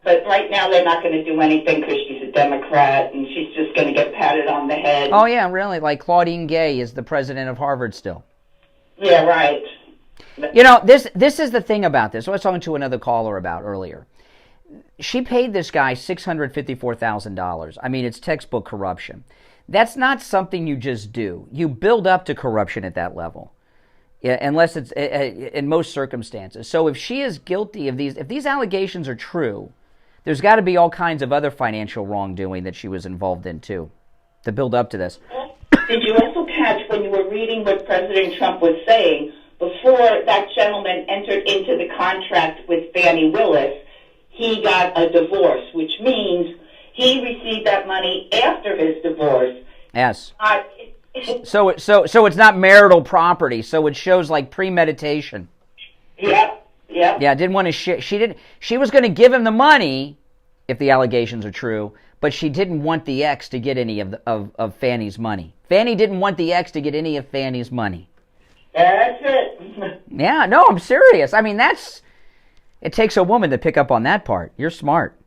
But right now they're not going to do anything because she's a Democrat and she's just going to get patted on the head. Oh, yeah, really? Like Claudine Gay is the president of Harvard still. Yeah, right. You know, this is the thing about this. I was talking to another caller about earlier. She paid this guy $654,000. I mean, it's textbook corruption. That's not something you just do. You build up to corruption at that level, unless it's in most circumstances. So if she is guilty of if these allegations are true, there's got to be all kinds of other financial wrongdoing that she was involved in too, to build up to this. Did you also catch when you were reading what President Trump was saying before that gentleman entered into the contract with Fani Willis? He got a divorce, which means he received that money after his divorce. Yes. So it's not marital property. So it shows like premeditation. Yep. Yeah, didn't want to share. She was going to give him the money if the allegations are true, but she didn't want the ex to get any of Fanny's money. Fanny didn't want the ex to get any of Fanny's money. That's it. Yeah, no, I'm serious. I mean, it takes a woman to pick up on that part. You're smart.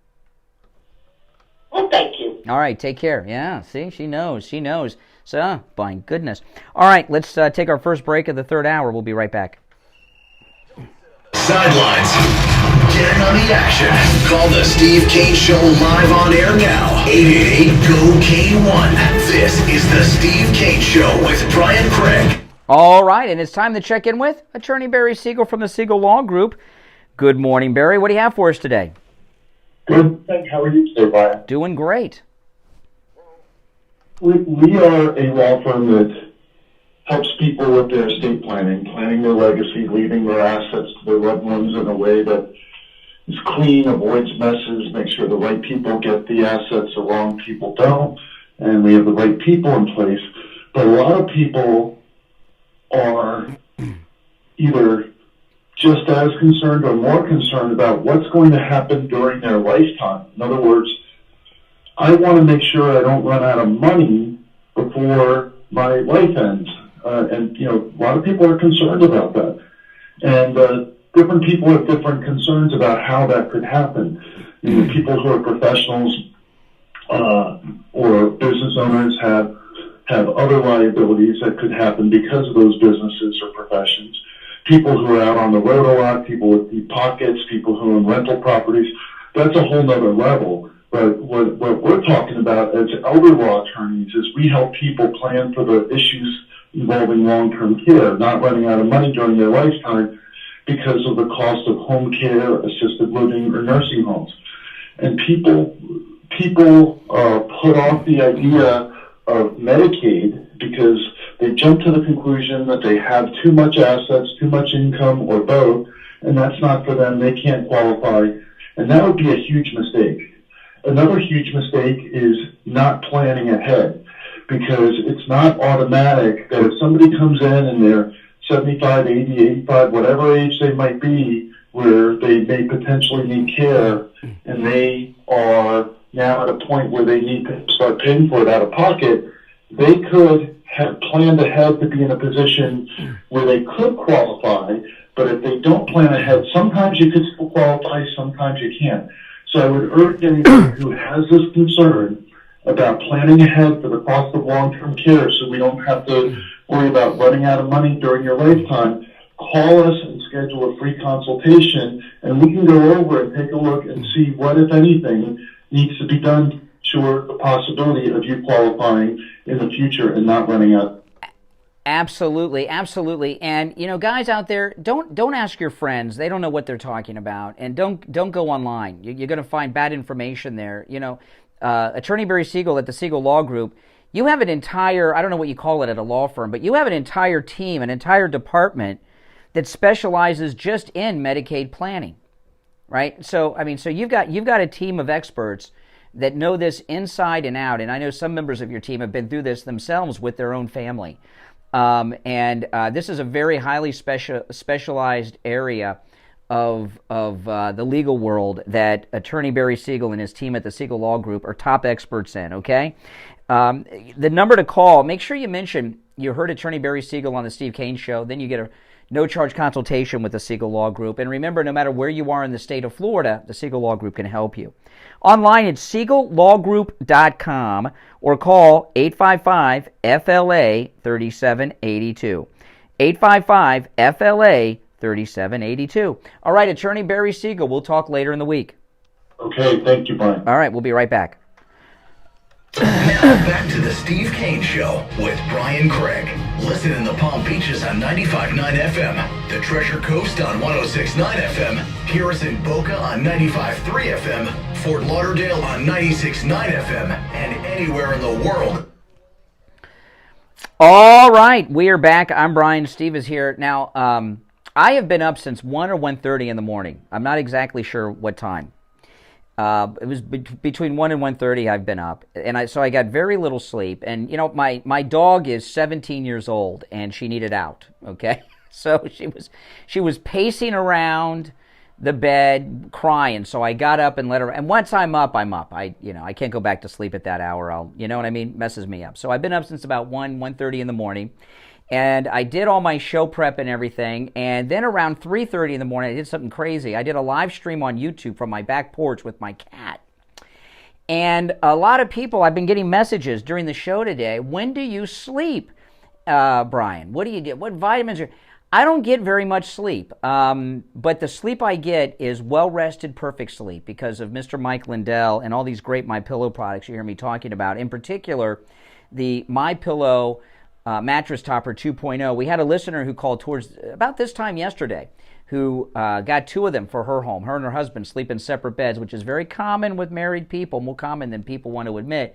Well, thank you. All right, take care. Yeah, see, she knows. So, my goodness. All right, let's take our first break of the third hour. We'll be right back. Sidelines. Get in on the action. Call the Steve Kane Show live on air now. 888-GO-Kane1. This is the Steve Kane Show with Brian Craig. All right, and it's time to check in with Attorney Barry Siegel from the Siegel Law Group. Good morning, Barry. What do you have for us today? Good. How are you today, Brian? Doing great. We are a law firm that helps people with their estate planning their legacy, leaving their assets to their loved ones in a way that is clean, avoids messes, makes sure the right people get the assets, the wrong people don't, and we have the right people in place. But a lot of people are either just as concerned or more concerned about what's going to happen during their lifetime. In other words, I want to make sure I don't run out of money before my life ends. And, a lot of people are concerned about that. And different people have different concerns about how that could happen. People who are professionals or business owners have other liabilities that could happen because of those businesses or professions. People who are out on the road a lot, people with deep pockets, people who own rental properties, that's a whole nother level. But what we're talking about as elder law attorneys is we help people plan for the issues involving long-term care, not running out of money during their lifetime because of the cost of home care, assisted living, or nursing homes. And people put off the idea of Medicaid because they jump to the conclusion that they have too much assets, too much income, or both, and that's not for them. They can't qualify, and that would be a huge mistake. Another huge mistake is not planning ahead, because it's not automatic that if somebody comes in and they're 75, 80, 85, whatever age they might be, where they may potentially need care, and they are now at a point where they need to start paying for it out of pocket, they could have planned ahead to be in a position where they could qualify, but if they don't plan ahead, sometimes you could still qualify, sometimes you can't. So I would urge anyone who has this concern about planning ahead for the cost of long-term care so we don't have to worry about running out of money during your lifetime, call us and schedule a free consultation, and we can go over and take a look and see what, if anything, needs to be done to ensure the possibility of you qualifying in the future and not running out. Absolutely, absolutely. And guys out there, don't ask your friends. They don't know what they're talking about, and don't go online. You're going to find bad information there. Attorney Barry Siegel at the Siegel Law Group. You have an entire, I don't know what you call it at a law firm, but you have an entire team, an entire department that specializes just in Medicaid planning, right? So you've got a team of experts that know this inside and out, and I know some members of your team have been through this themselves with their own family. This is a very highly specialized area of the legal world that Attorney Barry Siegel and his team at the Siegel Law Group are top experts in, okay? The number to call, make sure you mention you heard Attorney Barry Siegel on the Steve Kane Show, then you get a no-charge consultation with the Siegel Law Group. And remember, no matter where you are in the state of Florida, the Siegel Law Group can help you. Online at SiegelLawGroup.com or call 855-FLA-3782. 855-FLA-3782. All right, Attorney Barry Siegel, we'll talk later in the week. Okay, thank you, Brian. All right, we'll be right back. Now back to the Steve Kane Show with Brian Craig. Listen in the Palm Beaches on 95.9 FM, the Treasure Coast on 106.9 FM, hear us in Boca on 95.3 FM, Fort Lauderdale on 96.9 FM, and anywhere in the world. All right, we are back. I'm Brian. Steve is here. Now, I have been up since 1 or 1:30 in the morning. I'm not exactly sure what time. It was between 1 and 1:30 I've been up, and so I got very little sleep. And my dog is 17 years old, and she needed out. Okay, so she was pacing around the bed crying. So I got up and let her. And once I'm up, I'm up. I can't go back to sleep at that hour. Messes me up. So I've been up since about 1:30 in the morning. And I did all my show prep and everything, and then around 3:30 in the morning, I did something crazy. I did a live stream on YouTube from my back porch with my cat. And a lot of people, I've been getting messages during the show today, when do you sleep, Brian? What do you get? What vitamins are... I don't get very much sleep, but the sleep I get is well-rested, perfect sleep because of Mr. Mike Lindell and all these great MyPillow products you hear me talking about. In particular, the MyPillow mattress topper 2.0. We had a listener who called towards about this time yesterday who got two of them for her home. Her and her husband sleep in separate beds, which is very common with married people, more common than people want to admit.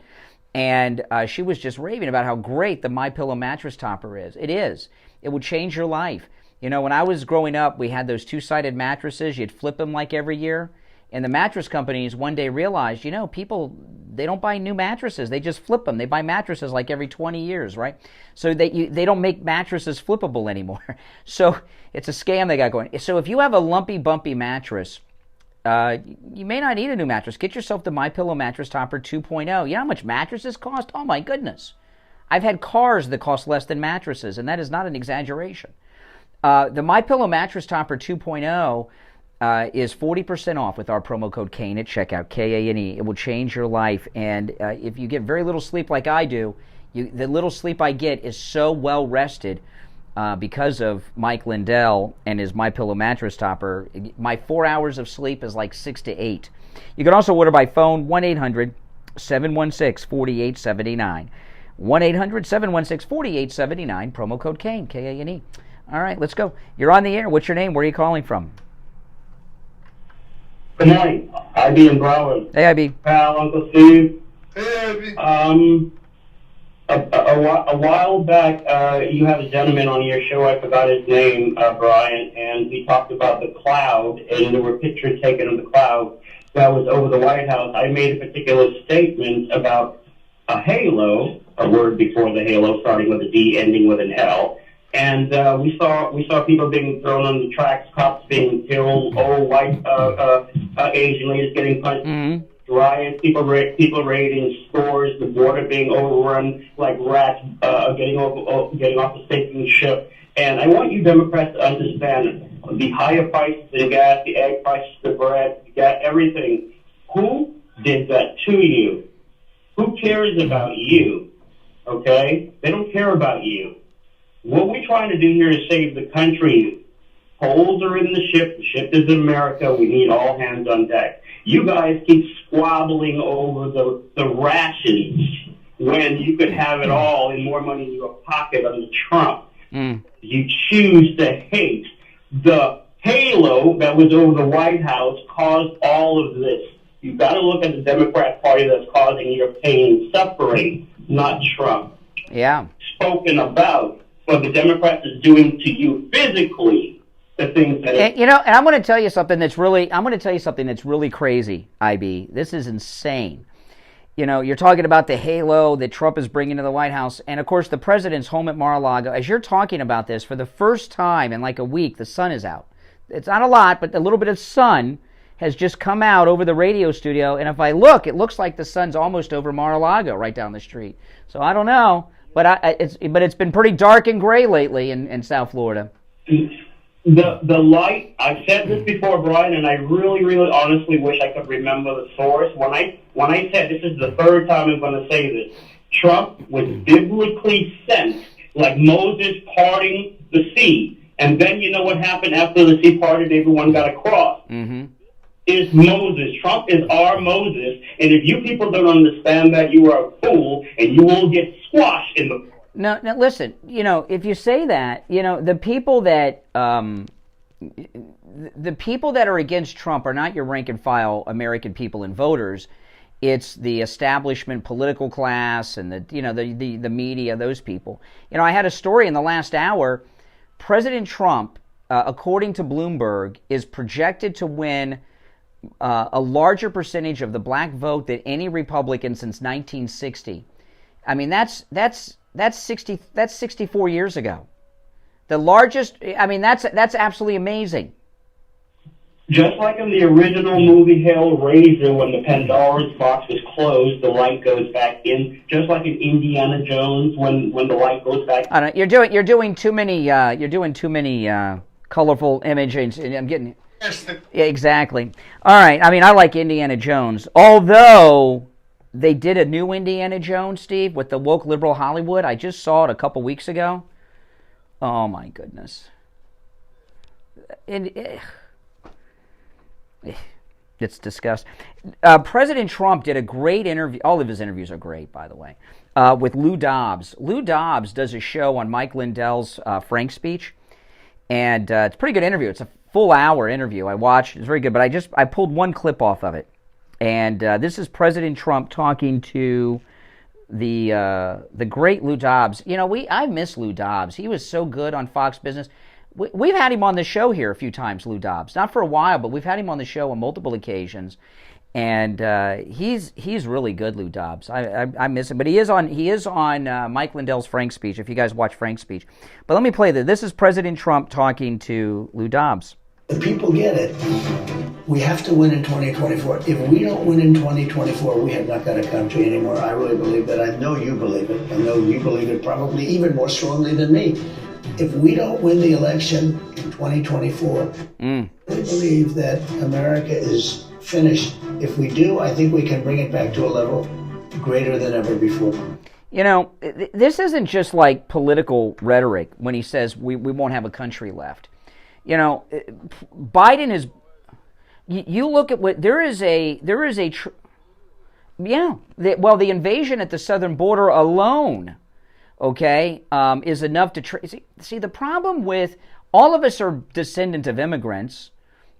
And she was just raving about how great the MyPillow mattress topper is. It is. It will change your life. When I was growing up, we had those two-sided mattresses. You'd flip them like every year. And the mattress companies one day realized, people, they don't buy new mattresses. They just flip them. They buy mattresses like every 20 years, right? So they don't make mattresses flippable anymore. So it's a scam they got going. So if you have a lumpy, bumpy mattress, you may not need a new mattress. Get yourself the MyPillow mattress topper 2.0. You know how much mattresses cost? Oh, my goodness. I've had cars that cost less than mattresses, and that is not an exaggeration. The MyPillow Mattress Topper 2.0 is 40% off with our promo code KANE at checkout, K-A-N-E. It will change your life, and if you get very little sleep like I do, the little sleep I get is so well rested because of Mike Lindell and his MyPillow Mattress Topper. My 4 hours of sleep is like 6 to 8. You can also order by phone, 1-800-716-4879. 1-800-716-4879, promo code KANE, K-A-N-E. All right, let's go. You're on the air. What's your name? Where are you calling from? Good morning. IB in Broward. Hey, IB. Pal, Uncle Steve. Hey, IB. A while back, you had a gentleman on your show, I forgot his name, Brian, and he talked about the cloud, and there were pictures taken of the cloud that was over the White House. I made a particular statement about a halo, a word before the halo, starting with a D, ending with an L. And we saw people being thrown on the tracks, cops being killed, old white Asian ladies getting punched, riots, people raiding stores, the border being overrun like rats, getting off the sinking ship. And I want you Democrats to understand the higher prices in gas, the egg prices, the bread, everything. Who did that to you? Who cares about you? Okay? They don't care about you. What we're trying to do here is save the country. Holes are in the ship is in America, we need all hands on deck. You guys keep squabbling over the rations when you could have it all and more money in your pocket under Trump. You choose to hate. The halo that was over the White House caused all of this. You've got to look at the Democrat Party that's causing your pain and suffering, not Trump. Yeah. Spoken about what the Democrats is doing to you physically, the things that... And I'm going to tell you something that's really crazy, IB. This is insane. You're talking about the halo that Trump is bringing to the White House, and of course the president's home at Mar-a-Lago. As you're talking about this, for the first time in like a week, the sun is out. It's not a lot, but a little bit of sun has just come out over the radio studio, and if I look, it looks like the sun's almost over Mar-a-Lago, right down the street. So I don't know, but it's been pretty dark and gray lately in South Florida. The light, I've said this before, Brian, and I really, really honestly wish I could remember the source. When I said, this is the third time I'm going to say this, Trump was biblically sent like Moses parting the sea. And then you know what happened after the sea parted, everyone got across. Is Moses. Trump is our Moses. And if you people don't understand that, you are a fool, and you will get squashed in the... Now listen, if you say that, the people that are against Trump are not your rank and file American people and voters. It's the establishment political class and the media, those people. I had a story in the last hour. President Trump, according to Bloomberg, is projected to win a larger percentage of the black vote than any Republican since 1960. I mean, that's 64 years ago. The largest. I mean, that's absolutely amazing. Just like in the original movie Hellraiser, when the Pandora's box was closed, the light goes back in. Just like in Indiana Jones, when the light goes back. I don't. You're doing too many. You're doing too many colorful images, and I'm getting. Yeah, exactly. All right. I mean, I like Indiana Jones, although they did a new Indiana Jones, Steve, with the woke liberal Hollywood. I just saw it a couple weeks ago. Oh my goodness. It's disgusting. President Trump did a great interview. All of his interviews are great, by the way, with Lou Dobbs. Lou Dobbs does a show on Mike Lindell's Frank speech, and it's a pretty good interview. It's a full-hour interview. I watched. It's very good, but I pulled one clip off of it, and this is President Trump talking to the great Lou Dobbs. I miss Lou Dobbs. He was so good on Fox Business. We've had him on the show here a few times, Lou Dobbs. Not for a while, but we've had him on the show on multiple occasions, and he's really good, Lou Dobbs. I miss him, but he is on Mike Lindell's Frank speech. If you guys watch Frank's speech, but let me play this. This is President Trump talking to Lou Dobbs. The people get it. We have to win in 2024. If we don't win in 2024, we have not got a country anymore. I really believe that. I know you believe it. I know you believe it probably even more strongly than me. If we don't win the election in 2024, I believe that America is finished. If we do, I think we can bring it back to a level greater than ever before. You know, this isn't just like political rhetoric when he says we won't have a country left. You know, Biden is... You look at what the invasion at the southern border alone, okay, is enough to see the problem with all of us are descendants of immigrants,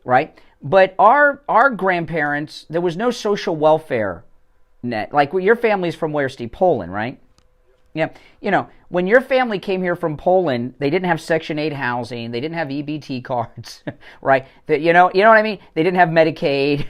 right? But our grandparents, there was no social welfare net. Like your family's from where, Steve? Poland, right? Yeah, you know, when your family came here from Poland, they didn't have Section 8 housing, they didn't have EBT cards, right? You know what I mean? They didn't have Medicaid.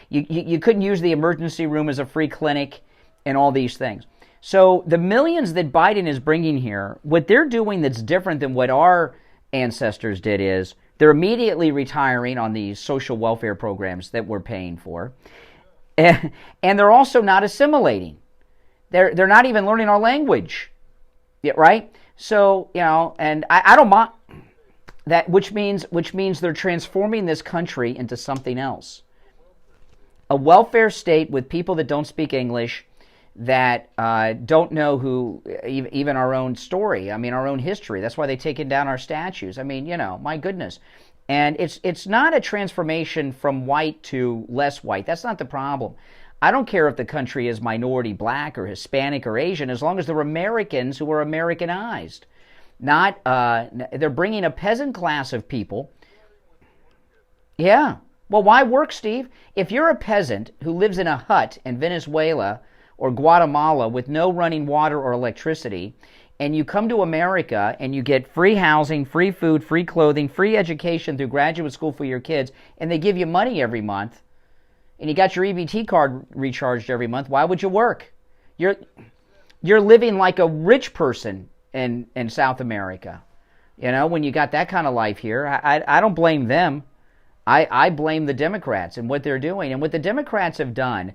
You couldn't use the emergency room as a free clinic and all these things. So the millions that Biden is bringing here, what they're doing that's different than what our ancestors did is they're immediately retiring on these social welfare programs that we're paying for, and they're also not assimilating. They're not even learning our language, right? So, you know, and I don't mind that, which means they're transforming this country into something else. A welfare state with people that don't speak English, that don't know who, even our own story, I mean, our own history. That's why they've taken down our statues. I mean, you know, my goodness. And it's not a transformation from white to less white. That's not the problem. I don't care if the country is minority black or Hispanic or Asian, as long as they're Americans who are Americanized. Not, they're bringing a peasant class of people. Yeah. Well, why work, Steve? If you're a peasant who lives in a hut in Venezuela or Guatemala with no running water or electricity, and you come to America and you get free housing, free food, free clothing, free education through graduate school for your kids, and they give you money every month, and you got your EBT card recharged every month, why would you work? You're living like a rich person in South America. You know, when you got that kind of life here, I don't blame them. I blame the Democrats and what they're doing. And what the Democrats have done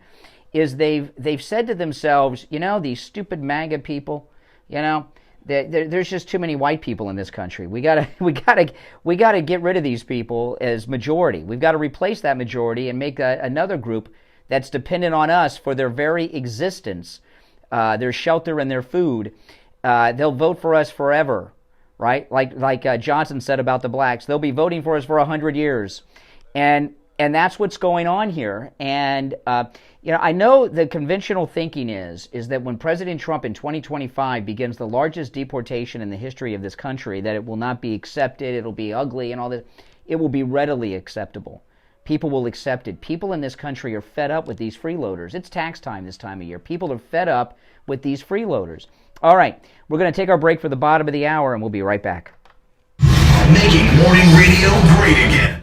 is they've said to themselves, you know, these stupid MAGA people, you know, there's just too many white people in this country. We gotta get rid of these people as majority. We've got to replace that majority and make another group that's dependent on us for their very existence, their shelter and their food. They'll vote for us forever, right? Like Johnson said about the blacks, they'll be voting for us for 100 years, and that's what's going on here. And you know, I know the conventional thinking is that when President Trump in 2025 begins the largest deportation in the history of this country, that it will not be accepted, it'll be ugly and all this. It will be readily acceptable. People will accept it. People in this country are fed up with these freeloaders. It's tax time this time of year. People are fed up with these freeloaders. All right, we're going to take our break for the bottom of the hour, and we'll be right back. Making morning radio great again.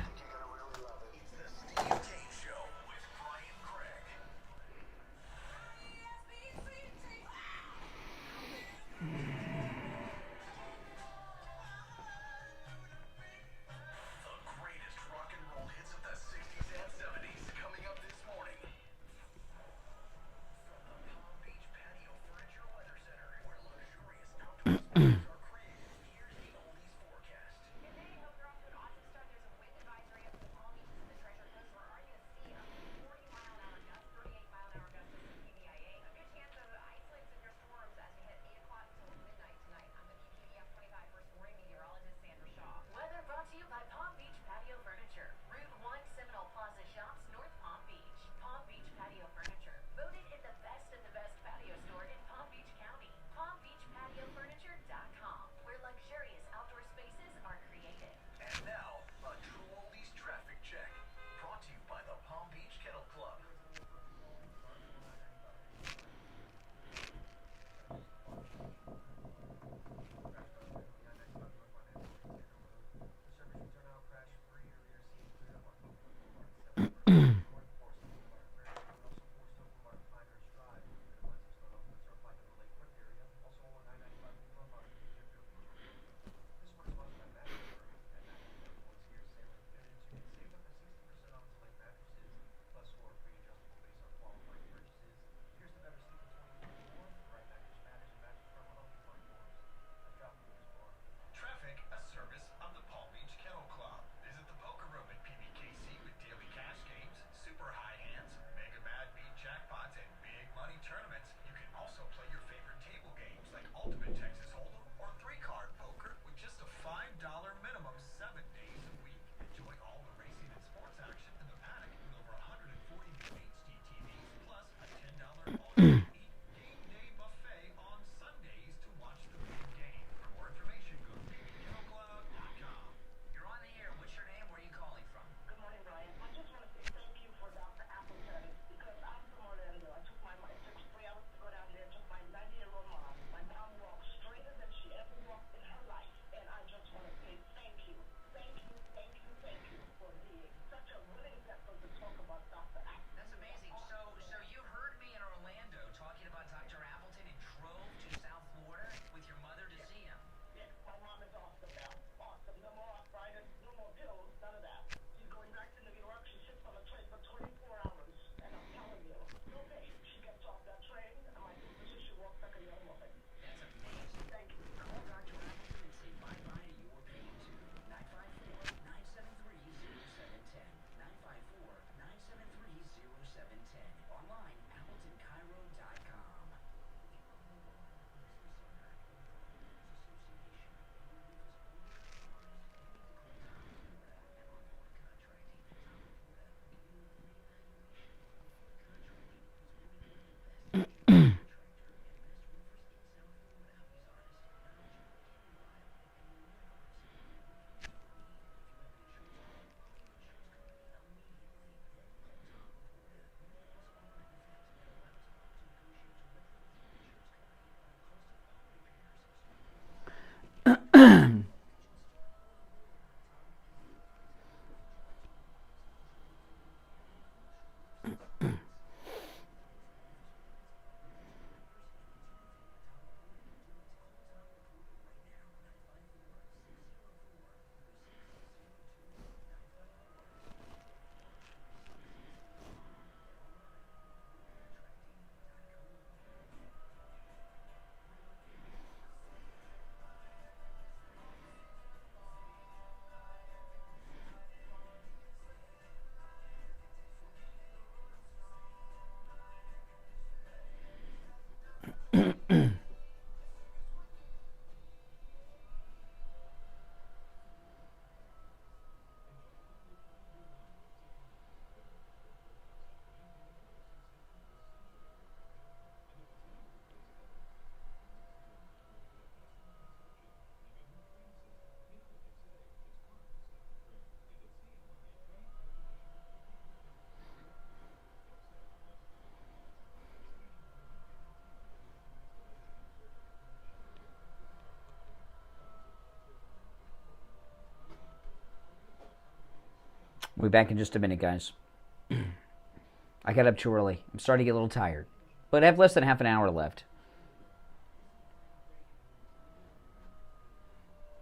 We'll be back in just a minute, guys. I got up too early. I'm starting to get a little tired. But I have less than half an hour left.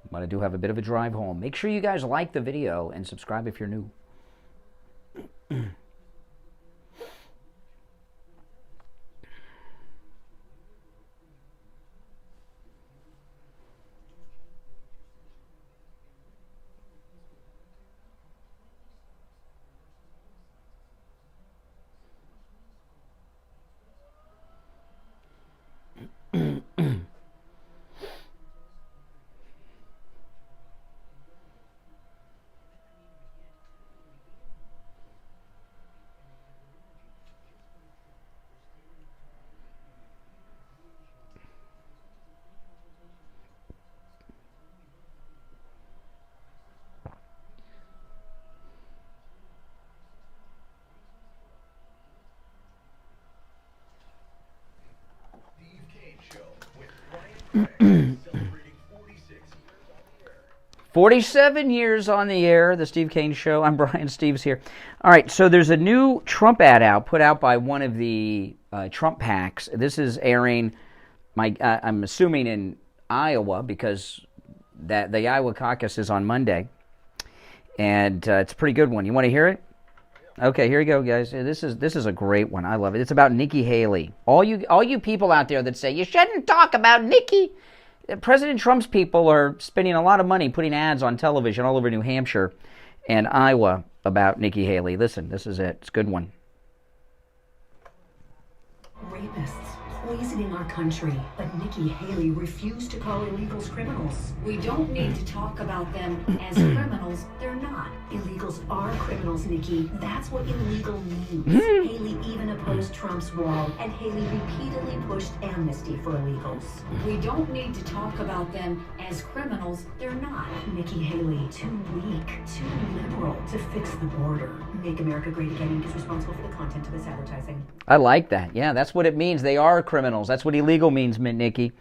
But I do have a bit of a drive home. Make sure you guys like the video and subscribe if you're new. Steve Kane Show with Brian Craig, celebrating 47 years on the air, the Steve Kane Show. I'm Brian. Steve's here. All right, so there's a new Trump ad out, put out by one of the Trump PACs. This is airing, I'm assuming in Iowa, because the Iowa caucus is on Monday. And it's a pretty good one. You want to hear it? Okay, here you go, guys. This is a great one. I love it. It's about Nikki Haley. All you people out there that say you shouldn't talk about Nikki. President Trump's people are spending a lot of money putting ads on television all over New Hampshire and Iowa about Nikki Haley. Listen, this is it. It's a good one. Rapists poisoning our country, but Nikki Haley refused to call illegals criminals. We don't need to talk about them as criminals. They're not. Illegals are criminals, Nikki. That's what illegal means. Haley even opposed Trump's wall, and Haley repeatedly pushed amnesty for illegals. We don't need to talk about them as criminals. They're not. Nikki Haley, too weak, too liberal to fix the border. Make America Great Again is responsible for the content of this advertising. I like that. Yeah, that's what it means. They are criminals. That's what illegal means, Nikki.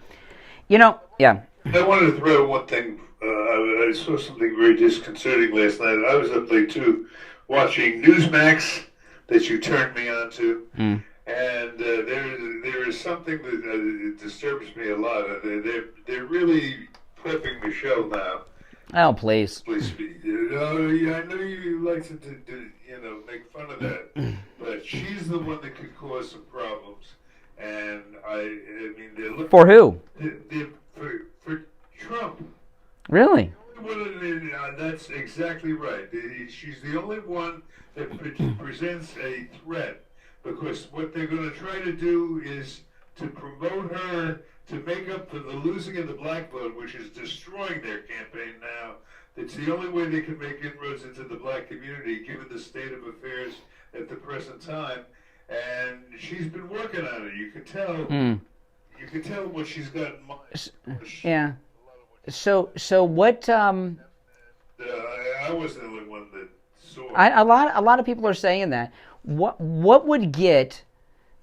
You know, yeah. I wanted to throw one thing. I saw something very disconcerting last night. I was up late, too, watching Newsmax that you turned me on to. And there is something that disturbs me a lot. They're really prepping Michelle now. Oh, please. Please speak. I know you like to make fun of that, but she's the one that could cause some problems. And I mean, they're looking For who? For Trump. Really? That's exactly right. She's the only one that presents a threat, because what they're going to try to do is to promote her to make up for the losing of the black vote, which is destroying their campaign now. It's the only way they can make inroads into the black community, given the state of affairs at the present time. And she's been working on it. You can tell. You can tell what she's got in mind. Yeah. So what? I wasn't the only one that saw. A lot of people are saying that. What would get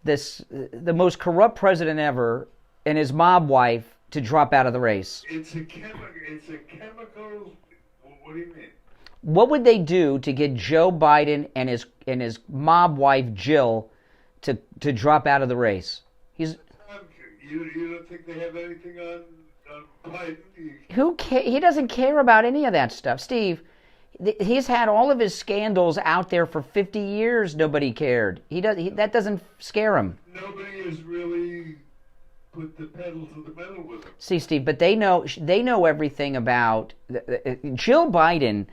the most corrupt president ever and his mob wife to drop out of the race? It's a chemical. What do you mean? What would they do to get Joe Biden and his mob wife Jill to drop out of the race? You don't think they have anything on Biden? He doesn't care about any of that stuff, Steve. He's had all of his scandals out there for 50 years. Nobody cared. That doesn't scare him. Nobody has really put the pedal to the metal with him. See, Steve, but they know everything about Jill Biden.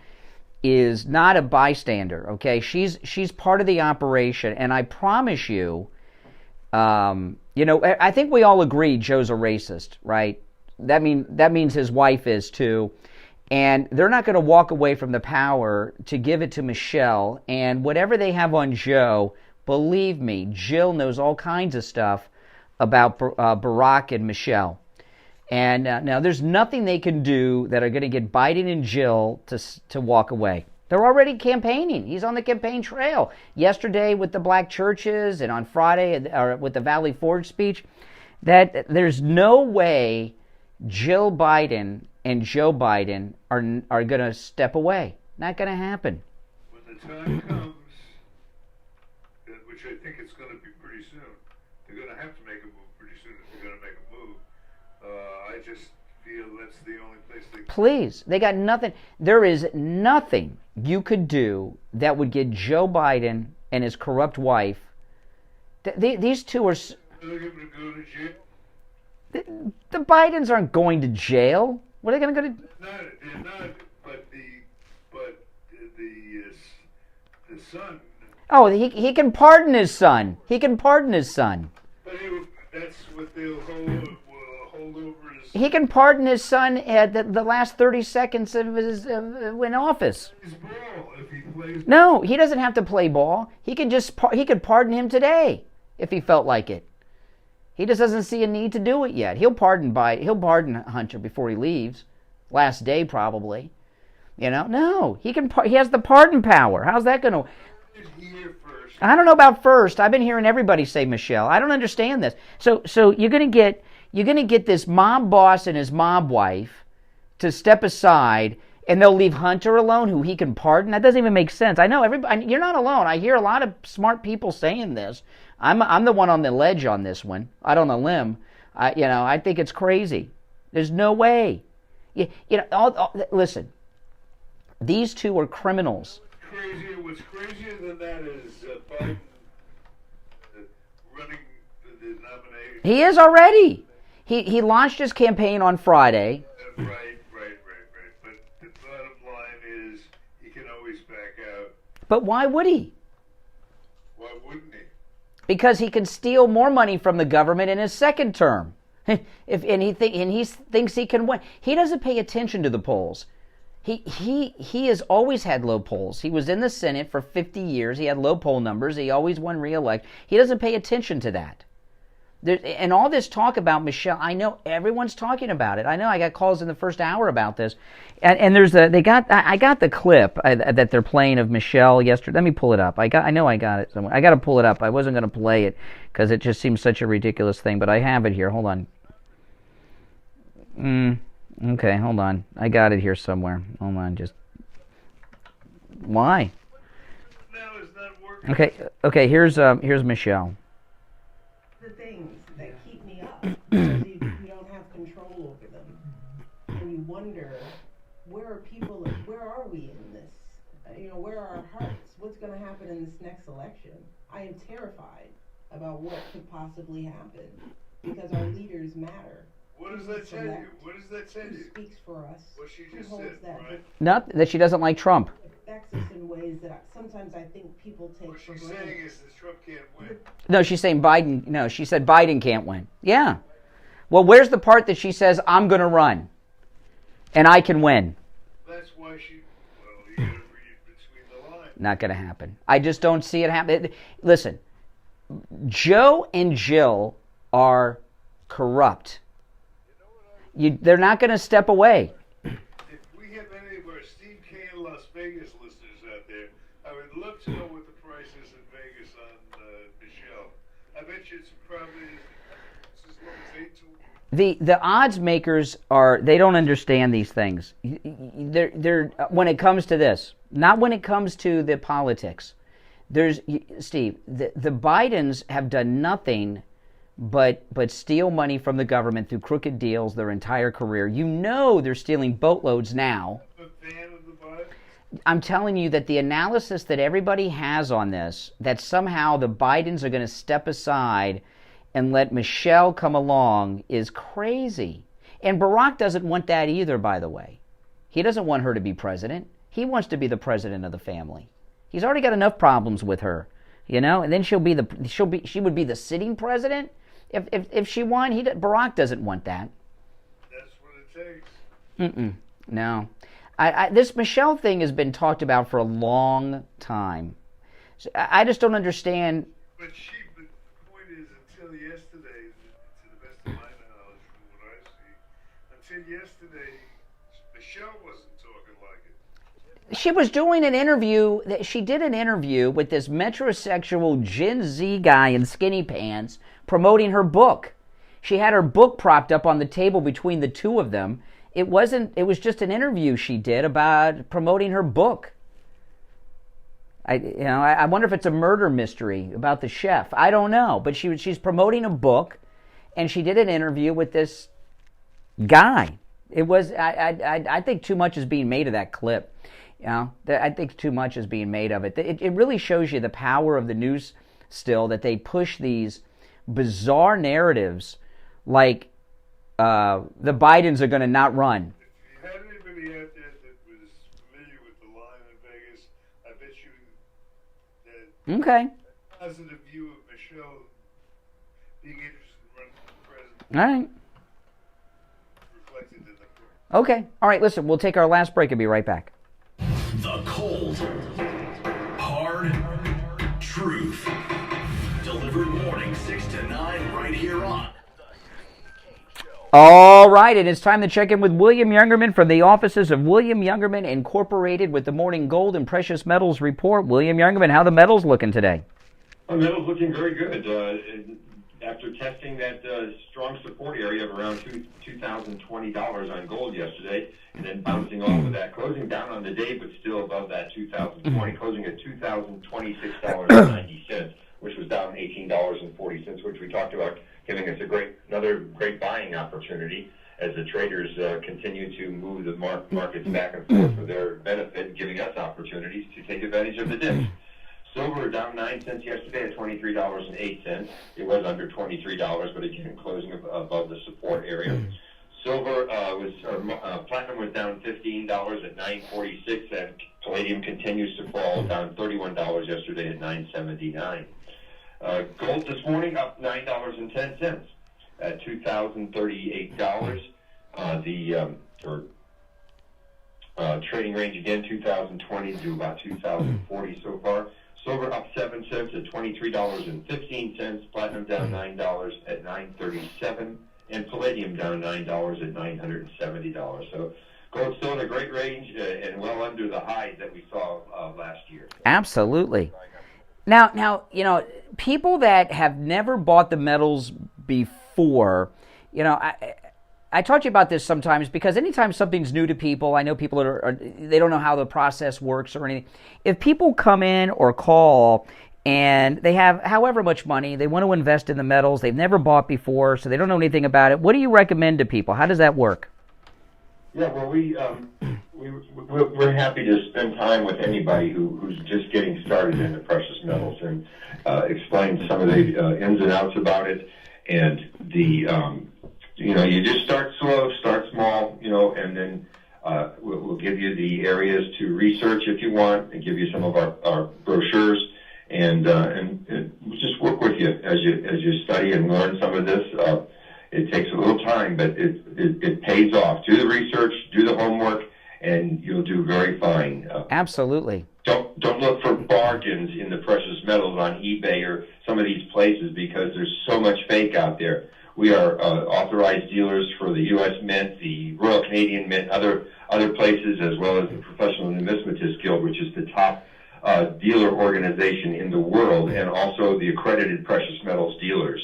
Is not a bystander, okay? She's part of the operation, and I promise you, I think we all agree Joe's a racist, right? That means his wife is too, and they're not going to walk away from the power to give it to Michelle. And whatever they have on Joe, believe me, Jill knows all kinds of stuff about Barack and Michelle. And now there's nothing they can do that are going to get Biden and Jill to walk away. They're already campaigning. He's on the campaign trail. Yesterday with the black churches and on Friday with the Valley Forge speech, that there's no way Jill Biden and Joe Biden are going to step away. Not going to happen. When the time comes, which I think it's going to be pretty soon, they're going to have to make a move pretty soon if they're going to make a move. I just feel that's the only place they... Please, they got nothing. There is nothing you could do that would get Joe Biden and his corrupt wife. These two are... They're going to go to jail. The Bidens aren't going to jail. What are they going to go to? They're not. But the son. Oh, he can pardon his son. He can pardon his son. But that's what they'll hold over his. He can pardon his son at the last 30 seconds of his in office. If he plays. No, he doesn't have to play ball. He could pardon him today if he felt like it. He just doesn't see a need to do it yet. He'll pardon Hunter before he leaves, last day probably. No, he has the pardon power. How's that going to? I don't know about first. I've been hearing everybody say Michelle. I don't understand this. So you're going to get this mob boss and his mob wife to step aside, and they'll leave Hunter alone, who he can pardon. That doesn't even make sense. I know everybody. You're not alone. I hear a lot of smart people saying this. I'm the one on the ledge on this one. Out on a limb. I think it's crazy. There's no way. Listen. These two are criminals. What's crazier than that is Biden running the nomination. He is already. He launched his campaign on Friday. Right. But the bottom line is he can always back out. But why would he? Why wouldn't he? Because he can steal more money from the government in his second term. He thinks he can win. He doesn't pay attention to the polls. He has always had low polls. He was in the Senate for 50 years. He had low poll numbers. He always won re-elect. He doesn't pay attention to that. And all this talk about Michelle, I know everyone's talking about it. I know I got calls in the first hour about this, and I got the clip that they're playing of Michelle yesterday. Let me pull it up. I know I got it somewhere. I got to pull it up. I wasn't going to play it because it just seems such a ridiculous thing, but I have it here. Hold on. Okay, hold on. I got it here somewhere. Hold on, just... Why? Okay, here's Michelle. The things that keep me up, because you don't have control over them. And you wonder, where are we in this? Where are our hearts? What's going to happen in this next election? I am terrified about what could possibly happen, because our leaders matter. What does that tell you? Who speaks for us? What she just said, right? Not that she doesn't like Trump. Affects us in ways that sometimes I think people take for granted. What she's saying is that Trump can't win. No, she's saying Biden. No, she said Biden can't win. Yeah. Well, where's the part that she says I'm going to run, and I can win? That's why you got to read between the lines. Not going to happen. I just don't see it happen. Listen, Joe and Jill are corrupt. They're not going to step away. If we have any of our Steve Kane Las Vegas listeners out there, I would love to know what the price is in Vegas on Michelle. I bet you it's probably as low as 8 to 1. The odds makers they don't understand these things. They're when it comes to this, not when it comes to the politics. Steve, the Bidens have done nothing but steal money from the government through crooked deals their entire career. They're stealing boatloads now. I'm telling you that the analysis that everybody has on this, that somehow the Bidens are going to step aside and let Michelle come along, is crazy. And Barack doesn't want that either, by the way. He doesn't want her to be president. He wants to be the president of the family. He's already got enough problems with her, and then she would be the sitting president. If she won, Barack doesn't want that. That's what it takes. No. This Michelle thing has been talked about for a long time. So I just don't understand. But the point is, until yesterday, to the best of my knowledge, from what I see, until yesterday, Michelle wasn't talking like it. She was doing an interview. She did an interview with this metrosexual Gen Z guy in skinny pants promoting her book. She had her book propped up on the table between the two of them. It was just an interview she did about promoting her book. I wonder if it's a murder mystery about the chef. I don't know, but she's promoting a book, and she did an interview with this guy. It was I think too much is being made of that clip. I think too much is being made of it. It really shows you the power of the news still, that they push these bizarre narratives like the Bidens are going to not run. If you had anybody out there that was familiar with the line in Vegas, I bet you that Okay. positive view of Michelle being interested in running for president. All right. Reflected in the Okay. All right, listen, we'll take our last break and be right back. The cold, hard truth. Delivered morning 6 to 9 right here on. All right, and it's time to check in with William Youngerman from the offices of William Youngerman Incorporated with the Morning Gold and Precious Metals Report. William Youngerman, how the metals looking today? The metal's looking very good. After testing that strong support area of around $2,020 on gold yesterday, and then bouncing off of that, closing down on the day, but still above that 2020, closing at $2,026.90, which was down $18.40, which we talked about, giving us another great buying opportunity as the traders continue to move the markets back and forth for their benefit, giving us opportunities to take advantage of the dips. Silver down 9 cents yesterday at $23.08. It was under $23, but again closing above the support area. Silver platinum was down $15 at $9.46, and palladium continues to fall, down $31 yesterday at $9.79. Gold this morning up $9.10 at $2,038. Trading range again 2,020 to about 2,040 so far. Silver up 7 cents at $23.15. Platinum down $9 at $9.37, and palladium down $9 at $970. So gold's still in a great range and well under the highs that we saw last year. Absolutely. Now, people that have never bought the metals before, I talk to you about this sometimes because anytime something's new to people, I know people they don't know how the process works or anything. If people come in or call and they have however much money, they want to invest in the metals, they've never bought before, so they don't know anything about it, what do you recommend to people? How does that work? Yeah, well, we're happy to spend time with anybody who's just getting started in the precious metals and explain some of the ins and outs about it. And you just start slow, start small, and then we'll give you the areas to research if you want, and give you some of our brochures, and we'll just work with you as you study and learn some of this. It takes a little time, but it pays off. Do the research, do the homework, and you'll do very fine. Absolutely. Don't look for bargains in the precious metals on eBay or some of these places because there's so much fake out there. We are authorized dealers for the U.S. Mint, the Royal Canadian Mint, other places, as well as the Professional Numismatist Guild, which is the top dealer organization in the world, and also the accredited precious metals dealers,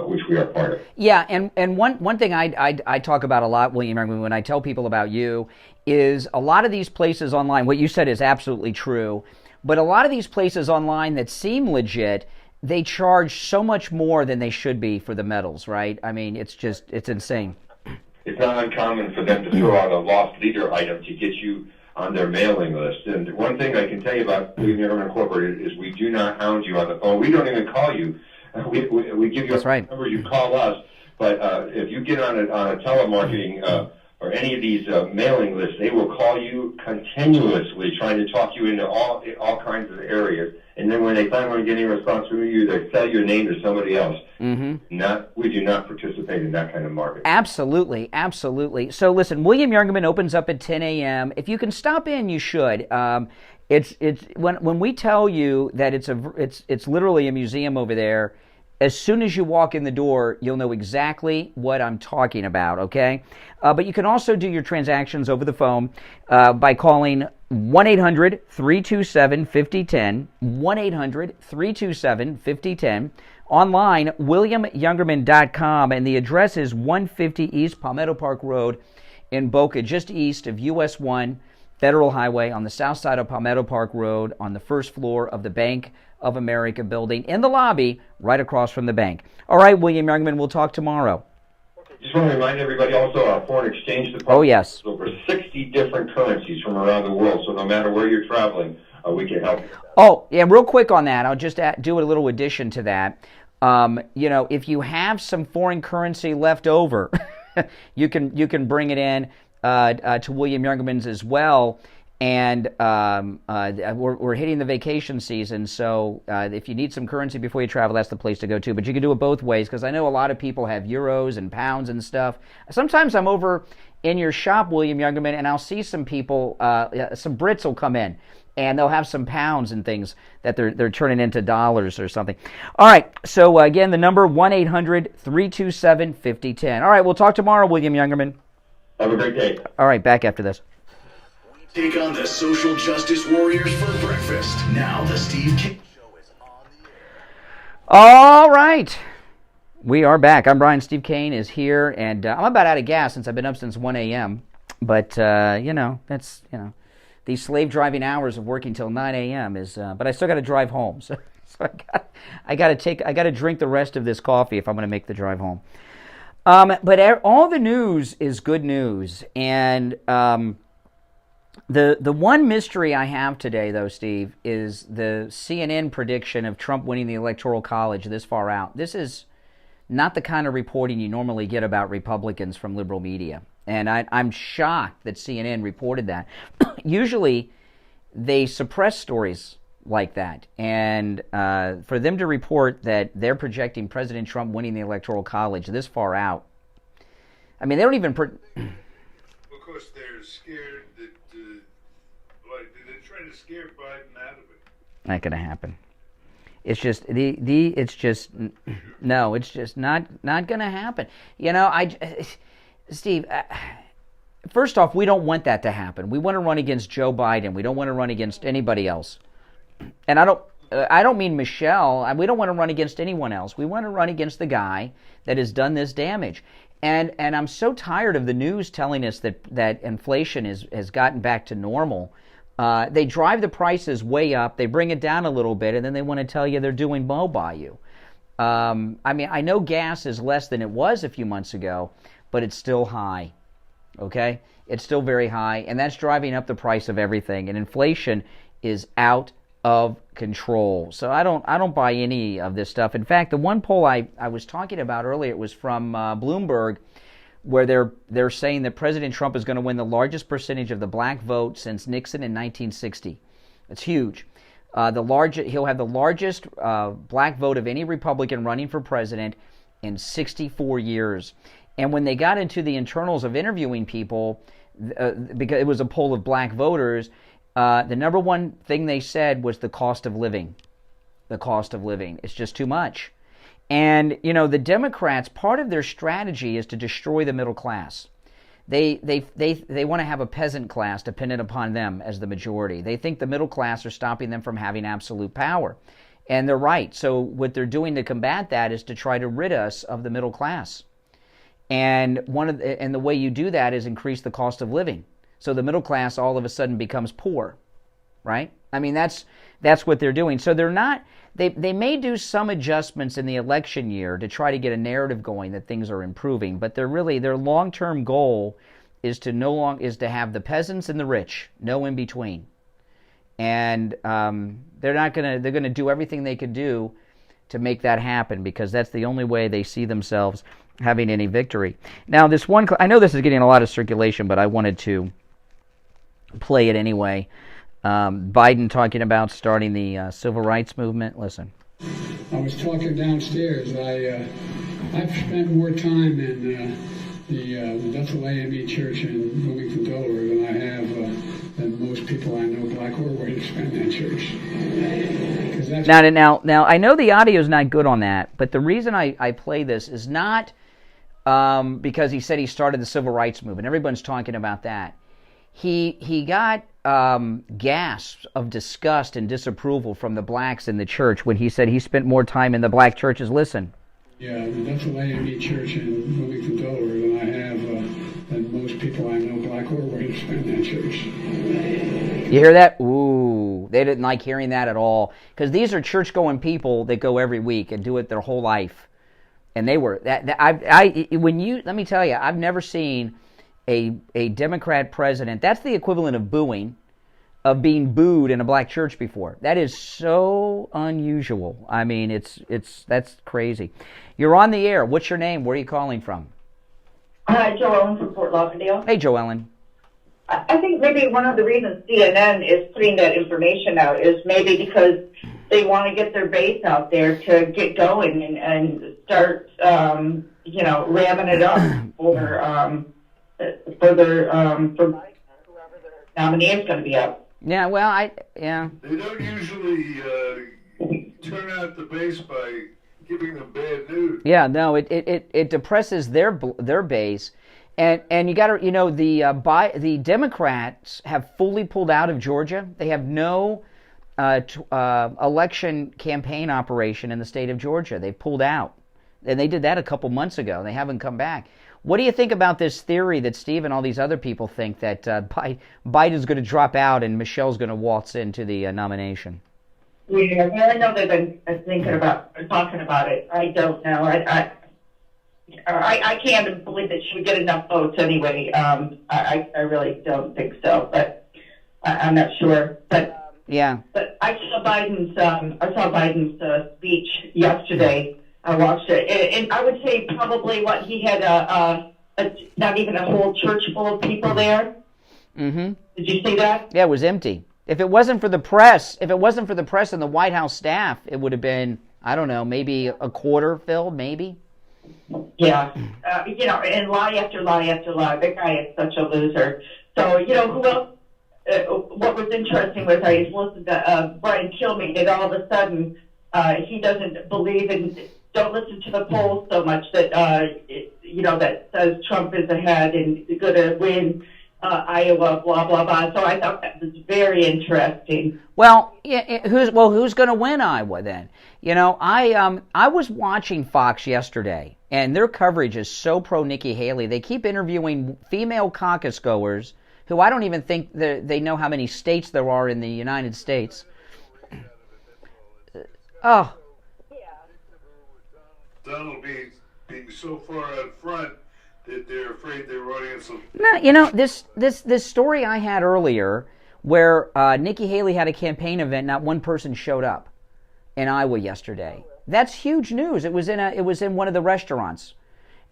which we are part of. Yeah, and one thing I talk about a lot, William, when I tell people about you, is a lot of these places online, what you said is absolutely true, but a lot of these places online that seem legit, they charge so much more than they should be for the metals, right? I mean, it's insane. It's not uncommon for them to throw out a lost leader item to get you on their mailing list. And one thing I can tell you about William Youngerman Incorporated is we do not hound you on the phone. We don't even call you. We give you a number, you call us. But if you get on a telemarketing or any of these mailing lists, they will call you continuously, trying to talk you into all kinds of areas. And then when they finally get any response from you, they sell your name to somebody else. Mm-hmm. We do not participate in that kind of market. Absolutely, absolutely. So listen, William Youngerman opens up at 10 a.m. If you can stop in, you should. It's when we tell you that it's literally a museum over there. As soon as you walk in the door, you'll know exactly what I'm talking about, okay? But you can also do your transactions over the phone by calling 1-800-327-5010, 1-800-327-5010. Online, WilliamYoungerman.com, and the address is 150 East Palmetto Park Road in Boca, just east of US 1. Federal Highway on the south side of Palmetto Park Road on the first floor of the Bank of America building in the lobby right across from the bank. All right, William Youngman, we'll talk tomorrow. Just want to remind everybody also our foreign exchange department. Oh, yes. Has over 60 different currencies from around the world, so no matter where you're traveling, we can help you. Oh, yeah, real quick on that. I'll just do a little addition to that. If you have some foreign currency left over, you can bring it in to William Youngman's as well. And we're hitting the vacation season, so if you need some currency before you travel, that's the place to go to. But you can do it both ways, because I know a lot of people have euros and pounds and stuff. Sometimes I'm over in your shop, William Youngman, and I'll see some people, some Brits will come in, and they'll have some pounds and things that they're turning into dollars or something. All right, so again, the number 1-800-327-5010. All right, we'll talk tomorrow, William Youngman. Have a great day. All right, back after this. Take on the social justice warriors for breakfast. Now the Steve Kane Show is on the air. All right. We are back. I'm Brian. Steve Kane is here, and I'm about out of gas since I've been up since 1 a.m. But, that's, these slave driving hours of working till 9 a.m. is, but I still got to drive home. So I got to drink the rest of this coffee if I'm going to make the drive home. But all the news is good news, and The one mystery I have today, though, Steve, is the CNN prediction of Trump winning the Electoral College this far out. This is not the kind of reporting you normally get about Republicans from liberal media. And I'm shocked that CNN reported that. Usually, they suppress stories like that. And for them to report that they're projecting President Trump winning the Electoral College this far out, I mean, they don't even... Of course, they're scared that... they're trying to scare Biden out of it. Not going to happen. It's just it's just not going to happen. Steve, first off, we don't want that to happen. We want to run against Joe Biden. We don't want to run against anybody else. And I don't mean Michelle. We don't want to run against anyone else. We want to run against the guy that has done this damage. And I'm so tired of the news telling us that inflation has gotten back to normal. They drive the prices way up, they bring it down a little bit, and then they want to tell you they're doing mow by you. I know gas is less than it was a few months ago, but it's still high. Okay? It's still very high, and that's driving up the price of everything. And inflation is out of control. So I don't buy any of this stuff. In fact, the one poll I was talking about earlier, it was from Bloomberg, where they're saying that President Trump is going to win the largest percentage of the black vote since Nixon in 1960. It's huge. He'll have the largest black vote of any Republican running for president in 64 years. And when they got into the internals of interviewing people, because it was a poll of black voters, the number one thing they said was the cost of living. The cost of living. It's just too much. And, the Democrats, part of their strategy is to destroy the middle class. They want to have a peasant class dependent upon them as the majority. They think the middle class are stopping them from having absolute power. And they're right. So what they're doing to combat that is to try to rid us of the middle class. And the way you do that is increase the cost of living. So the middle class all of a sudden becomes poor, right? I mean, that's what they're doing. So they're not... They may do some adjustments in the election year to try to get a narrative going that things are improving, but their long-term goal is to have the peasants and the rich, no in between. And they're going to do everything they could do to make that happen, because that's the only way they see themselves having any victory. Now, I know this is getting a lot of circulation, but I wanted to play it anyway. Biden talking about starting the civil rights movement. Listen. I was talking downstairs. I've spent more time in the Bethel AME Church in Wilmington, Delaware than I have than most people I know, black or white, have spent in that church. Now, I know the audio is not good on that, but the reason I play this is not because he said he started the civil rights movement. Everyone's talking about that. He got gasps of disgust and disapproval from the blacks in the church when he said he spent more time in the black churches. Listen. Yeah, the Bethel AME Church in Wilmington, Delaware than I have than most people I know, black where we're going to spend that church. You hear that? Ooh, they didn't like hearing that at all, because these are church-going people that go every week and do it their whole life, and they were let me tell you, I've never seen a Democrat president. That's the equivalent of booing, of being booed in a black church before. That is so unusual. I mean, that's crazy. You're on the air. What's your name? Where are you calling from? Hi, Joellen from Fort Lauderdale. Hey, Joellen. I think maybe one of the reasons CNN is putting that information out is maybe because they want to get their base out there to get going and start, ramming it up for Mike, whoever their nominee is going to be up. Yeah, well, They don't usually turn out the base by giving them bad news. Yeah, no, it depresses their base, and you got to, the Democrats have fully pulled out of Georgia. They have no election campaign operation in the state of Georgia. They've pulled out, and they did that a couple months ago. They haven't come back. What do you think about this theory that Steve and all these other people think that Biden's going to drop out and Michelle's going to waltz into the nomination? Yeah, I know they've been talking about it. I don't know. I can't believe that she would get enough votes anyway. I really don't think so, but I'm not sure. But yeah. But I saw Biden's speech yesterday. I watched it, and I would say probably what he had not even a whole church full of people there. Mm-hmm. Did you see that? Yeah, it was empty. If it wasn't for the press, and the White House staff, it would have been, I don't know, maybe a quarter filled, maybe. Yeah, and lie after lie after lie. That guy is such a loser. So, who else? What was interesting was I listened to Brian Kilmeade, and all of a sudden he doesn't believe in. Don't listen to the polls so much that that says Trump is ahead and going to win Iowa, blah blah blah. So I thought that was very interesting. Well, who's going to win Iowa then? I was watching Fox yesterday, and their coverage is so pro Nikki Haley. They keep interviewing female caucus goers who I don't even think they know how many states there are in the United States. Oh. Donald being so far out front that they're afraid their audience will... No, this story I had earlier where Nikki Haley had a campaign event, not one person showed up in Iowa yesterday. That's huge news. It was in one of the restaurants,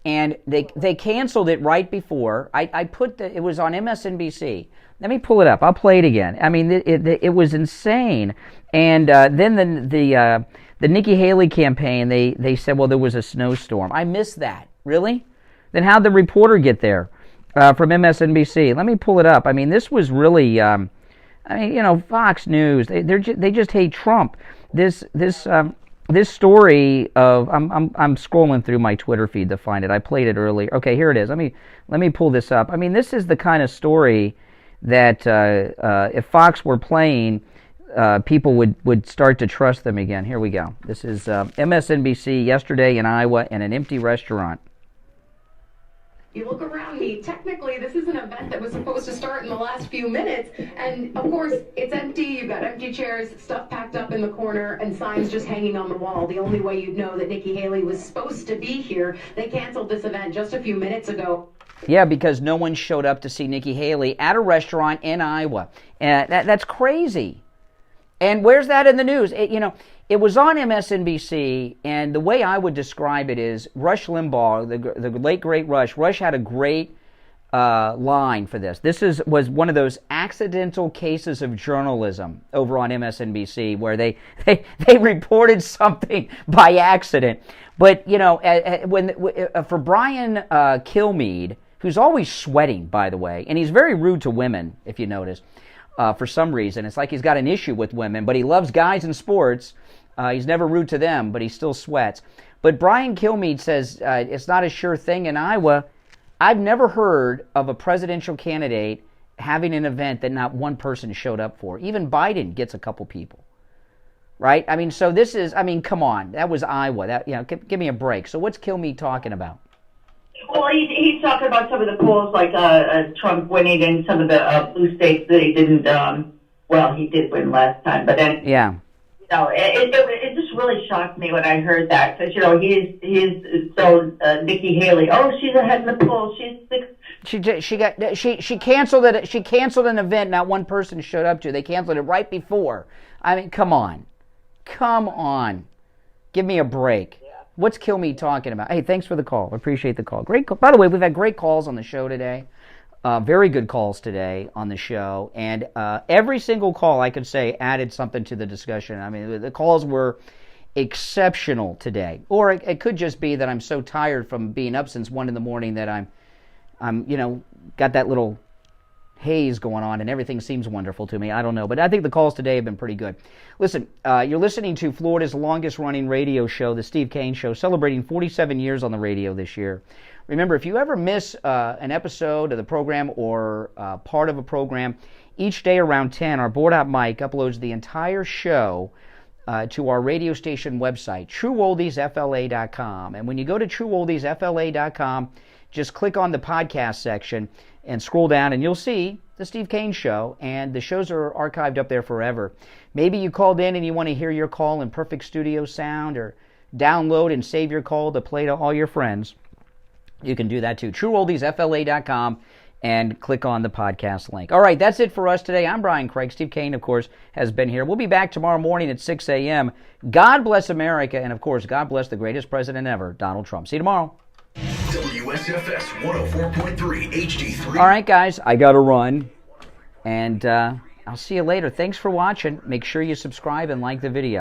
and they canceled it right before. It was on MSNBC. Let me pull it up. I'll play it again. I mean, it was insane. And then the Nikki Haley campaign, they said, well, there was a snowstorm. I missed that. Really? Then how'd the reporter get there from MSNBC? Let me pull it up. I mean, this was really, Fox News. They just hate Trump. This story of I'm scrolling through my Twitter feed to find it. I played it earlier. Okay, here it is. Let me pull this up. I mean, this is the kind of story that if Fox were playing, people would start to trust them again. Here we go. This is MSNBC yesterday in Iowa in an empty restaurant. You look around me, technically this is an event that was supposed to start in the last few minutes, and of course it's empty. You've got empty chairs, stuff packed up in the corner, and signs just hanging on the wall. The only way you'd know that Nikki Haley was supposed to be here, they canceled this event just a few minutes ago. Yeah, because no one showed up to see Nikki Haley at a restaurant in Iowa. That's crazy. And where's that in the news? It was on MSNBC, and the way I would describe it is Rush Limbaugh, the late great Rush. Rush had a great line for this. This was one of those accidental cases of journalism over on MSNBC where they reported something by accident. But for Brian Kilmeade, who's always sweating, by the way, and he's very rude to women, if you notice. For some reason, it's like he's got an issue with women, but he loves guys in sports. He's never rude to them, but he still sweats. But Brian Kilmeade says it's not a sure thing in Iowa. I've never heard of a presidential candidate having an event that not one person showed up for. Even Biden gets a couple people, right? I mean, so this is, come on, that was Iowa. Give me a break. So what's Kilmeade talking about? Well, he's talking about some of the polls, like Trump winning in some of the blue states that he didn't. Well, he did win last time, but then Yeah. you know, it just really shocked me when I heard that, because you know he's so Nikki Haley. Oh, she's ahead in the polls. She's 6. She canceled it. She canceled an event not one person showed up to. They canceled it right before. I mean, come on. Give me a break. What's Kill Me talking about? Hey, thanks for the call. I appreciate the call. Great call. By the way, we've had great calls on the show today. Very good calls today on the show. And every single call, I could say, added something to the discussion. I mean, the calls were exceptional today. Or it could just be that I'm so tired from being up since 1 in the morning that I'm got that little haze going on and everything seems wonderful to me. I don't know, but I think the calls today have been pretty good. Listen, you're listening to Florida's longest running radio show, the Steve Kane Show, celebrating 47 years on the radio this year. Remember, if you ever miss an episode of the program or part of a program, each day around 10, our board op Mike uploads the entire show to our radio station website, trueoldiesfla.com. And when you go to trueoldiesfla.com, just click on the podcast section and scroll down, and you'll see the Steve Kane Show, and the shows are archived up there forever. Maybe you called in and you want to hear your call in perfect studio sound, or download and save your call to play to all your friends. You can do that too. trueoldiesfla.com, and click on the podcast link. All right, that's it for us today. I'm Brian Craig. Steve Kane, of course, has been here. We'll be back tomorrow morning at 6 a.m. God bless America, and of course, God bless the greatest president ever, Donald Trump. See you tomorrow. WSFS 104.3 HD3. All right, guys, I got to run, and I'll see you later. Thanks for watching. Make sure you subscribe and like the video.